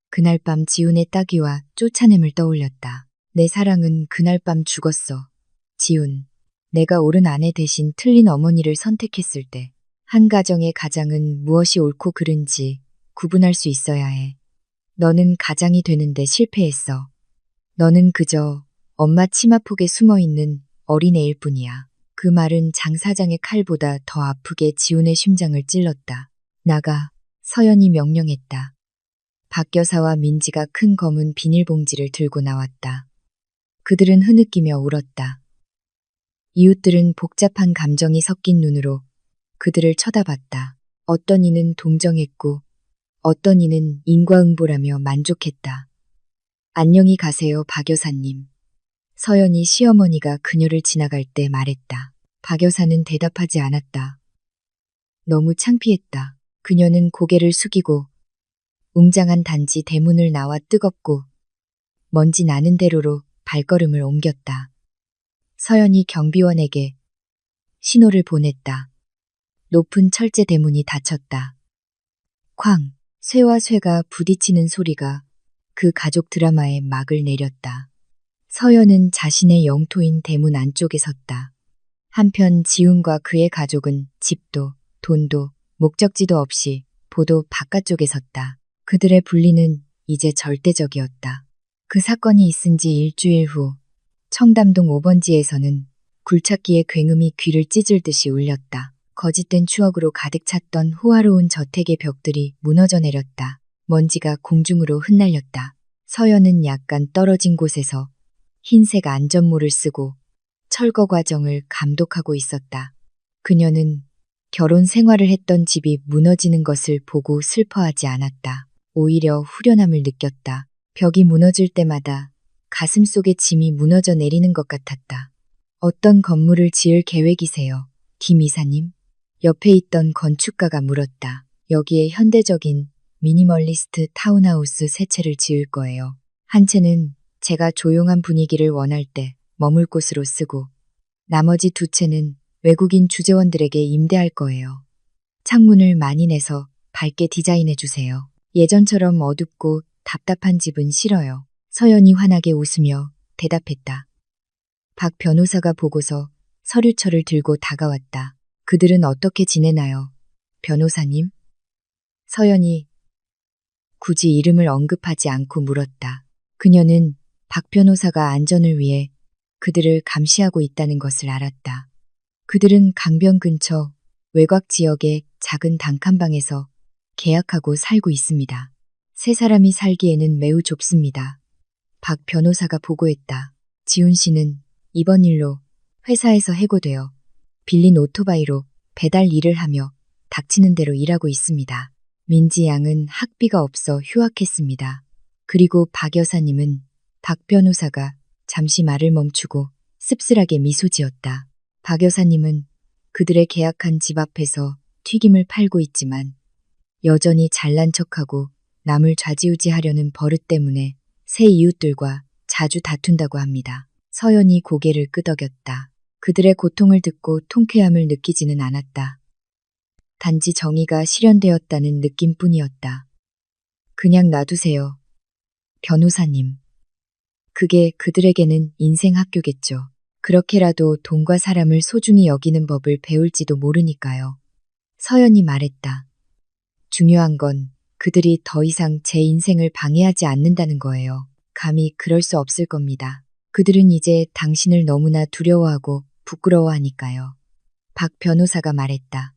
그날 밤 지훈의 따귀와 쫓아냄을 떠올렸다. 내 사랑은 그날 밤 죽었어. 지훈, 내가 옳은 아내 대신 틀린 어머니를 선택했을 때 한 가정의 가장은 무엇이 옳고 그른지 구분할 수 있어야 해. 너는 가장이 되는데 실패했어. 너는 그저 엄마 치마폭에 숨어있는 어린애일 뿐이야. 그 말은 장 사장의 칼보다 더 아프게 지훈의 심장을 찔렀다. 나가, 서연이 명령했다. 박 여사와 민지가 큰 검은 비닐봉지를 들고 나왔다. 그들은 흐느끼며 울었다. 이웃들은 복잡한 감정이 섞인 눈으로 그들을 쳐다봤다. 어떤 이는 동정했고 어떤 이는 인과응보라며 만족했다. 안녕히 가세요, 박 여사님. 서연이 시어머니가 그녀를 지나갈 때 말했다. 박 여사는 대답하지 않았다. 너무 창피했다. 그녀는 고개를 숙이고 웅장한 단지 대문을 나와 뜨겁고 먼지 나는 대로로 발걸음을 옮겼다. 서연이 경비원에게 신호를 보냈다. 높은 철제 대문이 닫혔다. 쾅! 쇠와 쇠가 부딪히는 소리가 그 가족 드라마에 막을 내렸다. 서연은 자신의 영토인 대문 안쪽에 섰다. 한편 지훈과 그의 가족은 집도, 돈도, 목적지도 없이 보도 바깥쪽에 섰다. 그들의 분리는 이제 절대적이었다. 그 사건이 있은 지 일주일 후 청담동 5번지에서는 굴착기의 굉음이 귀를 찢을 듯이 울렸다. 거짓된 추억으로 가득 찼던 호화로운 저택의 벽들이 무너져 내렸다. 먼지가 공중으로 흩날렸다. 서연은 약간 떨어진 곳에서 흰색 안전모를 쓰고 철거 과정을 감독하고 있었다. 그녀는 결혼 생활을 했던 집이 무너지는 것을 보고 슬퍼하지 않았다. 오히려 후련함을 느꼈다. 벽이 무너질 때마다 가슴 속에 짐이 무너져 내리는 것 같았다. 어떤 건물을 지을 계획이세요, 김 이사님? 옆에 있던 건축가가 물었다. 여기에 현대적인 미니멀리스트 타운하우스 세 채를 지을 거예요. 한 채는 제가 조용한 분위기를 원할 때 머물 곳으로 쓰고 나머지 두 채는 외국인 주재원들에게 임대할 거예요. 창문을 많이 내서 밝게 디자인해 주세요. 예전처럼 어둡고 답답한 집은 싫어요. 서연이 환하게 웃으며 대답했다. 박 변호사가 보고서 서류철을 들고 다가왔다. 그들은 어떻게 지내나요, 변호사님? 서연이 굳이 이름을 언급하지 않고 물었다. 그녀는 박 변호사가 안전을 위해 그들을 감시하고 있다는 것을 알았다. 그들은 강변 근처 외곽 지역의 작은 단칸방에서 계약하고 살고 있습니다. 세 사람이 살기에는 매우 좁습니다. 박 변호사가 보고했다. 지훈 씨는 이번 일로 회사에서 해고되어 빌린 오토바이로 배달 일을 하며 닥치는 대로 일하고 있습니다. 민지 양은 학비가 없어 휴학했습니다. 그리고 박 여사님은 박 변호사가 잠시 말을 멈추고 씁쓸하게 미소 지었다. 박 여사님은 그들의 계약한 집 앞에서 튀김을 팔고 있지만 여전히 잘난 척하고 남을 좌지우지하려는 버릇 때문에 새 이웃들과 자주 다툰다고 합니다. 서연이 고개를 끄덕였다. 그들의 고통을 듣고 통쾌함을 느끼지는 않았다. 단지 정의가 실현되었다는 느낌뿐이었다. 그냥 놔두세요, 변호사님. 그게 그들에게는 인생 학교겠죠. 그렇게라도 돈과 사람을 소중히 여기는 법을 배울지도 모르니까요. 서연이 말했다. 중요한 건 그들이 더 이상 제 인생을 방해하지 않는다는 거예요. 감히 그럴 수 없을 겁니다. 그들은 이제 당신을 너무나 두려워하고 부끄러워하니까요. 박 변호사가 말했다.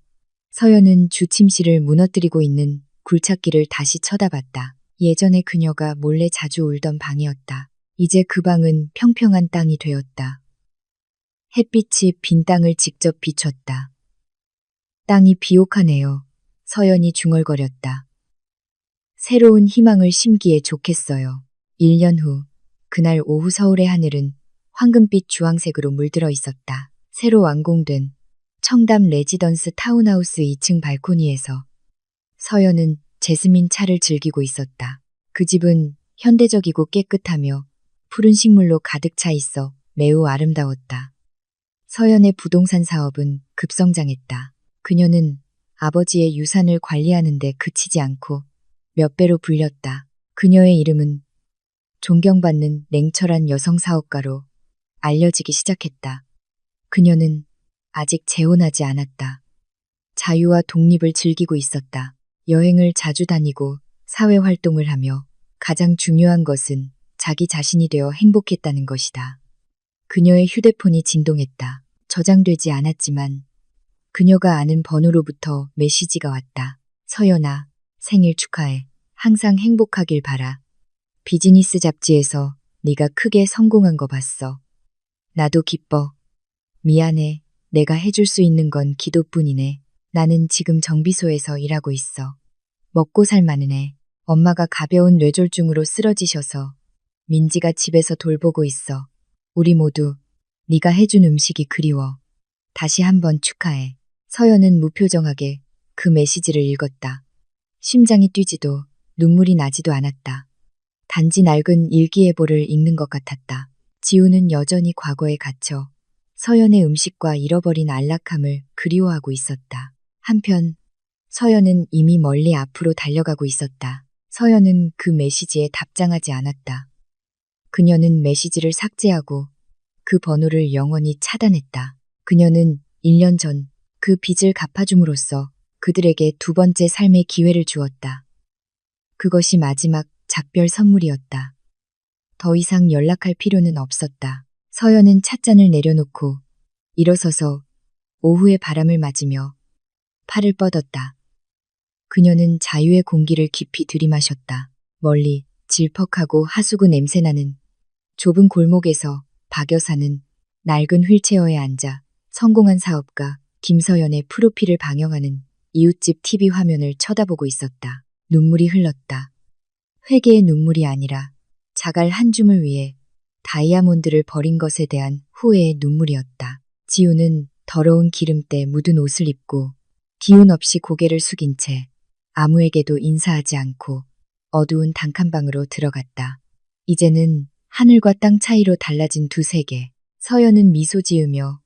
서연은 주침실을 무너뜨리고 있는 굴착기를 다시 쳐다봤다. 예전에 그녀가 몰래 자주 울던 방이었다. 이제 그 방은 평평한 땅이 되었다. 햇빛이 빈 땅을 직접 비췄다. 땅이 비옥하네요. 서연이 중얼거렸다. 새로운 희망을 심기에 좋겠어요. 1년 후, 그날 오후 서울의 하늘은 황금빛 주황색으로 물들어 있었다. 새로 완공된 청담 레지던스 타운하우스 2층 발코니에서 서연은 제스민 차를 즐기고 있었다. 그 집은 현대적이고 깨끗하며 푸른 식물로 가득 차 있어 매우 아름다웠다. 서연의 부동산 사업은 급성장했다. 그녀는 아버지의 유산을 관리하는 데 그치지 않고 몇 배로 불렸다. 그녀의 이름은 존경받는 냉철한 여성 사업가로 알려지기 시작했다. 그녀는 아직 재혼하지 않았다. 자유와 독립을 즐기고 있었다. 여행을 자주 다니고 사회 활동을 하며 가장 중요한 것은 자기 자신이 되어 행복했다는 것이다. 그녀의 휴대폰이 진동했다. 저장되지 않았지만 그녀가 아는 번호로부터 메시지가 왔다. 서연아, 생일 축하해. 항상 행복하길 바라. 비즈니스 잡지에서 네가 크게 성공한 거 봤어. 나도 기뻐. 미안해. 내가 해줄 수 있는 건 기도뿐이네. 나는 지금 정비소에서 일하고 있어. 먹고 살만은 해. 엄마가 가벼운 뇌졸중으로 쓰러지셔서 민지가 집에서 돌보고 있어. 우리 모두 네가 해준 음식이 그리워. 다시 한번 축하해. 서연은 무표정하게 그 메시지를 읽었다. 심장이 뛰지도 눈물이 나지도 않았다. 단지 낡은 일기예보를 읽는 것 같았다. 지우는 여전히 과거에 갇혀 서연의 음식과 잃어버린 안락함을 그리워하고 있었다. 한편 서연은 이미 멀리 앞으로 달려가고 있었다. 서연은 그 메시지에 답장하지 않았다. 그녀는 메시지를 삭제하고 그 번호를 영원히 차단했다. 그녀는 1년 전 그 빚을 갚아줌으로써 그들에게 두 번째 삶의 기회를 주었다. 그것이 마지막 작별 선물이었다. 더 이상 연락할 필요는 없었다. 서연은 찻잔을 내려놓고 일어서서 오후의 바람을 맞으며 팔을 뻗었다. 그녀는 자유의 공기를 깊이 들이마셨다. 멀리 질퍽하고 하수구 냄새나는 좁은 골목에서 박 여사는 낡은 휠체어에 앉아 성공한 사업가 김서연의 프로필을 방영하는 이웃집 TV 화면을 쳐다보고 있었다. 눈물이 흘렀다. 회개의 눈물이 아니라 자갈 한 줌을 위해 다이아몬드를 버린 것에 대한 후회의 눈물이었다. 지우는 더러운 기름때 묻은 옷을 입고 기운 없이 고개를 숙인 채 아무에게도 인사하지 않고 어두운 단칸방으로 들어갔다. 이제는 하늘과 땅 차이로 달라진 두 세계. 서연은 미소 지으며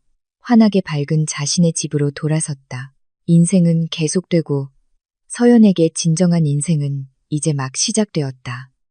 환하게 밝은 자신의 집으로 돌아섰다. 인생은 계속되고 서연에게 진정한 인생은 이제 막 시작되었다.